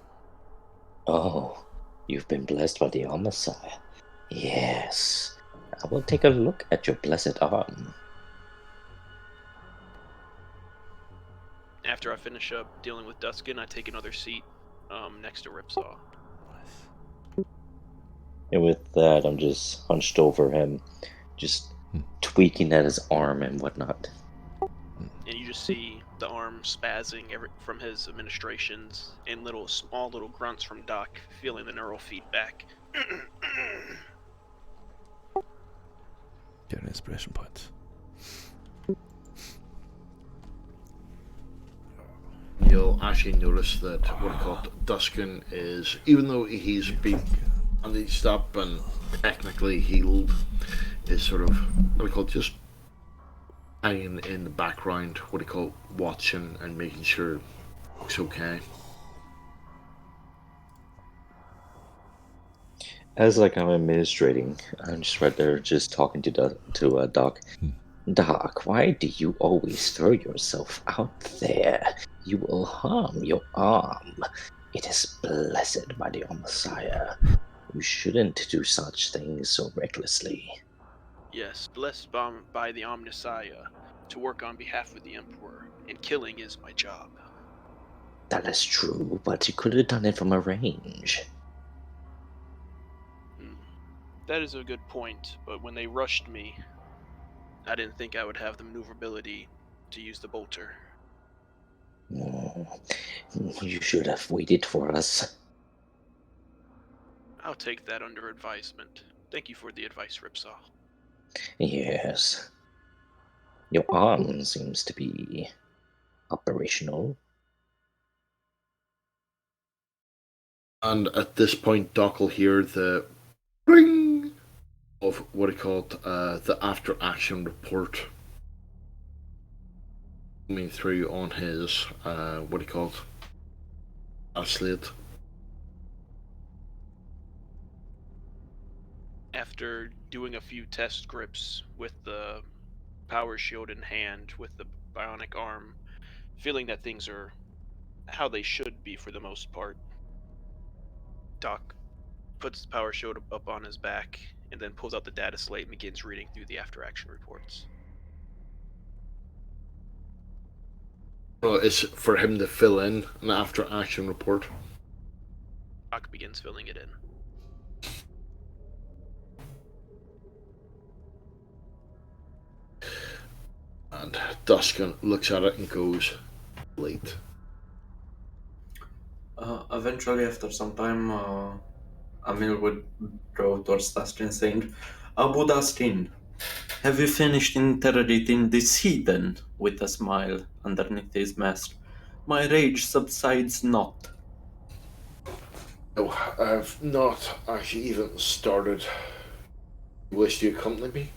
S6: Oh, you've been blessed by the Arm Messiah. Yes. I will take a look at your blessed arm.
S5: After I finish up dealing with Duskin, I take another seat next to Ripsaw.
S6: And with that, I'm just hunched over him, just tweaking at his arm and whatnot.
S5: And you just see the arm spazzing from his administrations, and small little grunts from Doc, feeling the neural feedback.
S2: Get an inspiration point.
S3: You'll actually notice that what I call Duskin is, even though he's been bandaged up and technically healed, is sort of what I call just hanging in the background, what I call watching and making sure it's okay.
S6: As like I'm administrating, I'm just right there, just talking to Doc. Doc, why do you always throw yourself out there? You will harm your arm. It is blessed by the Messiah. You shouldn't do such things so recklessly.
S5: Yes, blessed by the Omnissiah to work on behalf of the Emperor, and killing is my job.
S6: That is true, but you could have done it from a range.
S5: That is a good point, but when they rushed me, I didn't think I would have the maneuverability to use the bolter.
S6: You should have waited for us.
S5: I'll take that under advisement. Thank you for the advice, Ripsaw.
S6: Yes. Your arm seems to be operational.
S3: And at this point, Doc will hear the ring of what I called the after action report coming through on his what he called a slate.
S5: After doing a few test scripts with the power shield in hand with the bionic arm, feeling that things are how they should be for the most part, Doc puts the power shield up on his back and then pulls out the data slate and begins reading through the after action reports.
S3: Well, it's for him to fill in an after action report.
S5: Doc begins filling it in.
S3: And Duskin looks at it and goes, late.
S1: Eventually, after some time, Emil would draw towards Dustin, saying, Abu Dustin, have you finished interrogating this heathen? With a smile underneath his mask. My rage subsides not.
S3: No, I've not actually even started. Wish you accompany me?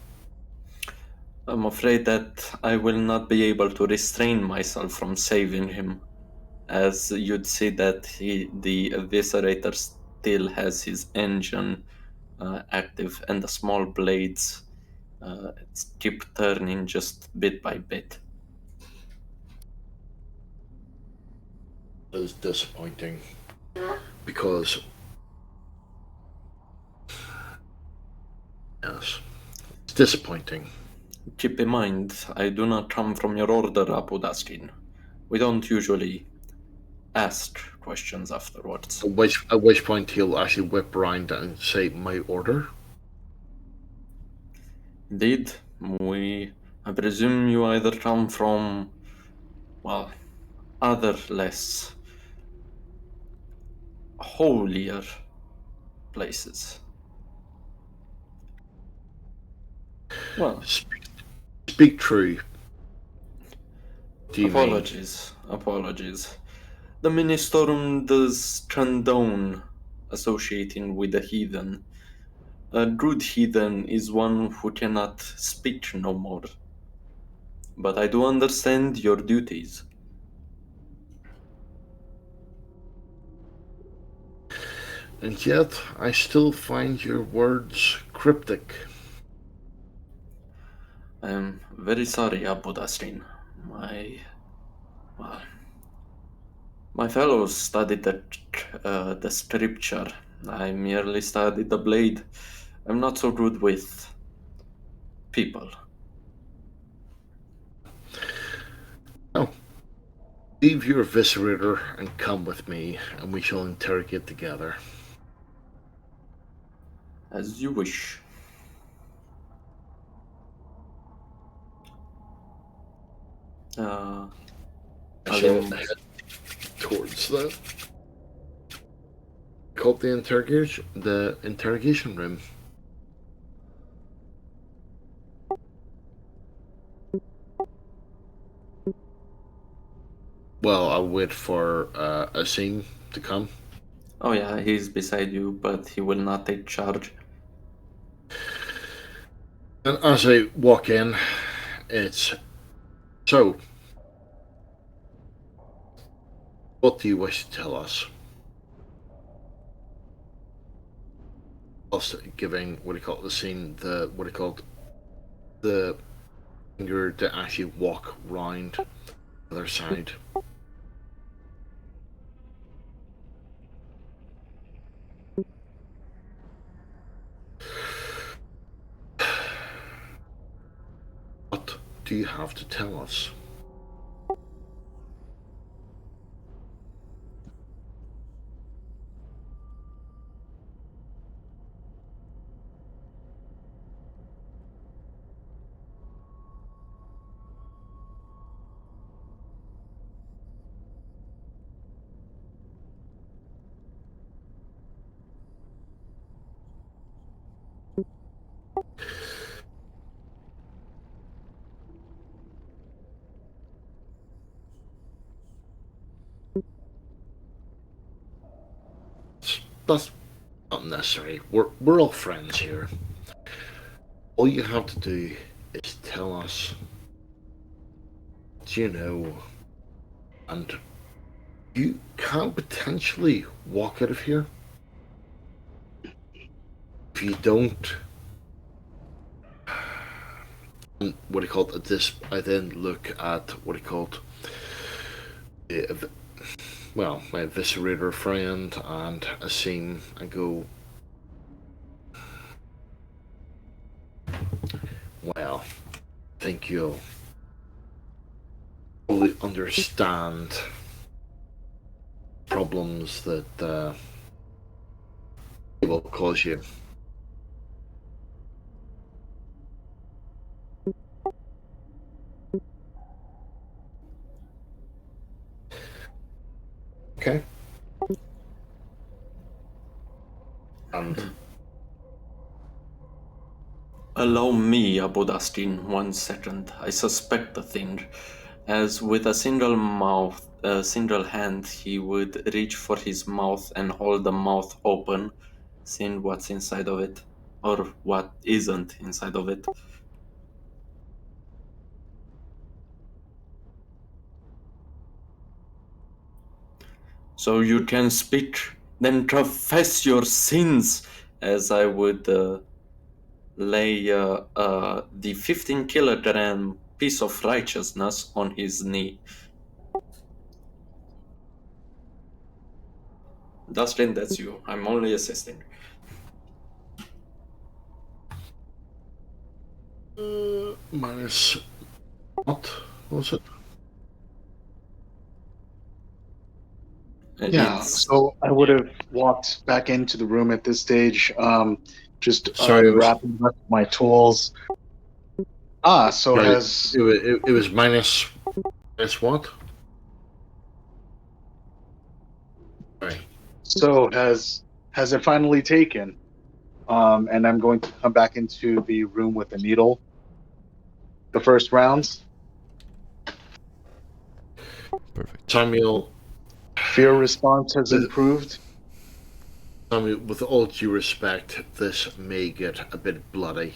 S1: I'm afraid that I will not be able to restrain myself from saving him, as you'd see that the eviscerator still has his engine active and the small blades keep turning just bit by bit.
S3: It was disappointing because yes, it's disappointing.
S1: Keep in mind, I do not come from your order, Apodaskin. We don't usually ask questions afterwards.
S3: At which point he'll actually whip around and say, "My order."
S1: Indeed, I presume you either come from, well, other less holier places. Well,
S3: Speak true. Do you mean?
S1: apologies. The Ministorum does condone associating with the heathen. A good heathen is one who cannot speak no more. But I do understand your duties.
S3: And yet, I still find your words cryptic.
S1: I am very sorry, Abudasrin. Well, my fellows studied the scripture. I merely studied the blade. I'm not so good with people.
S3: Oh, leave your eviscerator and come with me, and we shall interrogate together.
S1: As you wish.
S3: I shall
S1: Alim,
S3: head towards the called the interrogation room. Well, I'll wait for Asim to come.
S1: oh yeah, he's beside you, but he will not take charge.
S3: And as I walk in, it's so. What do you wish to tell us? Also giving what do you call it, the scene, the what do you call it, the finger to actually walk round the other side. What do you have to tell us? That's not necessary. We're all friends here. All you have to do is tell us what you know, and you can potentially walk out of here. If you don't, what do you call it? At this, I then look at what do you call it? Well, my eviscerator friend and Asim, and go, well, I think you'll fully understand problems that it will cause you. Okay. And
S1: Allow me, Abodastin, 1 second. I suspect the thing. As with a single hand, he would reach for his mouth and hold the mouth open, seeing what's inside of it, or what isn't inside of it. So you can speak, then confess your sins, as I would lay the 15-kilogram piece of righteousness on his knee. Dustin, that's you. I'm only assisting.
S3: Minus what was it?
S8: Yeah,
S1: It's
S8: so I would have walked back into the room at this stage, just
S3: Sorry, it was
S8: wrapping up my tools. So
S3: right.
S8: has
S3: It was minus what? Right.
S8: so has it finally taken? And I'm going to come back into the room with the needle. The first rounds.
S2: Perfect.
S3: Samuel,
S8: Fear response has
S3: with,
S8: improved.
S3: with all due respect, this may get a bit bloody.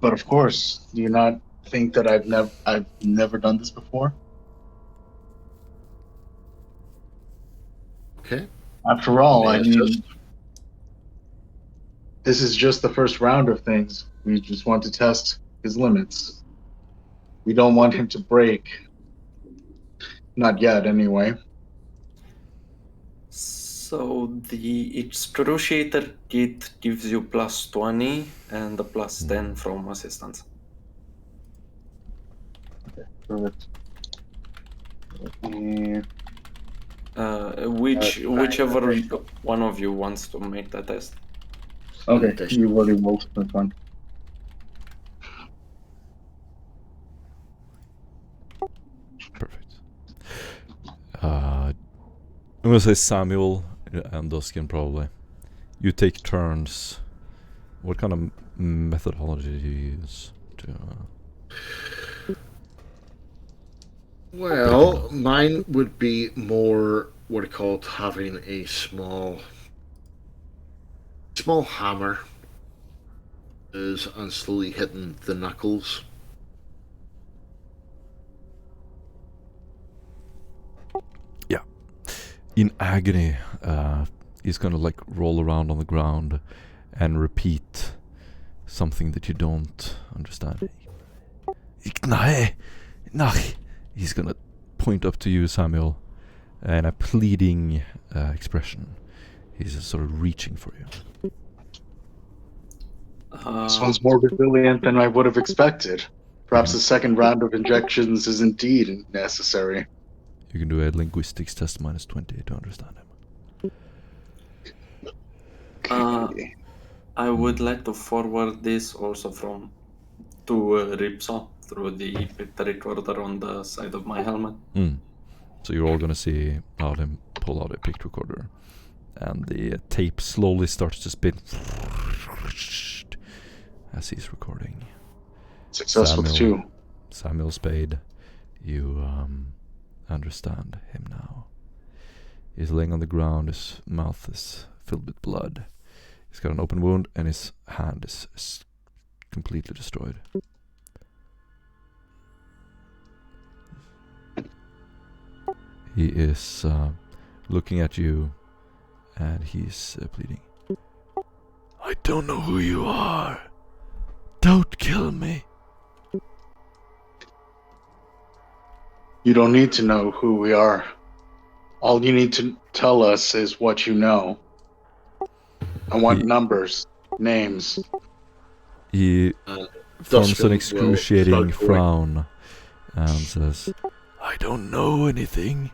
S8: But of course, do you not think that I've never done this before?
S3: Okay.
S8: After all,
S3: May
S8: I
S3: I
S8: mean,
S3: assist?
S8: this is just the first round of things. We just want to test his limits. We don't want him to break. Not yet, anyway.
S1: so the excruciator kit gives you plus 20 and a plus 10 from assistance.
S8: Perfect. And
S1: Whichever one of you wants to make the test.
S8: okay, you already rolled. That's fine.
S2: Perfect. I'm gonna say Samuel and Duskin probably. You take turns. What kind of methodology do you use to?
S3: Well, mine would be more what I call having a small hammer and slowly hitting the knuckles.
S2: In agony, he's gonna like roll around on the ground and repeat something that you don't understand. He's gonna point up to you, Samuel, and a pleading expression. He's just sort of reaching for you.
S8: This one's more resilient than I would have expected. Perhaps a second round of injections is indeed necessary.
S2: You can do a linguistics test minus 20 to understand him.
S1: I would like to forward this also to Ripso through the recorder on the side of my helmet.
S2: So you're all gonna see him pull out a pict recorder, and the tape slowly starts to spin as he's recording.
S8: Successful too.
S2: Samuel Spade, you understand him now. He's laying on the ground, his mouth is filled with blood. He's got an open wound and his hand is completely destroyed. He is looking at you and he's pleading. I don't know who you are. Don't kill me.
S8: You don't need to know who we are. All you need to tell us is what you know. I want numbers, names.
S2: He forms an excruciating frown and says, I don't know anything.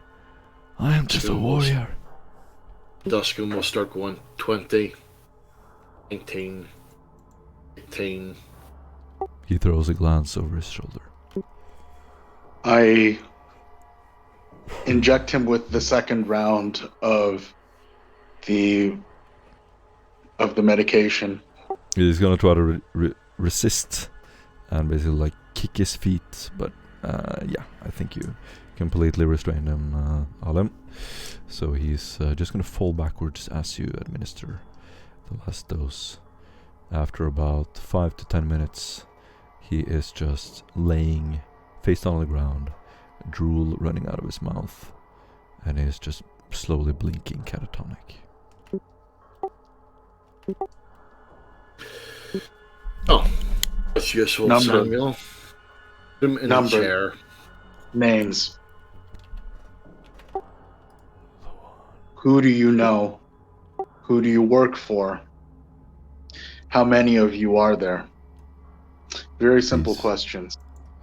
S2: I am just a warrior.
S3: Duskin will start going 20, 19, 18.
S2: He throws a glance over his shoulder.
S8: I inject him with the second round of the medication.
S2: He's gonna try to resist and basically like kick his feet, but yeah, I think you completely restrained him, Alem. So he's just gonna fall backwards as you administer the last dose. After about 5 to 10 minutes, he is just laying face down on the ground, drool running out of his mouth, and is just slowly blinking catatonic.
S3: Oh, that's useful,
S8: Number.
S3: Samuel. Put him in a chair.
S8: Names. Who do you know? Who do you work for? How many of you are there? Very simple
S2: Please.
S8: questions.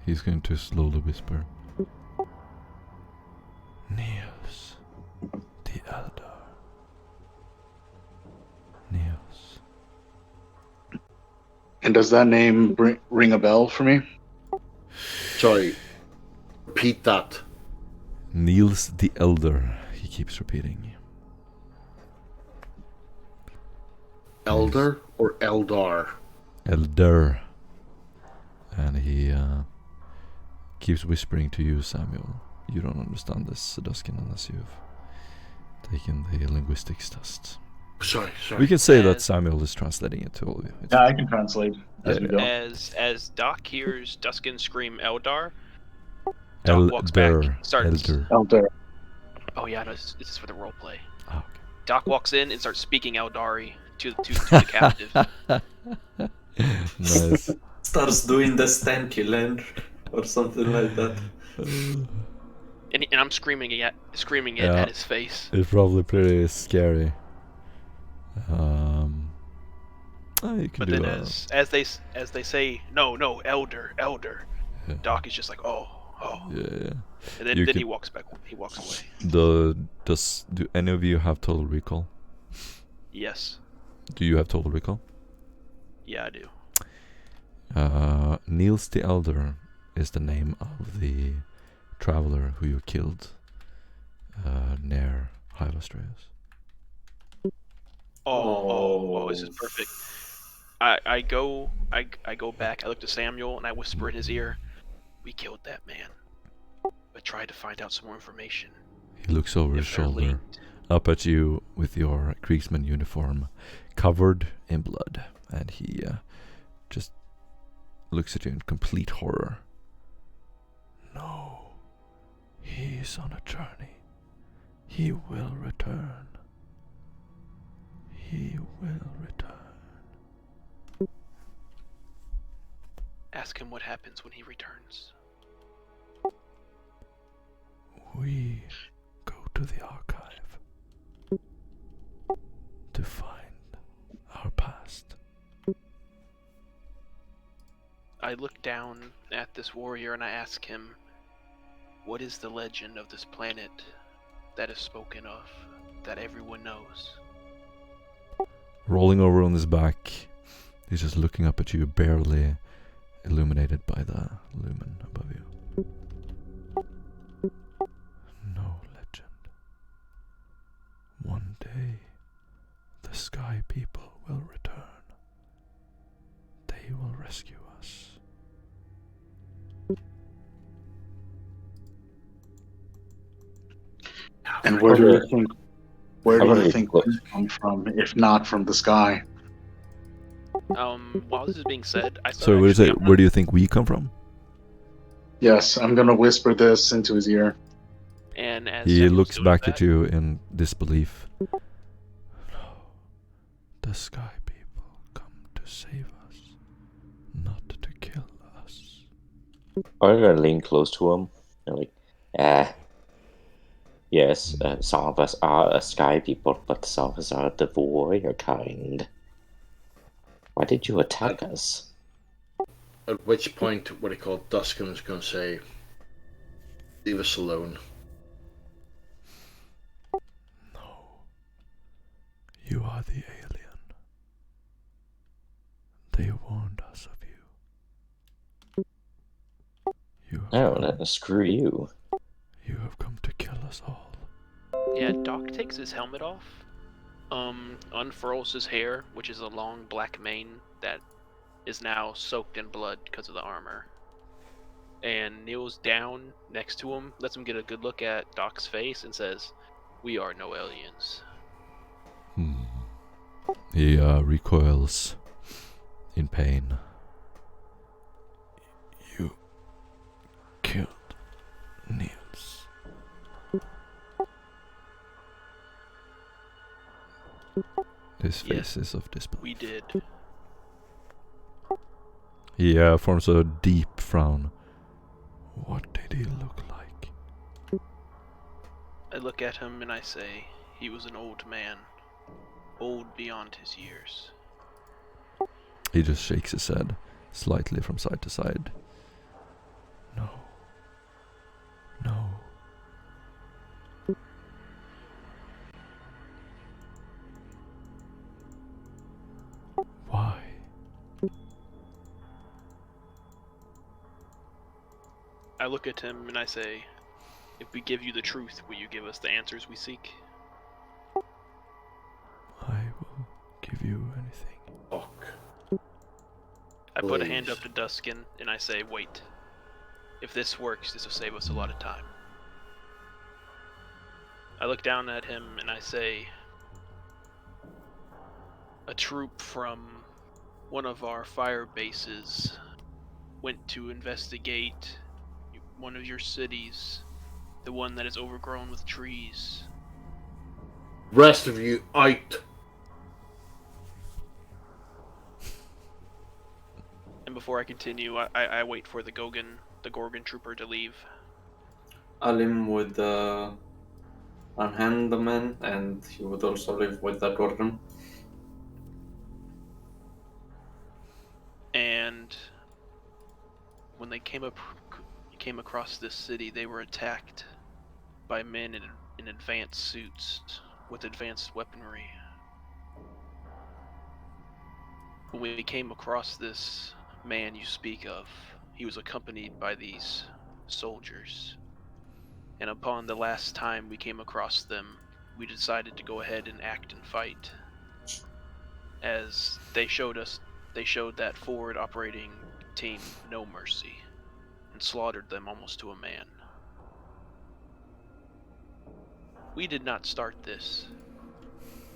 S2: He's going to slowly whisper. Niels, the Elder. Niels.
S8: And does that name ring a bell for me?
S3: Sorry. Repeat that.
S2: Niels the Elder, he keeps repeating.
S3: Elder or Eldar?
S2: Elder. And he keeps whispering to you, Samuel. You don't understand this, Duskin, unless you've taken the linguistics test.
S3: Sorry.
S2: We can say that Samuel is translating it to all of you. It's
S8: Yeah, I can translate as we go.
S5: As Doc hears Duskin scream Eldar, Doc walks back, starts.
S8: Elder.
S5: Oh yeah, no, this is for the role play.
S2: Oh, okay.
S5: Doc walks in and starts speaking Eldari to the captive.
S2: Nice.
S1: Starts doing the stanky land or something like that.
S5: And I'm screaming it
S2: Yeah.
S5: at his face.
S2: It's probably pretty scary. You can
S5: But
S2: do
S5: then as they say, no, Elder.
S2: Yeah.
S5: Doc is just like, oh.
S2: Yeah.
S5: And then he walks back. He walks away.
S2: Do any of you have total recall?
S5: Yes.
S2: Do you have total recall?
S5: Yeah, I do.
S2: Niels the Elder is the name of the traveler who you killed near Hyvastreus.
S5: Oh, this is perfect. I go back, I look to Samuel, and I whisper in his ear, "We killed that man, but tried to find out some more information."
S2: He looks over his shoulder, up at you with your Kriegsman uniform, covered in blood, and he just looks at you in complete horror. No, he's on a journey. He will return. He will return.
S5: Ask him what happens when he returns.
S2: We go to the archive to find our past.
S5: I look down at this warrior and I ask him, what is the legend of this planet that is spoken of, that everyone knows?
S2: Rolling over on his back, he's just looking up at you, barely illuminated by the lumen above you. No legend. One day, the Sky People will return. They will rescue us.
S8: And where do you think we
S6: Look.
S8: come from, if not from the sky?
S5: While this is being said, I
S2: So, where do you think we come from?
S8: Yes, I'm gonna whisper this into his ear.
S5: And as
S2: He
S5: Samuel's
S2: looks
S5: doing
S2: back
S5: that,
S2: at you in disbelief. No, the Sky People come to save us, not to kill us.
S6: I'm gonna lean close to him and yes, some of us are sky people, but some of us are the warrior kind. Why did you attack us?
S3: At which point, what I call Duskin is going to say, "Leave us alone."
S2: No, you are the alien. They warned us of you.
S6: Screw you.
S2: You have come to kill us all.
S5: Yeah, Doc takes his helmet off, unfurls his hair, which is a long black mane that is now soaked in blood because of the armor, and kneels down next to him, lets him get a good look at Doc's face, and says, "We are no aliens."
S2: He recoils in pain. You killed Niels. His face is of disbelief.
S5: We did.
S2: He forms a deep frown. What did he look like?
S5: I look at him and I say, he was an old man, old beyond his years.
S2: He just shakes his head. slightly from side to side. No. No. Why?
S5: I look at him and I say, if we give you the truth, will you give us the answers we seek?
S2: I will give you anything.
S3: Fuck.
S5: I put a hand
S3: Please.
S5: up to Duskin and I say, wait. If this works, this will save us a lot of time. I look down at him and I say, a troop from one of our fire bases went to investigate one of your cities, the one that is overgrown with trees.
S3: Rest of you out.
S5: And before I continue, I wait for the Gorgon trooper to leave.
S1: Alim would unhand the man, and he would also live with the Gorgon.
S5: And when they came across this city, they were attacked by men in advanced suits with advanced weaponry. When we came across this man you speak of, he was accompanied by these soldiers. And upon the last time we came across them, we decided to go ahead and act and fight. As they showed that forward operating team no mercy and slaughtered them almost to a man. We did not start this,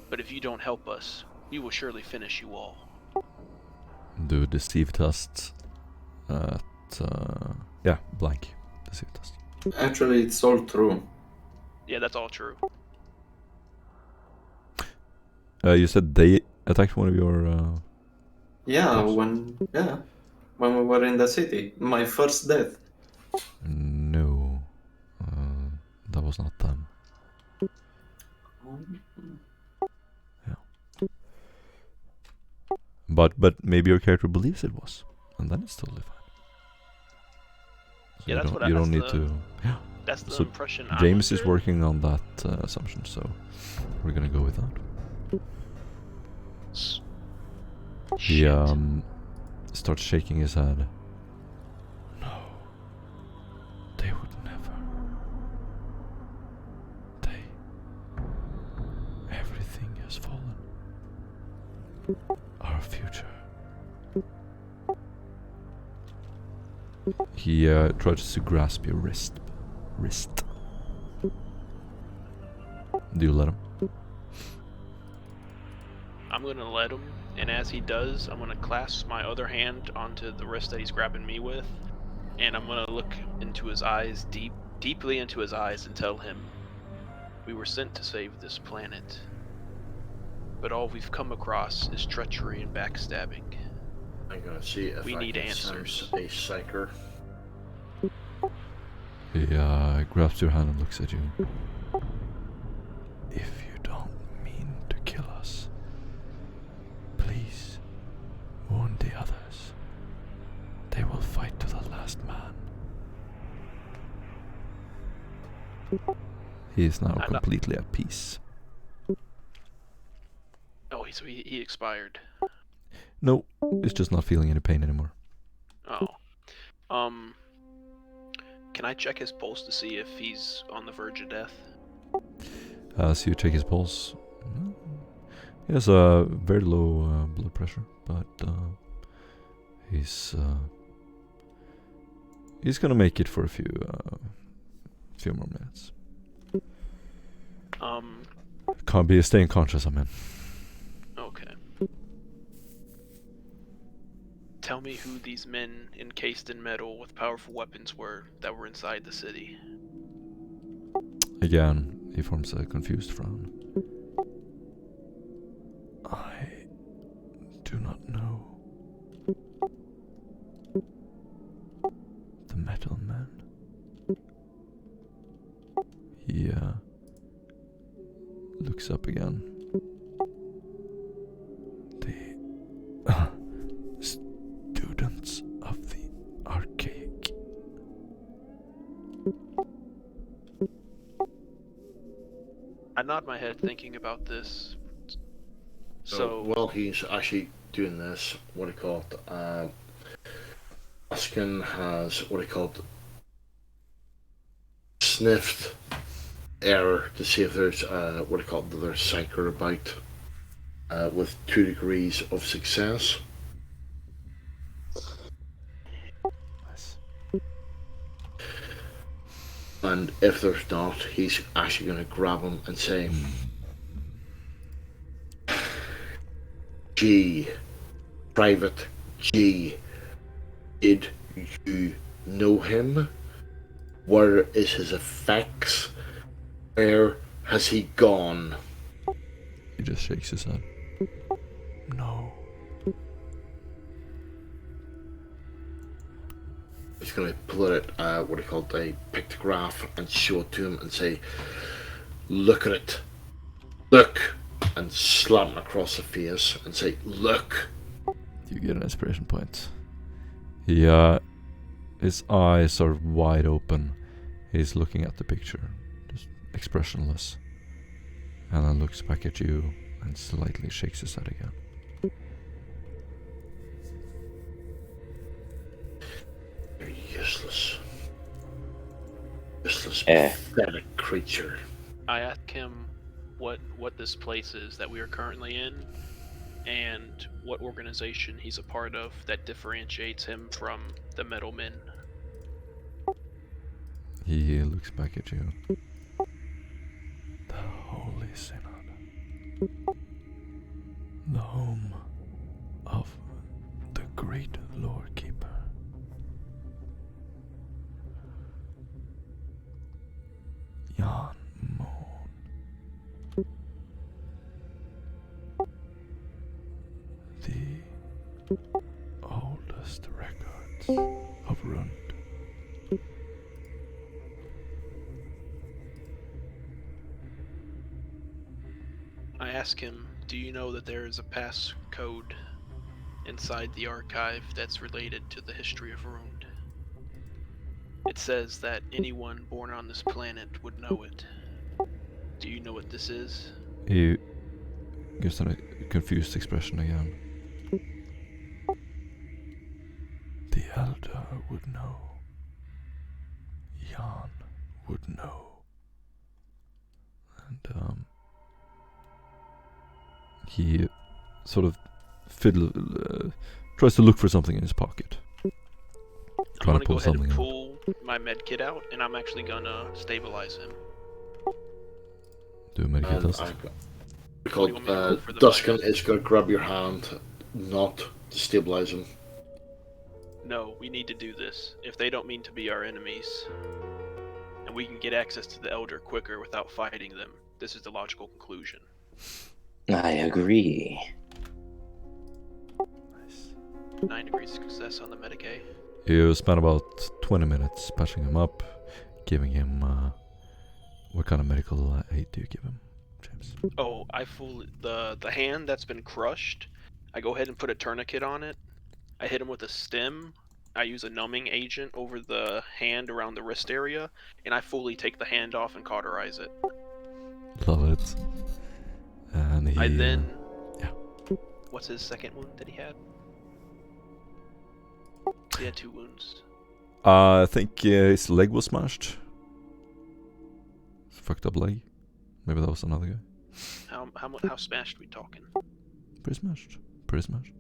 S5: but if you don't help us, we will surely finish you all.
S2: Do deceive tests at blank deceive test.
S1: Actually, it's all true.
S5: Yeah, that's all true.
S2: You said they attacked one of your Yes.
S1: When we were in the city, my first death.
S2: No, that was not them. Yeah. But maybe your character believes it was, and then it's totally fine. So
S5: Yeah, that's what
S2: you don't need to. Yeah.
S5: That's the
S2: So
S5: impression
S2: James
S5: I'm
S2: is
S5: under.
S2: working on that assumption, so we're gonna go with that. He
S5: Shit.
S2: starts shaking his head. No, they would never. Everything has fallen. Our future. He tries to grasp your wrist. Do you let him?
S5: I'm gonna let him, and as he does, I'm gonna clasp my other hand onto the wrist that he's grabbing me with, and I'm gonna look into his eyes, deeply into his eyes, and tell him, we were sent to save this planet, but all we've come across is treachery and backstabbing.
S3: I gotta see if
S5: We
S3: I
S5: need
S3: can
S5: answers.
S3: sense a psyker.
S2: He grabs your hand and looks at you. If you don't mean to kill us, please warn the others. They will fight to the last man. He is now completely at peace.
S5: Oh, so he expired.
S2: No, he's just not feeling any pain anymore.
S5: Oh. Can I check his pulse to see if he's on the verge of death?
S2: So you check his pulse. He has a very low blood pressure, but he's gonna make it for a few more minutes. Can't be staying conscious, I mean.
S5: Okay. Tell me who these men encased in metal with powerful weapons were that were inside the city.
S2: Again, he forms a confused frown. I do not know. The Metal Men. He looks up again. The students
S5: I nod my head thinking about this. So
S3: while he's actually doing this, what do you call it? Askin has what do you call it? Sniffed air to see if there's what do you call it? Another psyker about. With 2 degrees of success.
S2: Nice.
S3: And if there's not, he's actually going to grab him and say, G, Private G, did you know him? Where is his effects? Where has he gone?
S2: He just shakes his head. No.
S3: He's going to pull it, what do you call it, a pictograph and show it to him and say, look at it. Look. And slap him across the face and say, look.
S2: You get an inspiration point. He, his eyes are wide open. He's looking at the picture, just expressionless. And then looks back at you and slightly shakes his head again.
S3: You're useless. Useless, pathetic creature.
S5: I ask him what this place is that we are currently in, and what organization he's a part of that differentiates him from the Metalmen.
S2: He looks back at you. The Holy Synod. The home of the great Lord Keeper. Jan Moon. The oldest records of Rund.
S5: I ask him, do you know that there is a pass code inside the archive that's related to the history of Rund? It says that anyone born on this planet would know it. Do you know what this is?
S2: He gives a confused expression again. The Elder would know. Jan would know. And he sort of tries to look for something in his pocket.
S5: I'm gonna go ahead and pull my med kit out, and I'm actually gonna stabilize him.
S2: Do a medikit test.
S3: Because Duskin is gonna grab your hand, not to stabilize him.
S5: No, we need to do this. If they don't mean to be our enemies, and we can get access to the Elder quicker without fighting them, this is the logical conclusion.
S6: I agree.
S2: Nice.
S5: 9 degrees success on the Medicaid.
S2: You spent about 20 minutes patching him up, giving him what kind of medical aid do you give him, James?
S5: Oh, the hand that's been crushed, I go ahead and put a tourniquet on it. I hit him with a stem. I use a numbing agent over the hand around the wrist area, and I fully take the hand off and cauterize it.
S2: Love it. And he...
S5: I then...
S2: yeah.
S5: What's his second wound that he had? He had 2 wounds.
S2: I think his leg was smashed. Fucked up leg. Maybe that was another guy.
S5: How smashed are we talking?
S2: Pretty smashed. Pretty smashed.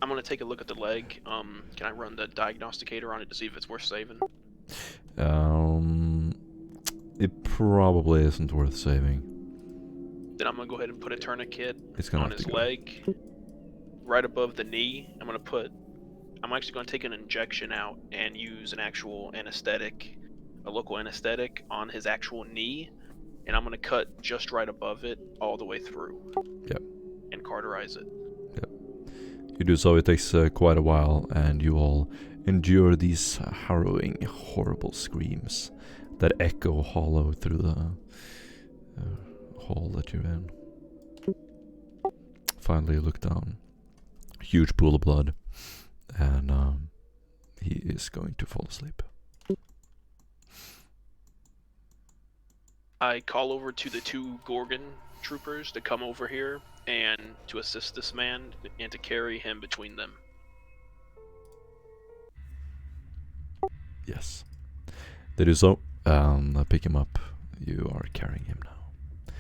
S5: I'm gonna take a look at the leg. Can I run the diagnosticator on it to see if it's worth saving?
S2: It probably isn't worth saving.
S5: Then I'm gonna go ahead and put a tourniquet
S2: On
S5: his leg, right above the knee. I'm actually gonna take an injection out and use an actual anesthetic, a local anesthetic on his actual knee, and I'm gonna cut just right above it all the way through.
S2: Yep.
S5: And cauterize it.
S2: Yep. You do so. It takes quite a while, and you all endure these harrowing, horrible screams that echo hollow through the hall that you're in. Finally, you look down. Huge pool of blood, and he is going to fall asleep.
S5: I call over to the 2 Gorgon troopers to come over here and to assist this man and to carry him between them.
S2: Yes. They do so. Pick him up. You are carrying him now.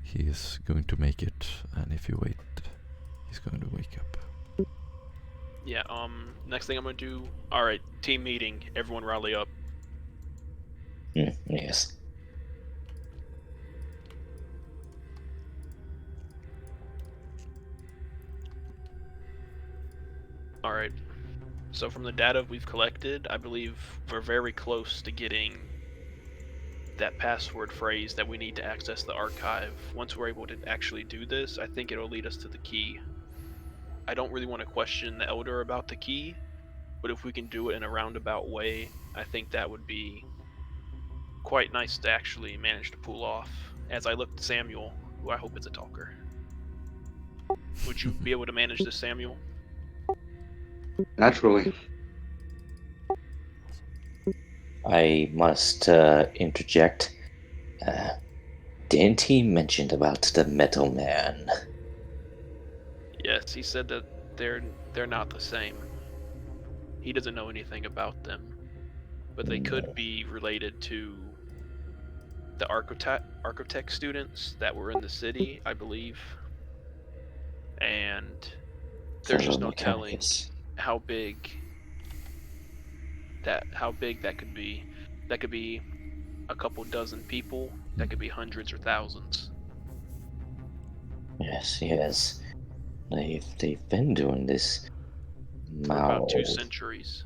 S2: He is going to make it, and if you wait, he's going to wake up.
S5: Yeah, next thing I'm gonna do... Alright, team meeting. Everyone rally up.
S6: Yes.
S5: Alright. So from the data we've collected, I believe we're very close to getting that password phrase that we need to access the archive. Once we're able to actually do this, I think it'll lead us to the key. I don't really want to question the Elder about the key, but if we can do it in a roundabout way, I think that would be quite nice to actually manage to pull off. As I look at Samuel, who I hope is a talker. Would you be able to manage this, Samuel?
S8: Naturally.
S6: I must interject. Didn't he mention about the Metal Man?
S5: Yes, he said that they're not the same. He doesn't know anything about them, but they could be related to the architect students that were in the city, I believe. And there's just no telling how big that could be. That could be a couple dozen people. That could be hundreds or thousands.
S6: Yes. They've been doing this
S5: For about 2 centuries.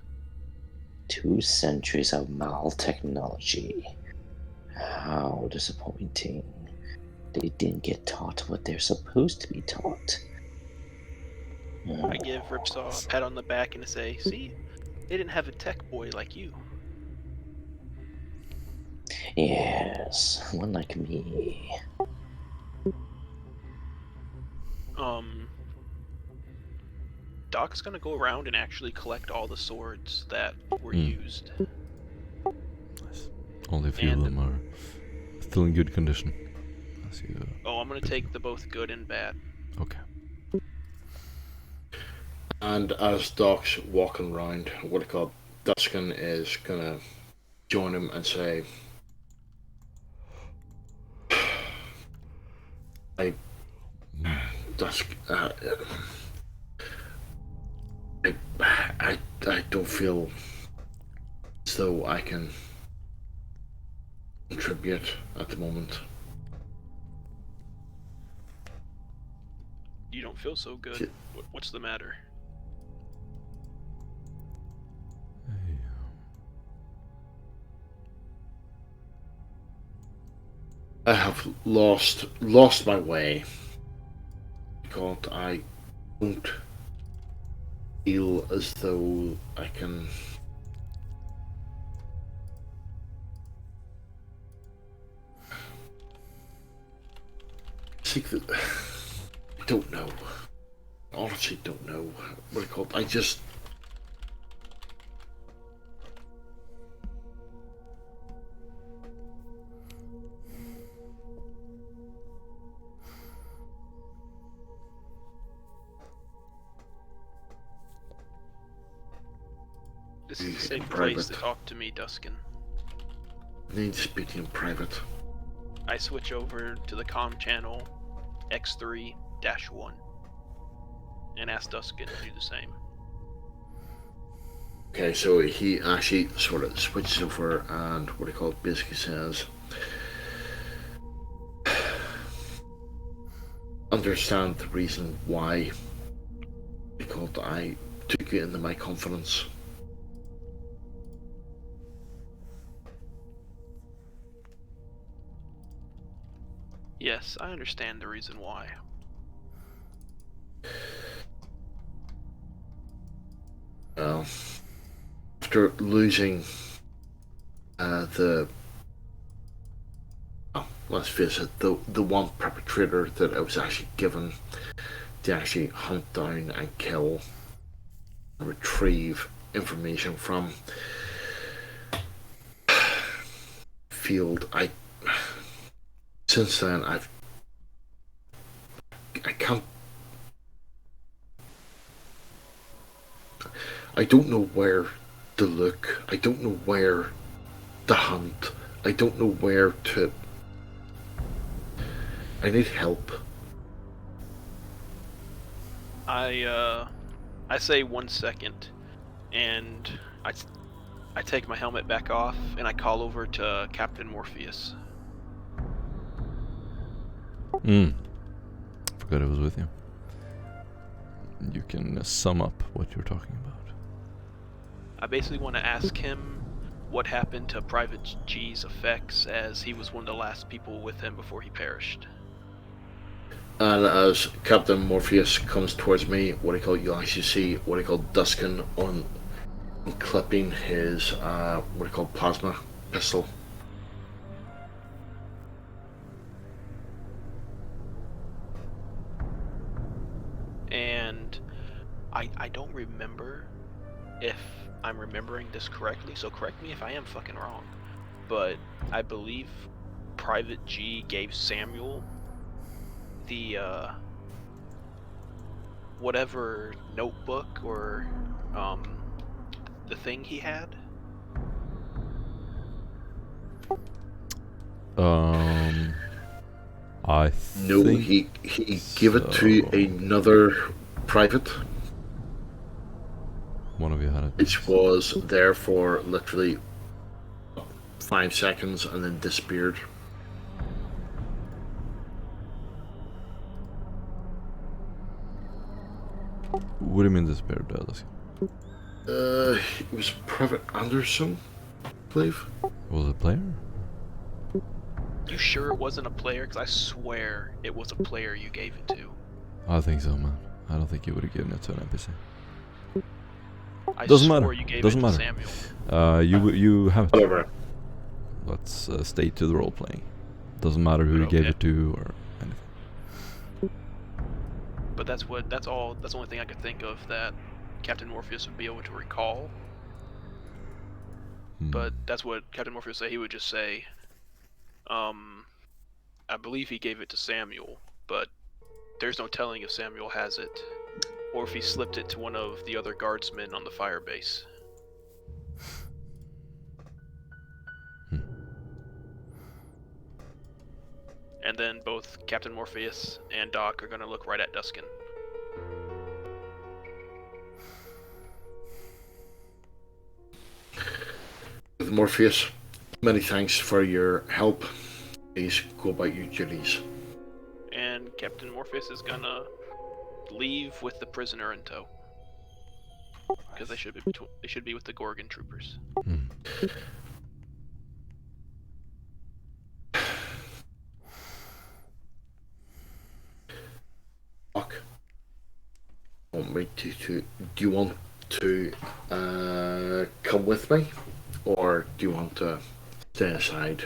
S6: 2 centuries of Mal technology. How disappointing. They didn't get taught what they're supposed to be taught.
S5: I give Ripsaw a pat on the back and say, see, they didn't have a tech boy like you.
S6: Yes, one like me.
S5: Doc's gonna go around and actually collect all the swords that were used.
S2: Nice. Only a few of them are still in good condition.
S5: Oh, I'm gonna take the both good and bad.
S2: Okay.
S3: And as Doc's walking around, what I call Duskin is gonna join him and say, I don't feel as though I can contribute at the moment.
S5: You don't feel so good. What's the matter?
S3: I have lost my way. God, I don't feel as though I can seek the... I don't know. Honestly, don't know what it called. I just...
S5: This is a safe place to talk to me, Duskin.
S3: I need to speak in private.
S5: I switch over to the comm channel X3-1 and ask Duskin to do the same.
S3: Okay, so he actually sort of switches over and what he called basically says, understand the reason why because I took you into my confidence.
S5: Yes, I understand the reason why.
S3: Well, after losing let's face it, the one perpetrator that I was actually given to actually hunt down and kill and retrieve information from field, Since then, I can't. I don't know where to look. I don't know where to hunt. I don't know where to. I need help.
S5: I say 1 second, and I take my helmet back off, and I call over to Captain Morpheus.
S2: Forgot it was with you. You can sum up what you're talking about.
S5: I basically want to ask him what happened to Private G's effects, as he was one of the last people with him before he perished.
S3: And as Captain Morpheus comes towards me, you actually see what I call Duskin on clipping his plasma pistol.
S5: And I don't remember if I'm remembering this correctly, so correct me if I am fucking wrong, but I believe Private G gave Samuel the whatever notebook or the thing he had.
S2: I
S3: No,
S2: think
S3: he gave it to another private,
S2: one of you had it.
S3: which was there for literally 5 seconds and then disappeared.
S2: What do you mean disappeared, Dallas?
S3: It was Private Anderson, I believe.
S2: Was it a player?
S5: You sure it wasn't a player? Because I swear it was a player you gave it to.
S2: I think so, man. I don't think you would have given it to an NPC.
S5: I
S2: Doesn't
S5: swore
S2: matter.
S5: you gave
S2: Doesn't
S5: it to
S2: matter.
S5: Samuel.
S2: You have it.
S3: Whatever.
S2: Let's stay to the role playing. Doesn't matter who you gave
S5: Okay.
S2: it to or anything.
S5: But that's the only thing I could think of that Captain Morpheus would be able to recall. But that's what Captain Morpheus said. He would just say, I believe he gave it to Samuel, but there's no telling if Samuel has it, or if he slipped it to one of the other guardsmen on the fire base. And then both Captain Morpheus and Doc are going to look right at Duskin.
S3: Morpheus, many thanks for your help. Please go about your duties.
S5: And Captain Morpheus is going to leave with the prisoner in tow, because they should be with the Gorgon troopers.
S3: Doc, do you want to come with me, or do you want to stay aside?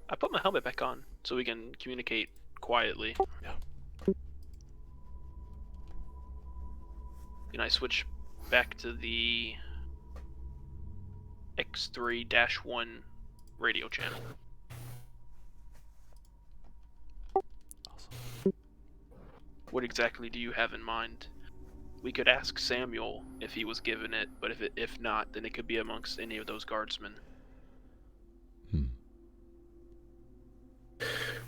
S5: I put my helmet back on so we can communicate quietly.
S2: Yeah.
S5: And I switch back to the X3-1 radio channel. What exactly do you have in mind? We could ask Samuel if he was given it, but if not, then it could be amongst any of those guardsmen.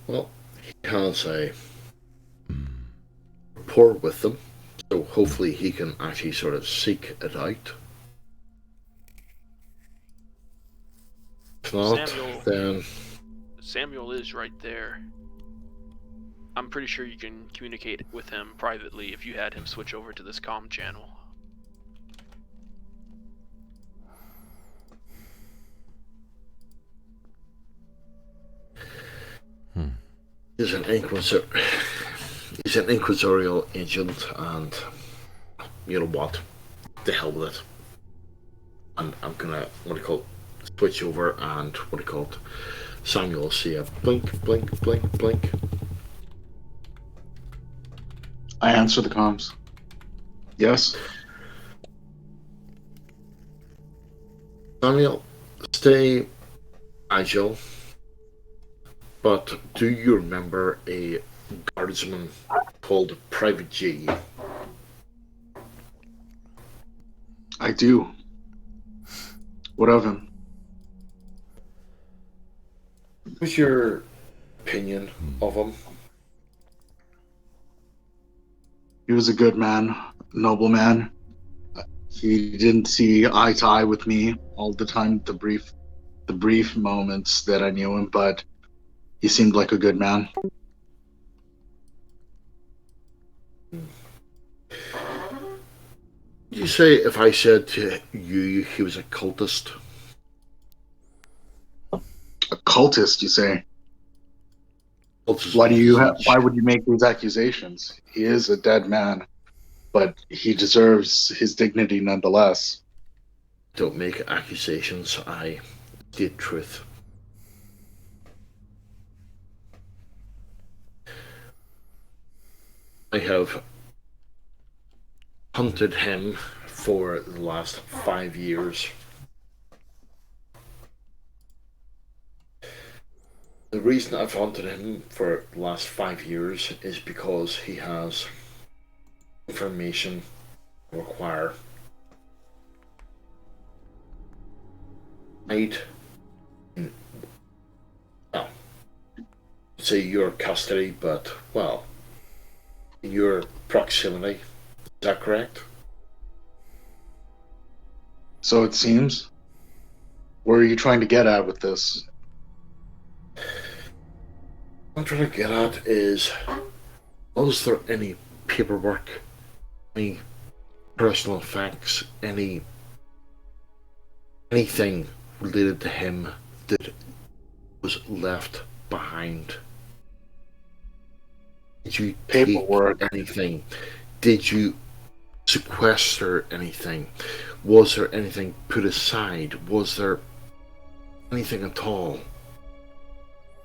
S3: Well, he has a rapport with them, so hopefully he can actually sort of seek it out. If not, then
S5: Samuel is right there. I'm pretty sure you can communicate with him privately if you had him switch over to this comm channel.
S3: he's an inquisitorial agent, and you know what? The hell with it. And I'm gonna switch over and Samuel will see a blink, blink, blink, blink.
S8: I answer the comms. Yes.
S3: Samuel, stay Agile. But do you remember a guardsman called Private G?
S8: I do. What of him?
S3: What's your opinion of him?
S8: He was a good man, noble man. He didn't see eye to eye with me all the time, the brief moments that I knew him, but he seemed like a good man.
S3: Would you say if I said to you he was a cultist?
S8: A cultist, you say?
S3: Cultist
S8: Why would you make these accusations? He is a dead man, but he deserves his dignity nonetheless.
S3: Don't make accusations, I state truth. I have hunted him for the last 5 years. The reason I've hunted him for the last 5 years is because he has information I require. I'd, well, say your custody, but, well, in your proximity. Is that correct?
S8: So it seems. Where are you trying to get at with this?
S3: What I'm trying to get at is, was there any paperwork, any personal facts, anything related to him that was left behind? Did you
S8: Paperwork?
S3: take anything? Did you sequester anything? Was there anything put aside? Was there anything at all?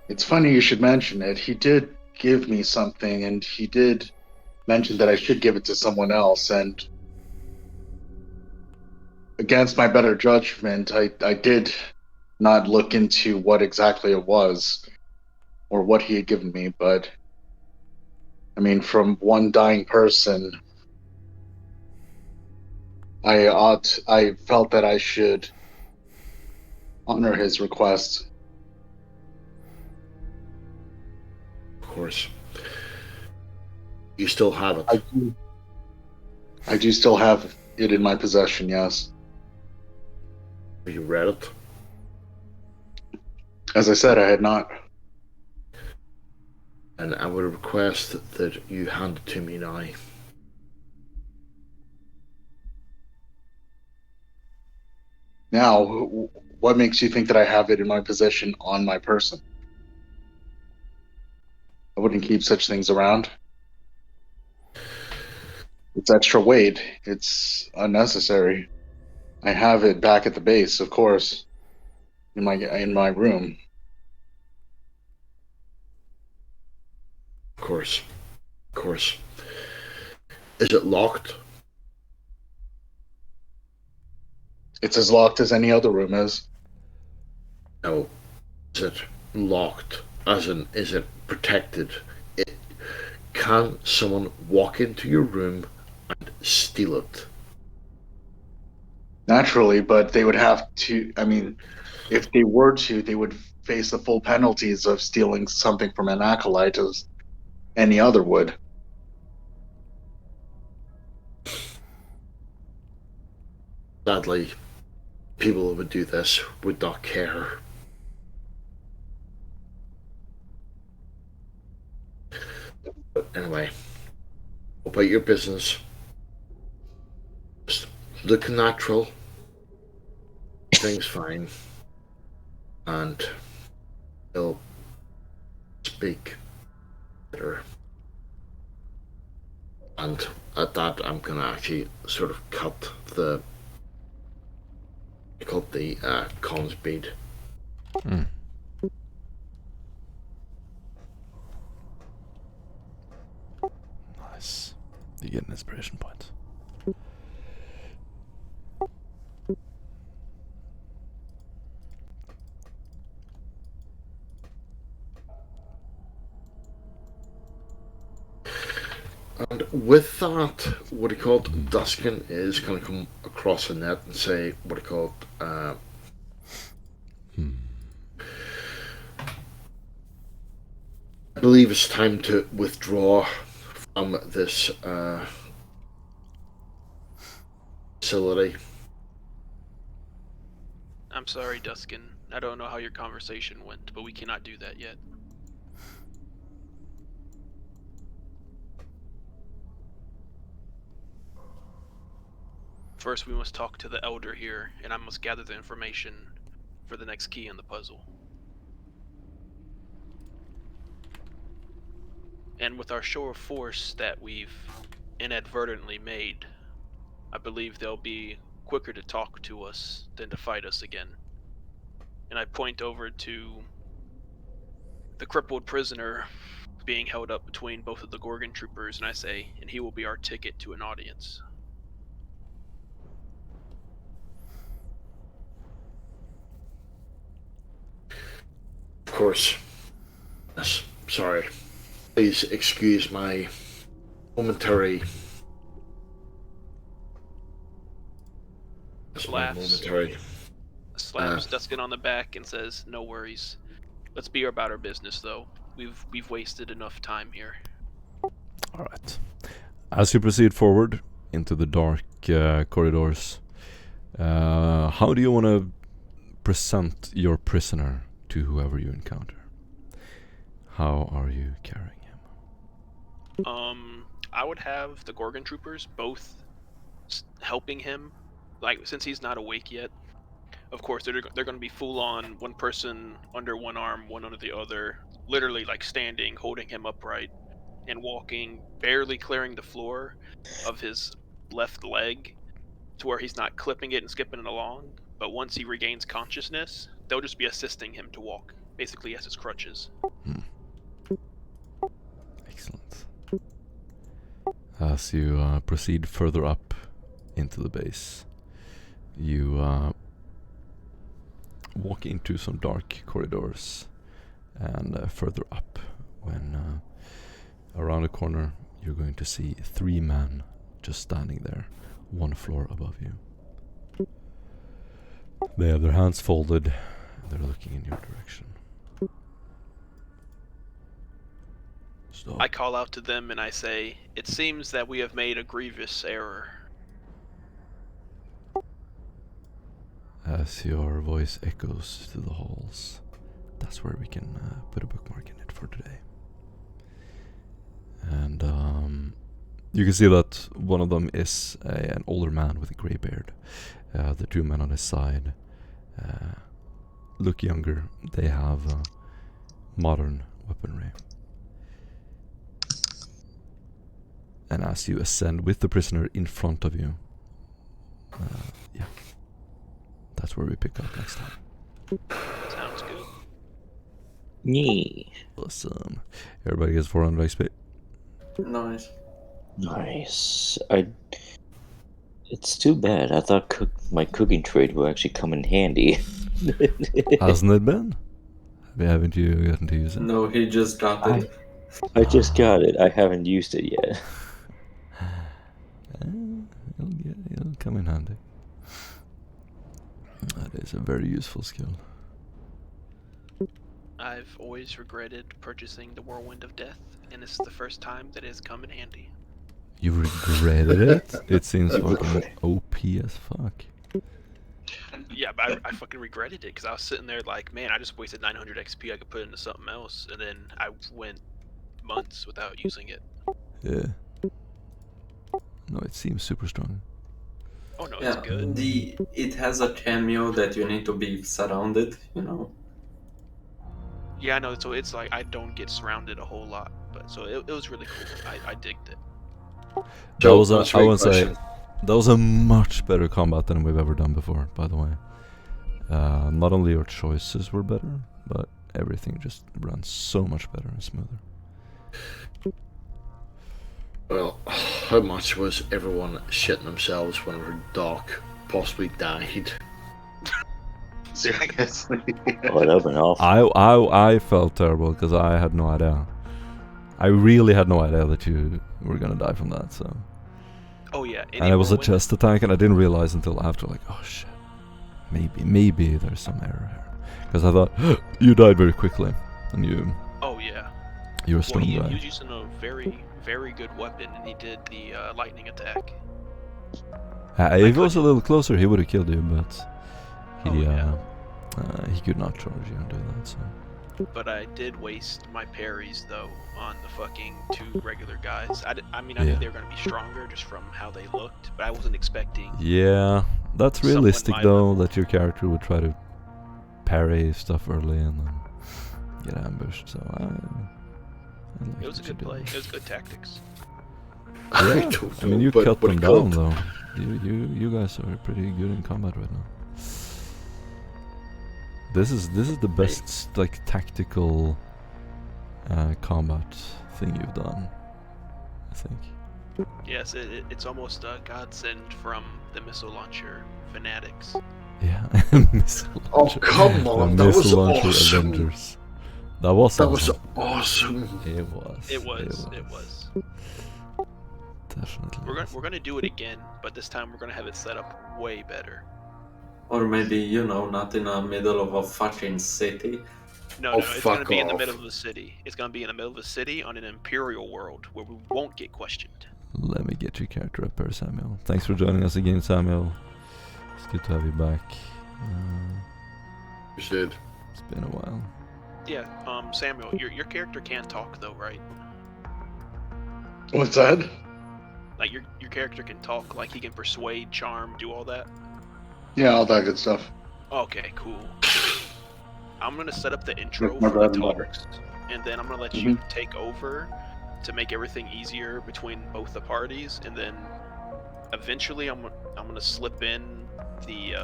S8: It's funny you should mention it. He did give me something, and he did mention that I should give it to someone else, and against my better judgment, I did not look into what exactly it was or what he had given me, but I mean, from one dying person, I felt that I should honor his request.
S3: Of course. You still have it.
S8: I do still have it in my possession, yes.
S3: Have you read it?
S8: As I said, I had not.
S3: And I would request that you hand it to me now.
S8: Now, what makes you think that I have it in my possession on my person? I wouldn't keep such things around. It's extra weight. It's unnecessary. I have it back at the base, of course, in my room.
S3: Of course. Of course. Is it locked?
S8: It's as locked as any other room is.
S3: No. Is it locked? As in, is it protected? Can someone walk into your room and steal it?
S8: Naturally, but they would have to, I mean, if they were to, they would face the full penalties of stealing something from an acolyte as any other would.
S3: Sadly, people who would do this would not care. But anyway, about your business. Just look natural. Everything's fine. And he'll speak better. And at that, I'm gonna actually sort of cut the comms bead.
S2: Nice. You get an inspiration point.
S3: And with that, what do you call it? Duskin is going to come across the net and say, what do you call it? I believe it's time to withdraw from this facility.
S5: I'm sorry, Duskin. I don't know how your conversation went, but we cannot do that yet. First, we must talk to the Elder here, and I must gather the information for the next key in the puzzle. And with our show of force that we've inadvertently made, I believe they'll be quicker to talk to us than to fight us again. And I point over to the crippled prisoner being held up between both of the Gorgon troopers, and I say, and he will be our ticket to an audience.
S3: Of course. Yes, sorry. Please excuse my momentary...
S5: Slaps Duskin on the back and says, "No worries. Let's be about our business, though. We've wasted enough time here."
S2: All right. As you proceed forward into the dark corridors, how do you want to present your prisoner to whoever you encounter? How are you carrying him?
S5: I would have the Gorgon troopers both helping him, like, since he's not awake yet. Of course, they're going to be full on, one person under one arm, one under the other, literally like standing, holding him upright, and walking, barely clearing the floor of his left leg to where he's not clipping it and skipping it along. But once he regains consciousness, they'll just be assisting him to walk, basically as his crutches.
S2: Excellent. As you proceed further up into the base, you walk into some dark corridors, and further up, when around a corner, you're going to see 3 men just standing there, 1 floor above you. They have their hands folded, and they're looking in your direction. Stop.
S5: I call out to them and I say, "It seems that we have made a grievous error."
S2: As your voice echoes to the halls, that's where we can put a bookmark in it for today. And you can see that one of them is an older man with a grey beard. The 2 men on his side look younger. They have modern weaponry. And as you ascend with the prisoner in front of you, that's where we pick up next time.
S5: Sounds good.
S6: Yeah.
S2: Awesome. Everybody gets 400 XP.
S1: Nice.
S6: Nice. It's too bad. I thought my cooking trade would actually come in handy.
S2: Hasn't it been? Haven't you gotten to use it?
S1: No, he just got it.
S6: I just got it. I haven't used it yet.
S2: It'll come in handy. That is a very useful skill.
S5: I've always regretted purchasing the Whirlwind of Death, and this is the first time that it has come in handy.
S2: You regretted it? It seems fucking OP as fuck.
S5: Yeah, but I fucking regretted it because I was sitting there like, man, I just wasted 900 XP. I could put it into something else, and then I went months without using it.
S2: Yeah. No, it seems super strong.
S5: Oh no,
S1: Yeah,
S5: it's good.
S1: it has a cameo that you need to be surrounded, you know.
S5: Yeah, I know. So it's like I don't get surrounded a whole lot, but so it was really cool. I digged it.
S2: That was I would say that was a much better combat than we've ever done before, by the way. Not only your choices were better, but everything just ran so much better and smoother.
S3: Well, how much was everyone shitting themselves whenever Doc possibly died?
S8: Seriously.
S6: Oh, that would have been awful.
S2: I felt terrible because I had no idea. I really had no idea that you were gonna die from that. So.
S5: Oh yeah.
S2: And it was a chest attack, and I didn't realize until after, like, oh shit, maybe there's some error here, because I thought you died very quickly, and you.
S5: Oh yeah.
S2: You're a
S5: Well,
S2: stone
S5: he
S2: guy.
S5: was using a very good weapon, and he did the lightning attack.
S2: If he was a little closer, he would have killed you, but he he could not charge you and do that. So.
S5: But I did waste my parries though on the fucking 2 regular guys. I mean, I knew they were gonna be stronger just from how they looked, but I wasn't expecting.
S2: Yeah, that's realistic
S5: my
S2: though.
S5: level.
S2: That your character would try to parry stuff early and then get ambushed. So I
S5: It was a good play. It was good tactics.
S2: Yeah, I mean, you
S3: but
S2: cut them
S3: it
S2: down
S3: could.
S2: though. You guys are pretty good in combat right now. This is the best like tactical combat thing you've done, I think.
S5: Yes, it's almost a godsend from the missile launcher fanatics.
S2: Yeah, missile
S3: Oh
S2: launcher.
S3: come on,
S2: The
S3: that was
S2: missile launcher
S3: awesome.
S2: Avengers. That was
S3: That
S2: awesome.
S3: was awesome.
S2: It was.
S5: It was.
S2: Definitely.
S5: We're gonna do it again, but this time we're gonna have it set up way better.
S1: Or maybe, not in the middle of a fucking city.
S5: No,
S3: Oh,
S5: it's gonna
S3: fuck
S5: be in the
S3: off.
S5: middle of the city. It's gonna be in the middle of the city on an imperial world where we won't get questioned.
S2: Let me get your character up there, Samuel. Thanks for joining us again, Samuel. It's good to have you back.
S3: You should.
S2: It's been a while.
S5: Yeah, Samuel, your character can talk though, right?
S8: What's that?
S5: Like your character can talk, like he can persuade, charm, do all that.
S8: Yeah, all that good stuff.
S5: Okay, cool. I'm gonna set up the intro
S8: That's my
S5: for the
S8: bread and butter.
S5: talks, and then I'm gonna let you take over to make everything easier between both the parties, and then eventually I'm gonna slip in the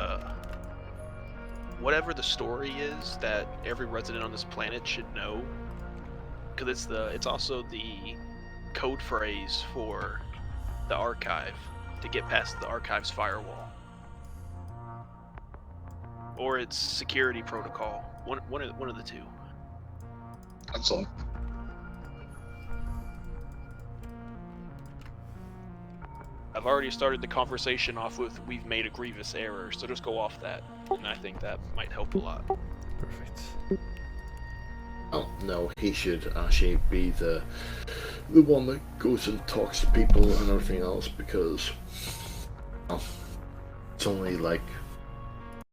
S5: whatever the story is that every resident on this planet should know, because it's also the code phrase for the archive to get past the archive's firewall. Or it's security protocol. One of the two.
S8: That's all.
S5: I've already started the conversation off with "we've made a grievous error," so just go off that, and I think that might help a lot.
S2: Perfect.
S3: Oh no, he should actually be the one that goes and talks to people and everything else, because well, it's only like